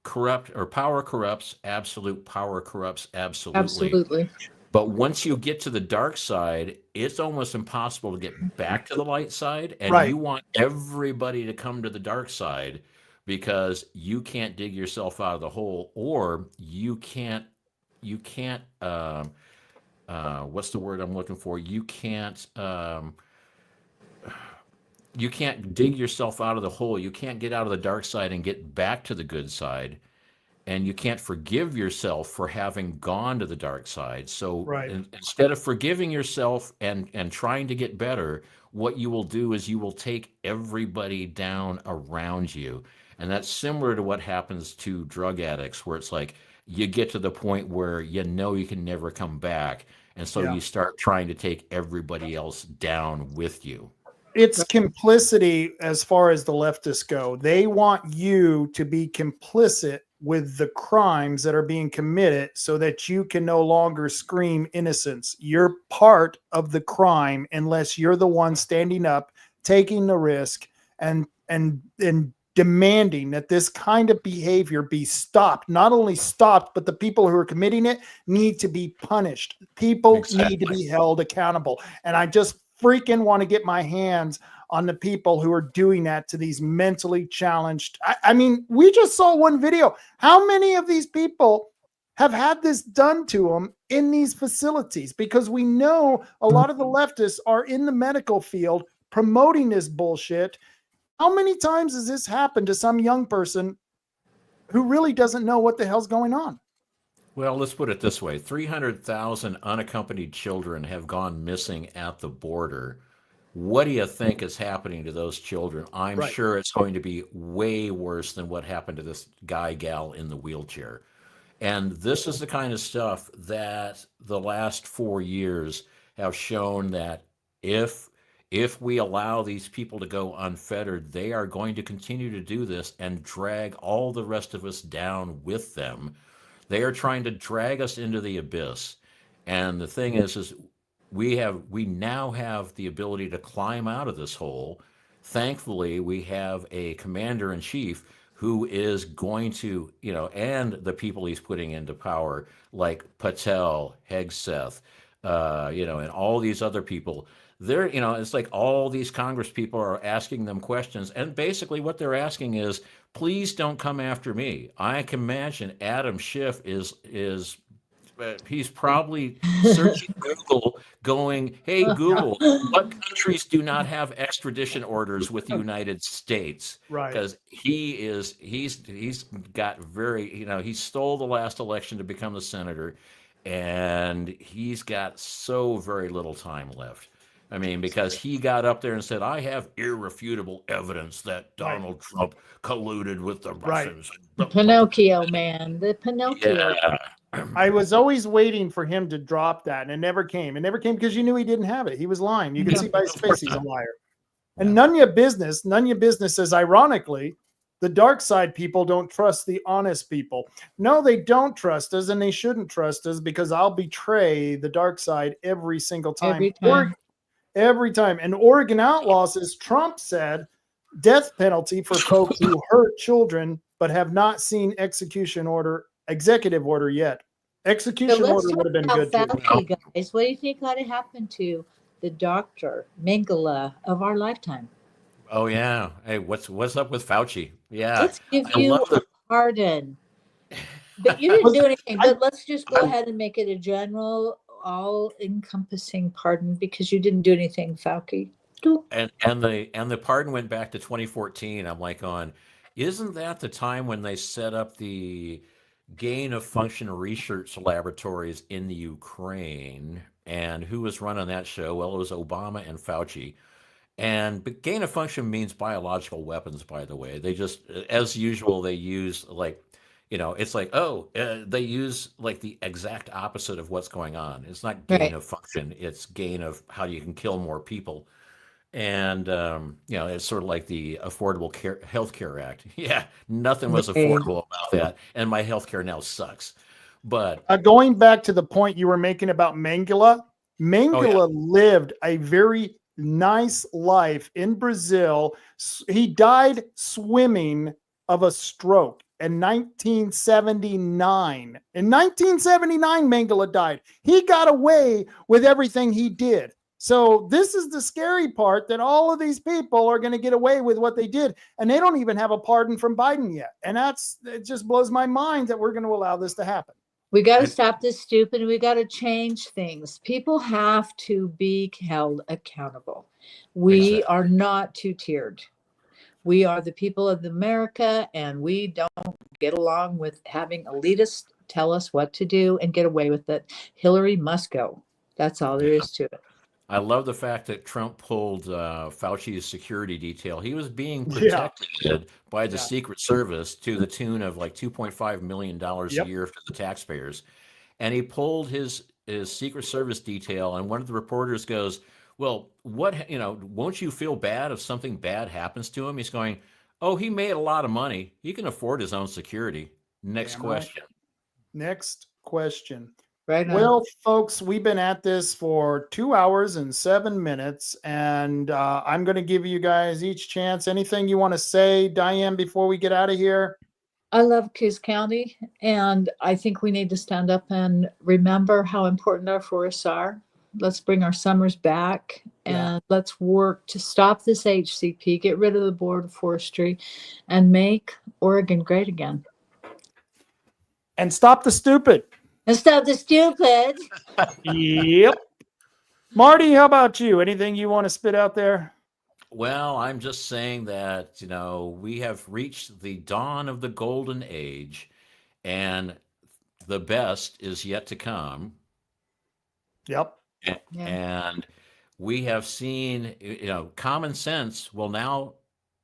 corrupt or power corrupts, absolute power corrupts absolutely. Absolutely. But once you get to the dark side, it's almost impossible to get back to the light side. And Right. you want everybody to come to the dark side because you can't dig yourself out of the hole, or you can't, what's the word I'm looking for? You can't dig yourself out of the hole. You can't get out of the dark side and get back to the good side. And you can't forgive yourself for having gone to the dark side. So Right. instead of forgiving yourself and trying to get better, what you will do is you will take everybody down around you. And that's similar to what happens to drug addicts, where it's like you get to the point where you can never come back. And so Yeah. you start trying to take everybody else down with you. It's complicity as far as the leftists go. They want you to be complicit with the crimes that are being committed so that you can no longer scream innocence. You're part of the crime unless you're the one standing up, taking the risk, and demanding that this kind of behavior be stopped. Not only stopped, but the people who are committing it need to be punished. People need to Exactly. be held accountable. And I just freaking want to get my hands on the people who are doing that to these mentally challenged. I mean, we just saw one video. How many of these people have had this done to them in these facilities? Because we know a lot of the leftists are in the medical field promoting this bullshit. How many times has this happened to some young person who really doesn't know what the hell's going on? Well, let's put it this way. 300,000 unaccompanied children have gone missing at the border. What do you think is happening to those children? I'm Right. sure it's going to be way worse than what happened to this gal in the wheelchair. And this is the kind of stuff that the last 4 years have shown that if we allow these people to go unfettered, they are going to continue to do this and drag all the rest of us down with them. They are trying to drag us into the abyss. And the thing is we now have the ability to climb out of this hole. Thankfully, we have a commander in chief who is going to, and the people he's putting into power, like Patel, Hegseth, and all these other people, they're, it's like all these Congress people are asking them questions. And basically what they're asking is, please don't come after me. I can imagine Adam Schiff he's probably searching Google going, hey, Google, what countries do not have extradition orders with the United States? Right. Because he's got he stole the last election to become the senator, and he's got so very little time left. I mean, because he got up there and said, I have irrefutable evidence that Donald Trump colluded with the Russians. Pinocchio, man. The Pinocchio. Yeah. I was always waiting for him to drop that, and it never came. It never came because you knew he didn't have it. He was lying. You can see by his face he's a liar. And none of your business says, ironically, the dark side people don't trust the honest people. No, they don't trust us, and they shouldn't trust us, because I'll betray the dark side every single time. Every time. And Oregon Outlaw says Trump said death penalty for folks who hurt children but have not seen executive order yet. Execution order would have been good too. Guys, what do you think ought to happen to the Dr. Mengele of our lifetime? Oh yeah. Hey, what's up with Fauci? Yeah. Let's give you a pardon. But you didn't do anything. But let's just go ahead and make it a general, all-encompassing pardon, because you didn't do anything, Fauci. And the pardon went back to 2014. I'm like, isn't that the time when they set up the gain of function research laboratories in the Ukraine? And who was running that show? Well, it was Obama and Fauci. But gain of function means biological weapons, by the way. They just, as usual, they use it's like, they use like the exact opposite of what's going on. It's not gain of function. It's gain of how you can kill more people. And, it's sort of like the Affordable Health Care Act. Yeah, nothing was affordable about that. And my healthcare now sucks. But going back to the point you were making about Mengele, lived a very nice life in Brazil. He died swimming of a stroke in 1979. In 1979, Mengele died. He got away with everything he did. So this is the scary part, that all of these people are going to get away with what they did, and they don't even have a pardon from Biden yet. And it just blows my mind that we're going to allow this to happen. We got to stop this stupid. We got to change things. People have to be held accountable. We are not two-tiered. We are the people of America, and we don't get along with having elitists tell us what to do and get away with it. Hillary must go. That's all there is to it. I love the fact that Trump pulled Fauci's security detail. He was being protected by the Secret Service to the tune of like $2.5 million a year for the taxpayers. And he pulled his Secret Service detail, and one of the reporters goes, well, won't you feel bad if something bad happens to him? He's going, oh, he made a lot of money. He can afford his own security. Next question. Next question. Right on. Well, folks, we've been at this for 2 hours and 7 minutes, and I'm going to give you guys each chance. Anything you want to say, Diane, before we get out of here? I love Coos County, and I think we need to stand up and remember how important our forests are. Let's bring our summers back, and let's work to stop this HCP, get rid of the Board of Forestry, and make Oregon great again. And stop the stupid. And stop the stupid. Yep. Marty, how about you? Anything you want to spit out there? Well, I'm just saying that, we have reached the dawn of the golden age, and the best is yet to come. Yep. And we have seen, common sense will now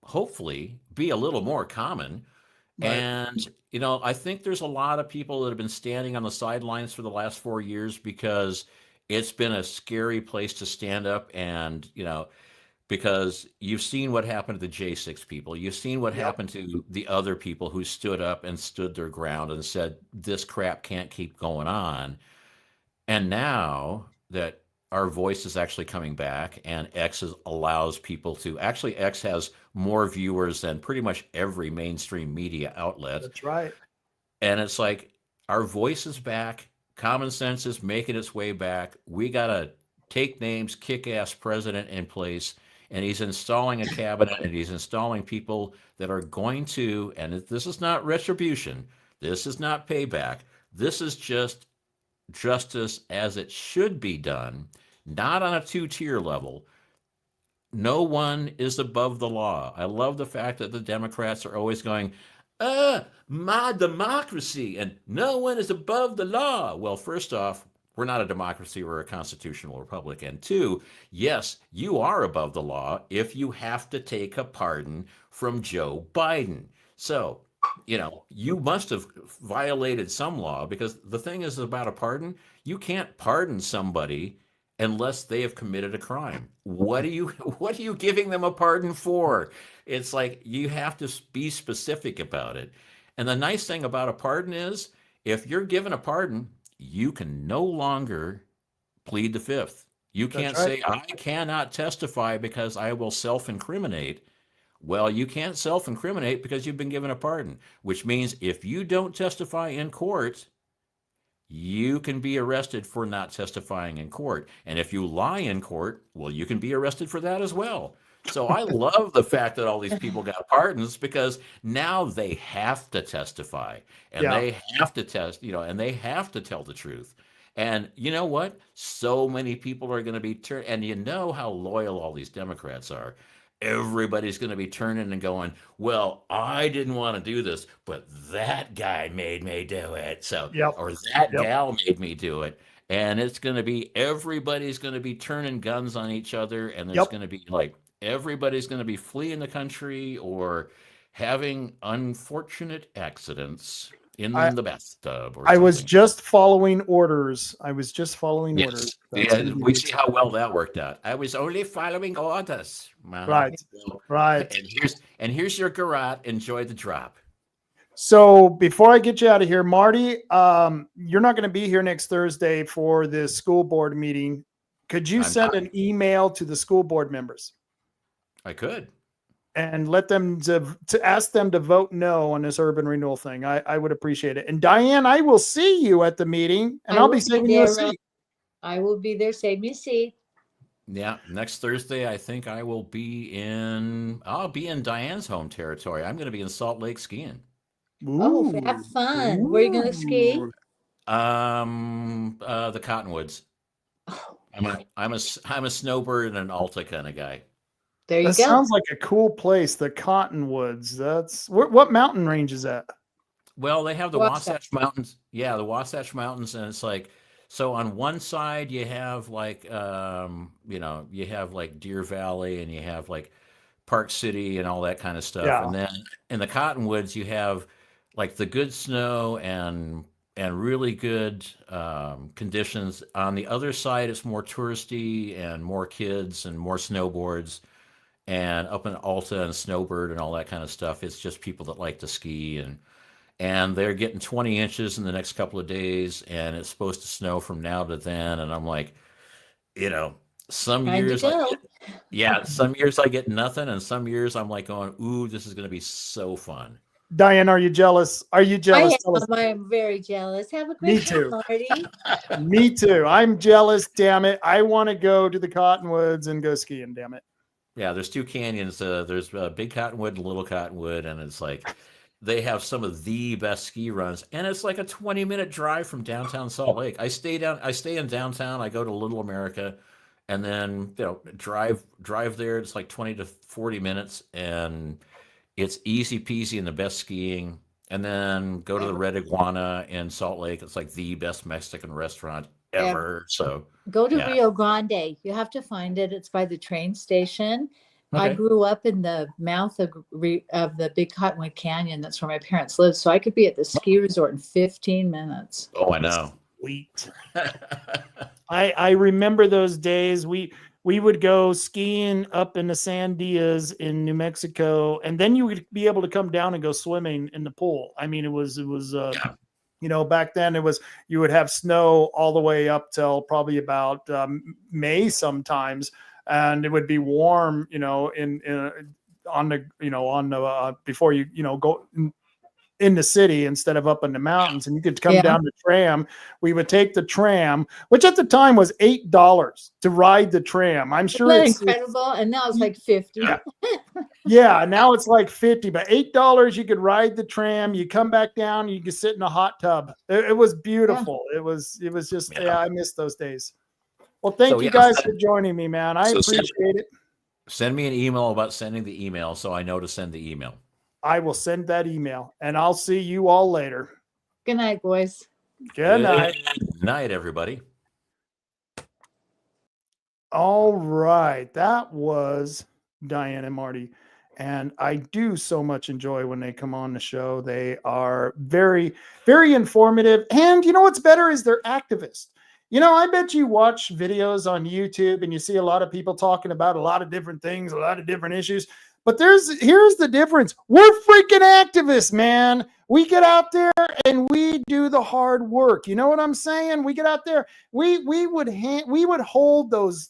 hopefully be a little more common. Right. And, I think there's a lot of people that have been standing on the sidelines for the last 4 years because it's been a scary place to stand up. And, because you've seen what happened to the J6 people. You've seen what happened to the other people who stood up and stood their ground and said, this crap can't keep going on. And now that our voice is actually coming back, and X allows people to X has more viewers than pretty much every mainstream media outlet. That's right. And it's like, our voice is back. Common sense is making its way back. We got to take names, kick-ass president in place, and he's installing a cabinet and he's installing people that are going to, and this is not retribution, this is not payback, this is just justice as it should be done, not on a two-tier level. No one is above the law. I love the fact that the Democrats are always going, my democracy, and no one is above the law. Well, first off, we're not a democracy, we're a constitutional republic. And two, yes, you are above the law if you have to take a pardon from Joe Biden. So, you must have violated some law, because the thing is about a pardon, you can't pardon somebody unless they have committed a crime. What are you giving them a pardon for? It's like you have to be specific about it. And the nice thing about a pardon is if you're given a pardon, you can no longer plead the fifth. You can't say, I cannot testify because I will self-incriminate. Well, you can't self-incriminate because you've been given a pardon, which means if you don't testify in court, you can be arrested for not testifying in court. And if you lie in court, well, you can be arrested for that as well. So I love the fact that all these people got pardons, because now they have to testify and they have to and they have to tell the truth. And you know what? So many people are going to be turned, and you know how loyal all these Democrats are. Everybody's going to be turning and going, well, I didn't want to do this, but that guy made me do it. So, or that gal made me do it. And it's going to be, everybody's going to be turning guns on each other. And there's going to be everybody's going to be fleeing the country or having unfortunate accidents in the bathtub. Or I was just following orders. Orders. Yeah, we see how well that worked out. I was only following orders. Right. And here's your garrote. Enjoy the drop. So before I get you out of here, Marty, you're not going to be here next Thursday for the school board meeting. Could you send an email to the school board members? I could. And let them to ask them to vote no on this urban renewal thing. I would appreciate it. And Diane, I will see you at the meeting, and I'll be saving you a seat. I will be there. Save me a seat. Yeah, next Thursday, I think I'll be in Diane's home territory. I'm going to be in Salt Lake skiing. Oh, have fun. Where are you going to ski? The Cottonwoods. Oh, I'm a snowbird and an Alta kind of guy. there you That go. sounds like a cool place, the Cottonwoods. That's what mountain range is that? Well, they have the Wasatch. Wasatch Mountains. Yeah, the Wasatch Mountains, and it's like, so on one side you have like you have like Deer Valley, and you have like Park City and all that kind of stuff. Yeah. And then in the Cottonwoods you have like the good snow and really good conditions. On the other side, it's more touristy and more kids and more snowboards. And up in Alta and Snowbird and all that kind of stuff, it's just people that like to ski, and they're getting 20 inches in the next couple of days, and it's supposed to snow from now to then. And I'm like, some years some years I get nothing, and some years I'm like going, ooh, this is going to be so fun. Diane, are you jealous? Are you jealous? I am very jealous. Have a Me great too. Marty. Me too. I'm jealous. Damn it! I want to go to the Cottonwoods and go skiing. Damn it! Yeah, there's two canyons. There's Big Cottonwood and Little Cottonwood, and it's like they have some of the best ski runs, and it's like a 20-minute drive from downtown Salt Lake. I stay in downtown. I go to Little America, and then drive there. It's like 20 to 40 minutes, and it's easy peasy and the best skiing. And then go to the Red Iguana in Salt Lake. It's like the best Mexican restaurant ever. So go to Rio Grande. You have to find it. It's by the train station. Okay. I grew up in the mouth of the Big Cottonwood Canyon. That's where my parents lived. So I could be at the ski resort in 15 minutes. Oh, I know. Sweet. I remember those days. We would go skiing up in the Sandias in New Mexico, and then you would be able to come down and go swimming in the pool. I mean, it was back then you would have snow all the way up till probably about May sometimes, and it would be warm, before you go in the city instead of up in the mountains, and you could come down the tram. We would take the tram, which at the time was $8 to ride the tram. I'm sure it's incredible, and now it's like 50. Yeah, now it's like 50, but $8 you could ride the tram. You come back down, you could sit in a hot tub. It was beautiful. It was just I miss those days. Well, thank you guys for joining me, man. I appreciate it. Send me an email about sending the email so I know to send the email. I will send that email, and I'll see you all later. Good night, boys. Good night. Good night, everybody. All right. That was Diane and Marty. And I do so much enjoy when they come on the show. They are very, very informative. And you know what's better is they're activists. You know, I bet you watch videos on YouTube and you see a lot of people talking about a lot of different things, a lot of different issues. But here's the difference. We're freaking activists, man. We get out there and we do the hard work. You know what I'm saying? We get out there. We would hold those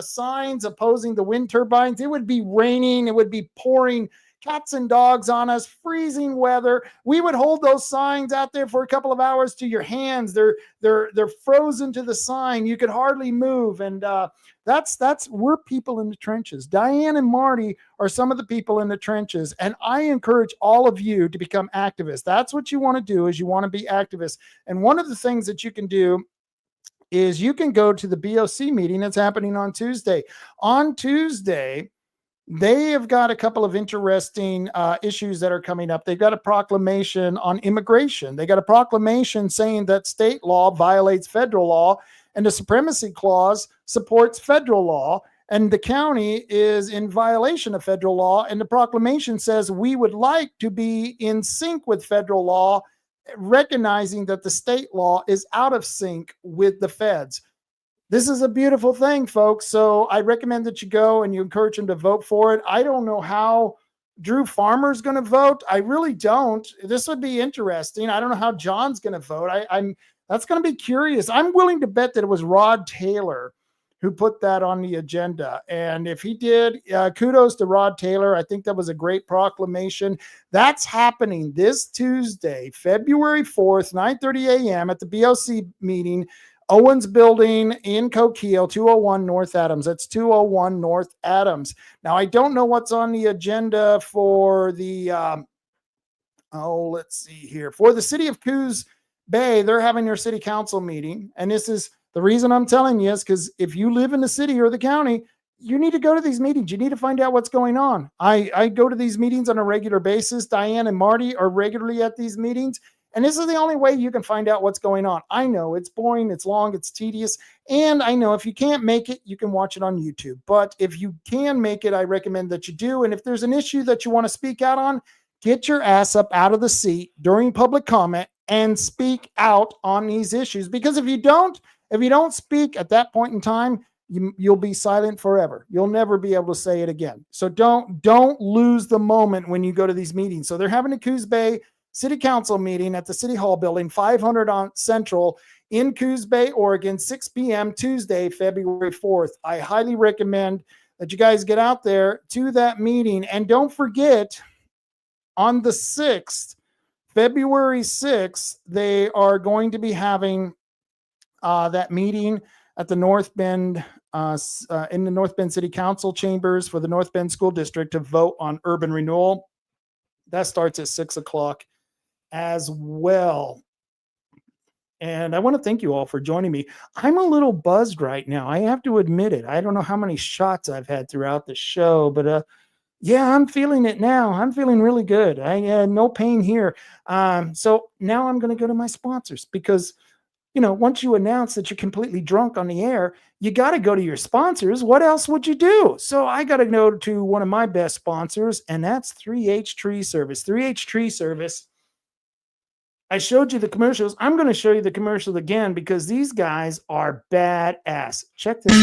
signs opposing the wind turbines. It would be raining. It would be pouring cats and dogs on us, freezing weather. We would hold those signs out there for a couple of hours to your hands. They're frozen to the sign. You could hardly move. And we're people in the trenches. Diane and Marty are some of the people in the trenches. And I encourage all of you to become activists. That's what you want to do, is you want to be activists. And one of the things that you can do is you can go to the BOC meeting that's happening on Tuesday. On Tuesday, they have got a couple of interesting issues that are coming up. They've got a proclamation on immigration. They got a proclamation saying that state law violates federal law, and the supremacy clause supports federal law, and the county is in violation of federal law. And the proclamation says we would like to be in sync with federal law, recognizing that the state law is out of sync with the feds. This is a beautiful thing, folks. So I recommend that you go and you encourage them to vote for it. I don't know how Drew Farmer's going to vote. I really don't. This would be interesting. I don't know how John's going to vote. That's going to be curious. I'm willing to bet that it was Rod Taylor who put that on the agenda. And if he did, kudos to Rod Taylor. I think that was a great proclamation. That's happening this Tuesday, February 4th, 9:30 a.m. at the BOC meeting, Owens Building in Coquille, 201 North Adams. That's 201 North Adams. Now, I don't know what's on the agenda for the, let's see here. For the city of Coos Bay, they're having their city council meeting. And this is the reason I'm telling you, is because if you live in the city or the county, you need to go to these meetings. You need to find out what's going on. I go to these meetings on a regular basis. Diane and Marty are regularly at these meetings. And this is the only way you can find out what's going on. I know it's boring, it's long, it's tedious. And I know if you can't make it, you can watch it on YouTube. But if you can make it, I recommend that you do. And if there's an issue that you want to speak out on, get your ass up out of the seat during public comment and speak out on these issues. Because if you don't speak at that point in time, you'll be silent forever. You'll never be able to say it again. So don't lose the moment when you go to these meetings. So they're having a Coos Bay City Council meeting at the City Hall building, 500 on Central in Coos Bay, Oregon, 6 p.m. Tuesday, February 4th. I highly recommend that you guys get out there to that meeting. And don't forget, on the 6th, February 6th, they are going to be having that meeting at the North Bend, in the North Bend City Council chambers for the North Bend School District to vote on urban renewal. That starts at 6 o'clock as well. And I want to thank you all for joining me. I'm a little buzzed right now. I have to admit it. I don't know how many shots I've had throughout the show, but yeah, I'm feeling it now. I'm feeling really good. I had no pain here. So now I'm going to go to my sponsors, because once you announce that you're completely drunk on the air, you got to go to your sponsors. What else would you do? So I got to go to one of my best sponsors, and that's 3H Tree Service. 3H Tree Service. I showed you the commercials. I'm going to show you the commercial again, because these guys are badass. Check this out.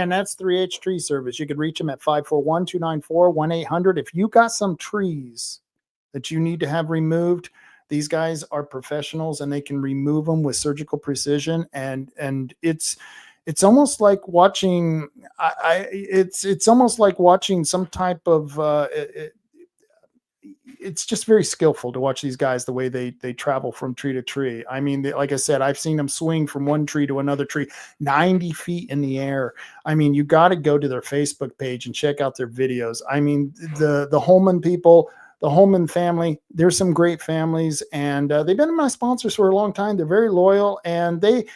And that's 3H Tree Service. You could reach them at 541-294-1800. If you got some trees that you need to have removed, these guys are professionals and they can remove them with surgical precision. And it's almost like watching, it's almost like watching some type of, it's just very skillful to watch these guys, the way they travel from tree to tree. I mean, like I said, I've seen them swing from one tree to another tree, 90 feet in the air. I mean, you got to go to their Facebook page and check out their videos. I mean, the Holman people, the Holman family, there's some great families, and they've been my sponsors for a long time. They're very loyal, and they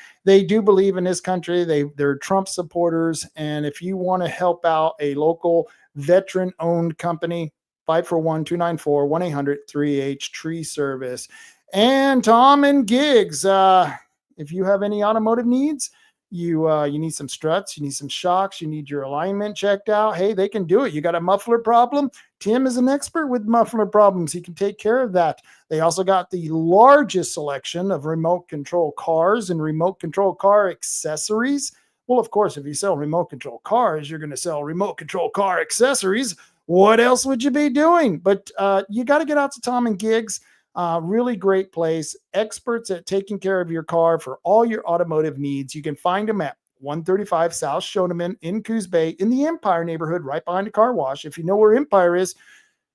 do believe in this country. They're Trump supporters. And if you want to help out a local veteran-owned company, 541-294-1800, 3H Tree Service. And Tom and Gigs, if you have any automotive needs, you need some struts, you need some shocks, you need your alignment checked out, hey, they can do it. You got a muffler problem? Tim is an expert with muffler problems. He can take care of that. They also got the largest selection of remote control cars and remote control car accessories. Well, of course, if you sell remote control cars, you're going to sell remote control car accessories. What else would you be doing? But you got to get out to Tom and Gigs. Really great place. Experts at taking care of your car for all your automotive needs. You can find them at 135 South Shoneman in Coos Bay in the Empire neighborhood, right behind the car wash. If you know where Empire is,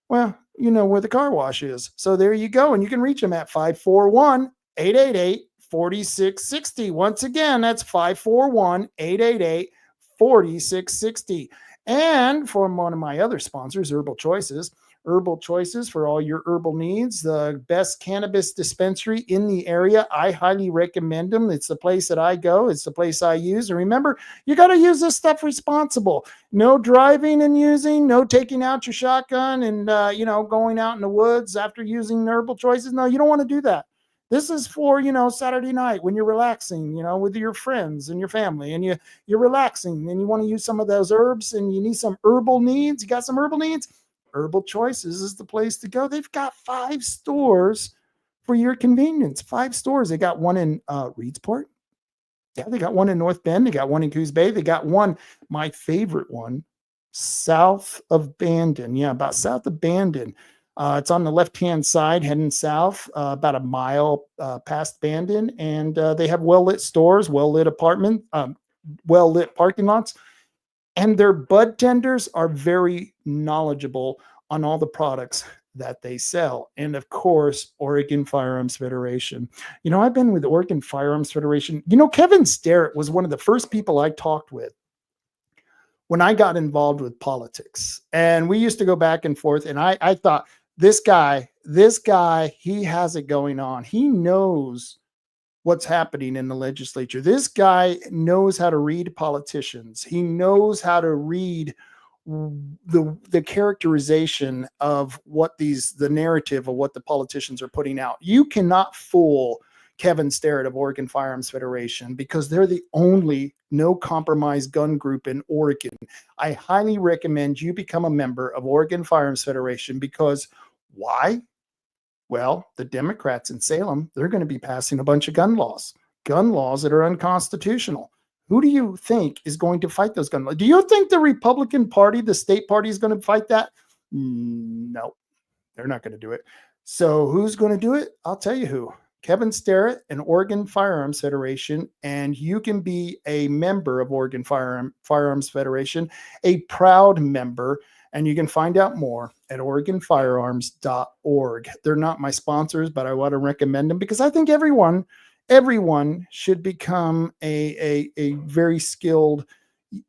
well, you know where the car wash is. So there you go. And you can reach them at 541-888-4660. Once again, that's 541-888-4660. And from one of my other sponsors, Herbal Choices for all your herbal needs, the best cannabis dispensary in the area. I highly recommend them. It's the place that I go. It's the place I use. And remember, you got to use this stuff responsible. No driving and using, no taking out your shotgun and, going out in the woods after using Herbal Choices. No, you don't want to do that. This is for, Saturday night when you're relaxing, with your friends and your family, and you're relaxing and you want to use some of those herbs and you need some herbal needs. You got some herbal needs? Herbal Choices is the place to go. They've got 5 stores for your convenience. 5 stores. They got one in Reedsport. Yeah, they got one in North Bend. They got one in Coos Bay. They got one, my favorite one, south of Bandon. Yeah, about south of Bandon. It's on the left-hand side heading south, about a mile past Bandon. And they have well-lit stores, well-lit apartment, well-lit parking lots. And their bud tenders are very knowledgeable on all the products that they sell. And of course, Oregon Firearms Federation. I've been with Oregon Firearms Federation. Kevin Sterrett was one of the first people I talked with when I got involved with politics. And we used to go back and forth. And I thought, this guy, he has it going on. He knows what's happening in the legislature. This guy knows how to read politicians. He knows how to read the characterization of what the narrative of what the politicians are putting out. You cannot fool Kevin Sterrett of Oregon Firearms Federation because they're the only no compromise gun group in Oregon. I highly recommend you become a member of Oregon Firearms Federation because why? Well, the Democrats in Salem, they're going to be passing a bunch of gun laws that are unconstitutional. Who do you think is going to fight those gun laws? Do you think the Republican Party, the state party, is going to fight that? No, they're not going to do it. So who's going to do it? I'll tell you who. Kevin Sterrett and Oregon Firearms Federation, and you can be a member of Oregon Firearms Federation, a proud member, and you can find out more at OregonFirearms.org. They're not my sponsors, but I want to recommend them because I think everyone should become a very skilled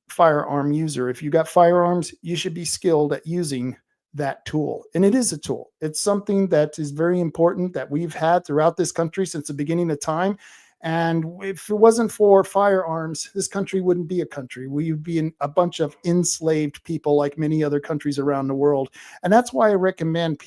firearm user. If you got firearms, you should be skilled at using that tool. And it is a tool. It's something that is very important that we've had throughout this country since the beginning of time. And if it wasn't for firearms, this country wouldn't be a country. We'd be a bunch of enslaved people like many other countries around the world. And that's why I recommend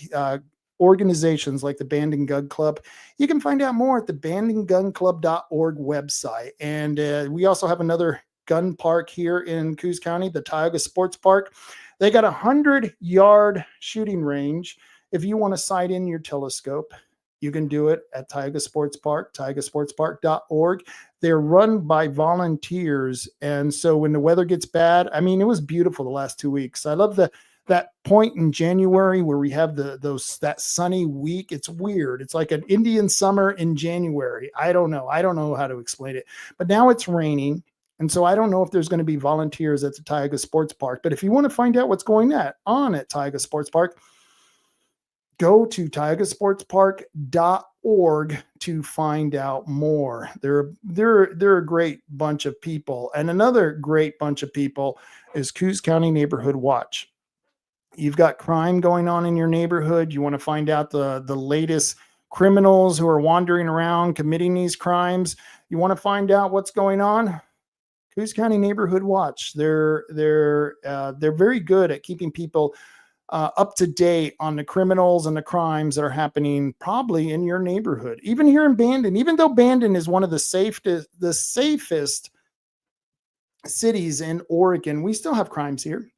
organizations like the Bandon Gun Club. You can find out more at the bandongunclub.org website. And we also have another gun park here in Coos County, the Tioga Sports Park. They got a 100-yard shooting range if you want to sight in your telescope you can do it at Tioga Sports Park, tiogasportspark.org. They're run by volunteers. And so when the weather gets bad, I mean, it was beautiful the last 2 weeks. I love that point in January where we have that sunny week. It's weird. It's like an Indian summer in January. I don't know how to explain it. But now it's raining. And so I don't know if there's going to be volunteers at the Tioga Sports Park. But if you want to find out what's going on at Tioga Sports Park, go to tiogasportspark.org to find out more. They're a great bunch of people. And another great bunch of people is Coos County Neighborhood Watch. You've got crime going on in your neighborhood. You want to find out the latest criminals who are wandering around committing these crimes. You want to find out what's going on? Coos County Neighborhood Watch. They're very good at keeping people up to date on the criminals and the crimes that are happening probably in your neighborhood. Even here in Bandon, even though Bandon is one of the safest cities in Oregon, we still have crimes here.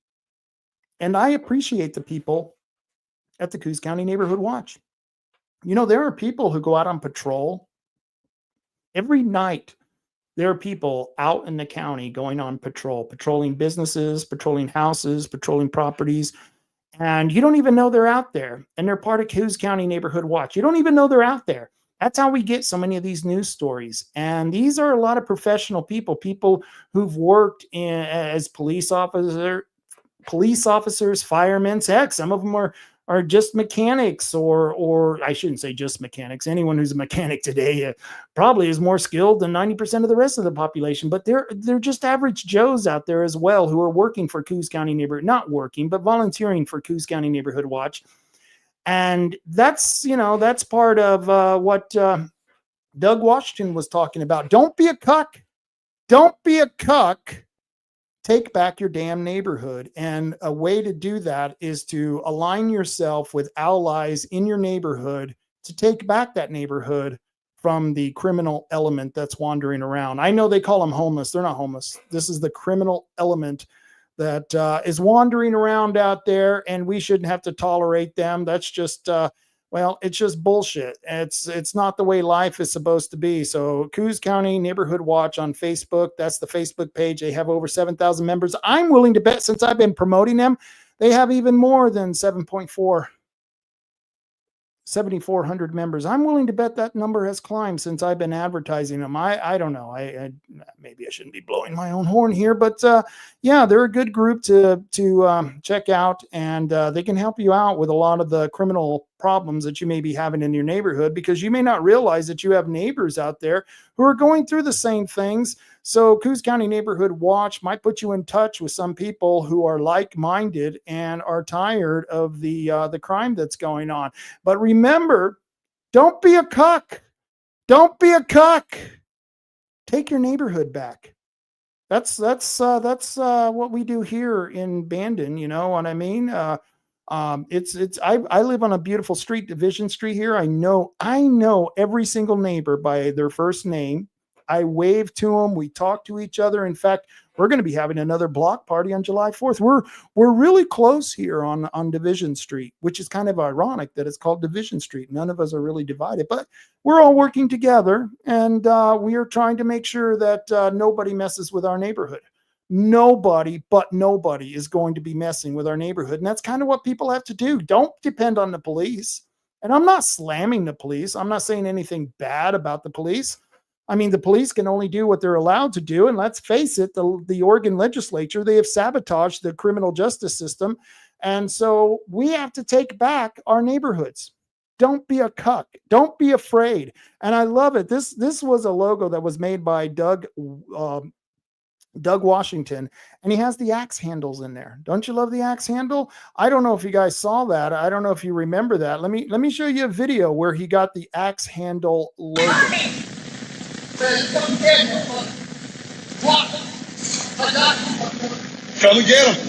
And I appreciate the people at the Coos County Neighborhood Watch. You know, there are people who go out on patrol. Every night, there are people out in the county going on patrol, patrolling businesses, patrolling houses, patrolling properties. And you don't even know they're out there. And they're part of Coos County Neighborhood Watch. You don't even know they're out there. That's how we get so many of these news stories. And these are a lot of professional people who've worked as police officers, firemen. Heck, some of them are just mechanics, or I shouldn't say just mechanics. Anyone who's a mechanic today probably is more skilled than 90% of the rest of the population. But they're just average Joes out there as well who are working for Coos County not working, but volunteering for Coos County Neighborhood Watch. And that's part of what Doug Washington was talking about. Don't be a cuck. Don't be a cuck. Take back your damn neighborhood. And a way to do that is to align yourself with allies in your neighborhood to take back that neighborhood from the criminal element that's wandering around. I know they call them homeless. They're not homeless. This is the criminal element that is wandering around out there, and we shouldn't have to tolerate them. That's just it's just bullshit. It's not the way life is supposed to be. So Coos County Neighborhood Watch on Facebook, that's the Facebook page. They have over 7,000 members. I'm willing to bet, since I've been promoting them, they have even more than 7,400 members. I'm willing to bet that number has climbed since I've been advertising them. I don't know. I maybe I shouldn't be blowing my own horn here, but yeah, they're a good group to check out, and they can help you out with a lot of the criminal problems that you may be having in your neighborhood, because you may not realize that you have neighbors out there who are going through the same things. So Coos County Neighborhood Watch might put you in touch with some people who are like-minded and are tired of the crime that's going on. But remember, don't be a cuck. Don't be a cuck. Take your neighborhood back. That's what we do here in Bandon. You know what I mean? I live on a beautiful street, Division Street here. I know every single neighbor by their first name. I wave to them. We talk to each other. In fact, we're going to be having another block party on July 4th. We're really close here on Division Street, which is kind of ironic that it's called Division Street. None of us are really divided, but we're all working together, and we are trying to make sure that nobody messes with our neighborhood. Nobody is going to be messing with our neighborhood. And that's kind of what people have to do. Don't depend on the police. And I'm not slamming the police. I'm not saying anything bad about the police. I mean, the police can only do what they're allowed to do. And let's face it, the Oregon legislature, they have sabotaged the criminal justice system. And so we have to take back our neighborhoods. Don't be a cuck. Don't be afraid. And I love it. This was a logo that was made by Doug Washington, and he has the axe handles in there. Don't you love the axe handle? I don't know if you guys saw that. I don't know if you remember that. Let me show you a video where he got the axe handle logo. Come and get him.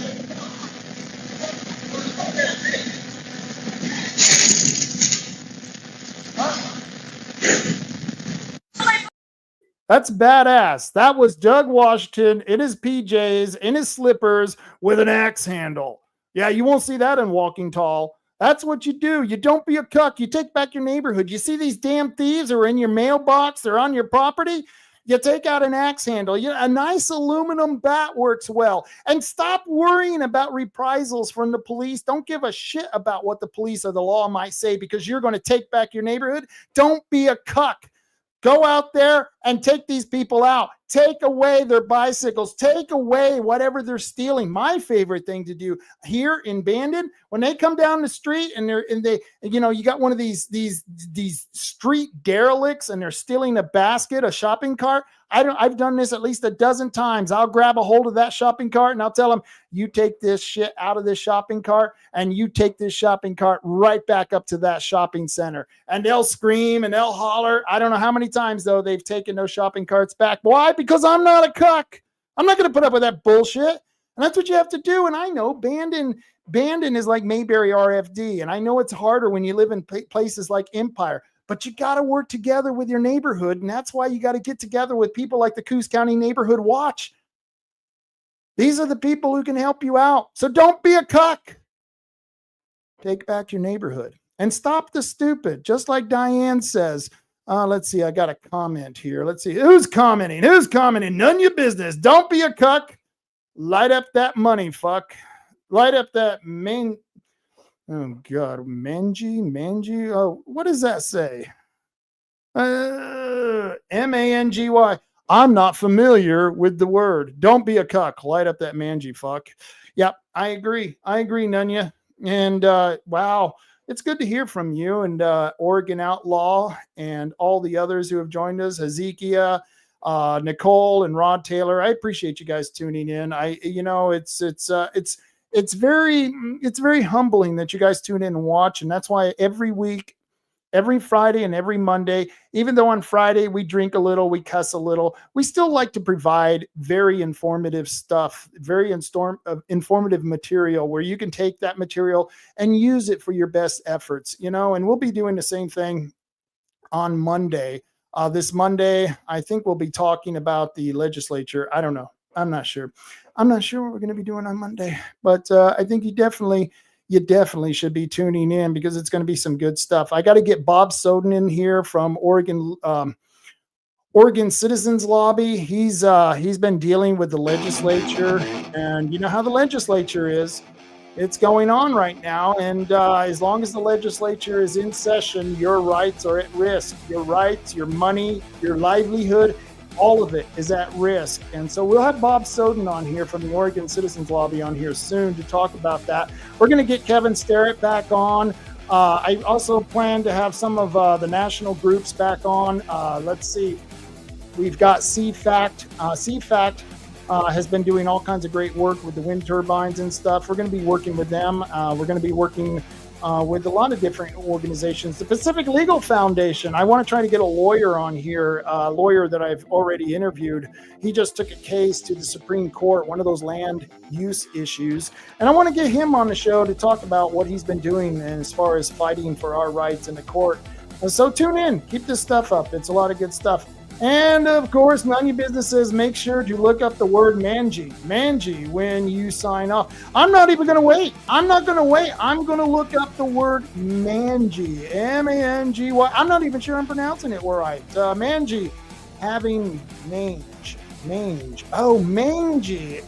That's badass. That was Doug Washington in his PJs, in his slippers, with an axe handle. Yeah, you won't see that in Walking Tall. That's what you do. You don't be a cuck. You take back your neighborhood. You see these damn thieves are in your mailbox, they're on your property. You take out an axe handle. A nice aluminum bat works well. And stop worrying about reprisals from the police. Don't give a shit about what the police or the law might say because you're going to take back your neighborhood. Don't be a cuck. Go out there and take these people out. Take away their bicycles. Take away whatever they're stealing. My favorite thing to do here in Bandon, when they come down the street and you got one of these street derelicts and they're stealing a shopping cart. I've done this at least a dozen times. I'll grab a hold of that shopping cart and I'll tell them, you take this shit out of this shopping cart and you take this shopping cart right back up to that shopping center. And they'll scream and they'll holler. I don't know how many times though they've taken those shopping carts back. Why? Because I'm not a cuck. I'm not going to put up with that bullshit. And that's what you have to do. And I know Bandon is like Mayberry RFD. And I know it's harder when you live in places like Empire. But you got to work together with your neighborhood. And that's why you got to get together with people like the Coos County Neighborhood Watch. These are the people who can help you out. So don't be a cuck. Take back your neighborhood and stop the stupid. Just like Diane says. Let's see. I got a comment here. Let's see. Who's commenting? None of your business. Don't be a cuck. Light up that money, fuck. Light up that Oh, God. Mangy. Oh, what does that say? Mangy. I'm not familiar with the word. Don't be a cuck. Light up that mangy fuck. Yep, I agree, Nunya. And wow, it's good to hear from you and Oregon Outlaw and all the others who have joined us. Hezekiah, Nicole, and Rod Taylor. I appreciate you guys tuning in. It's very humbling that you guys tune in and watch. And that's why every week, every Friday and every Monday, even though on Friday we drink a little, we cuss a little, we still like to provide very informative stuff, very informative material where you can take that material and use it for your best efforts, and we'll be doing the same thing on Monday. This Monday, I think we'll be talking about the legislature. I don't know. I'm not sure what we're going to be doing on Monday, but I think you definitely should be tuning in because it's going to be some good stuff. I got to get Bob Soden in here from Oregon Citizens Lobby. He's been dealing with the legislature, and you know how the legislature is. It's going on right now, and as long as the legislature is in session, your rights are at risk. Your rights, your money, your livelihood, all of it is at risk. And so we'll have Bob Soden on here from the Oregon Citizens Lobby on here soon to talk about that. We're going to get Kevin Starrett back on. I also plan to have some of the national groups back on. Let's see. We've got CFACT. CFACT has been doing all kinds of great work with the wind turbines and stuff. We're going to be working with them. We're going to be working with a lot of different organizations. The Pacific Legal Foundation, I want to try to get a lawyer on here, a lawyer that I've already interviewed. He just took a case to the Supreme Court, one of those land use issues. And I want to get him on the show to talk about what he's been doing as far as fighting for our rights in the court. So tune in, keep this stuff up. It's a lot of good stuff. And of course, none of your businesses, make sure to look up the word mangy when you sign off. I'm not even going to wait. I'm not going to wait. I'm going to look up the word mangy, M-A-N-G-Y. I'm not even sure I'm pronouncing it right. Mangy, having mange. Oh, mangy.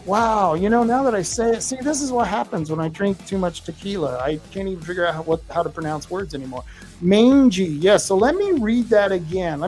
Wow, now that I say it, see, this is what happens when I drink too much tequila. I can't even figure out how to pronounce words anymore. Mangy, yes. So let me read that again.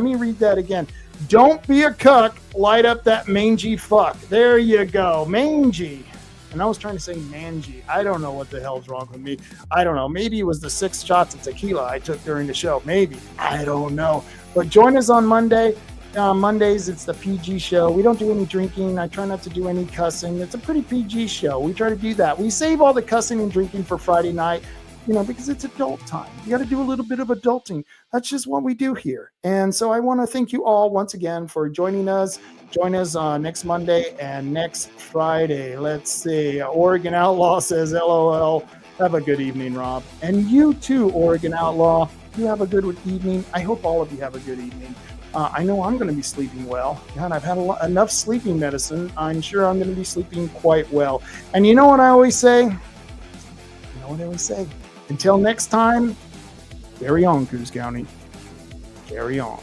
Don't be a cuck, light up that mangy fuck. There you go, mangy. And I was trying to say mangy. I don't know what the hell's wrong with me. I don't know. Maybe it was the 6 shots of tequila I took during the show. Maybe. I don't know. But join us on Monday. Mondays, it's the PG show. We don't do any drinking. I try not to do any cussing. It's a pretty PG show. We try to do that. We save all the cussing and drinking for Friday night, because it's adult time. You got to do a little bit of adulting. That's just what we do here. And so I want to thank you all once again for joining us. Join us next Monday and next Friday. Let's see. Oregon Outlaw says, LOL. Have a good evening, Rob. And you too, Oregon Outlaw. You have a good evening. I hope all of you have a good evening. I know I'm going to be sleeping well. God, I've had enough sleeping medicine. I'm sure I'm going to be sleeping quite well. And you know what I always say? know what I always say? Until next time, carry on, Coos County. Carry on.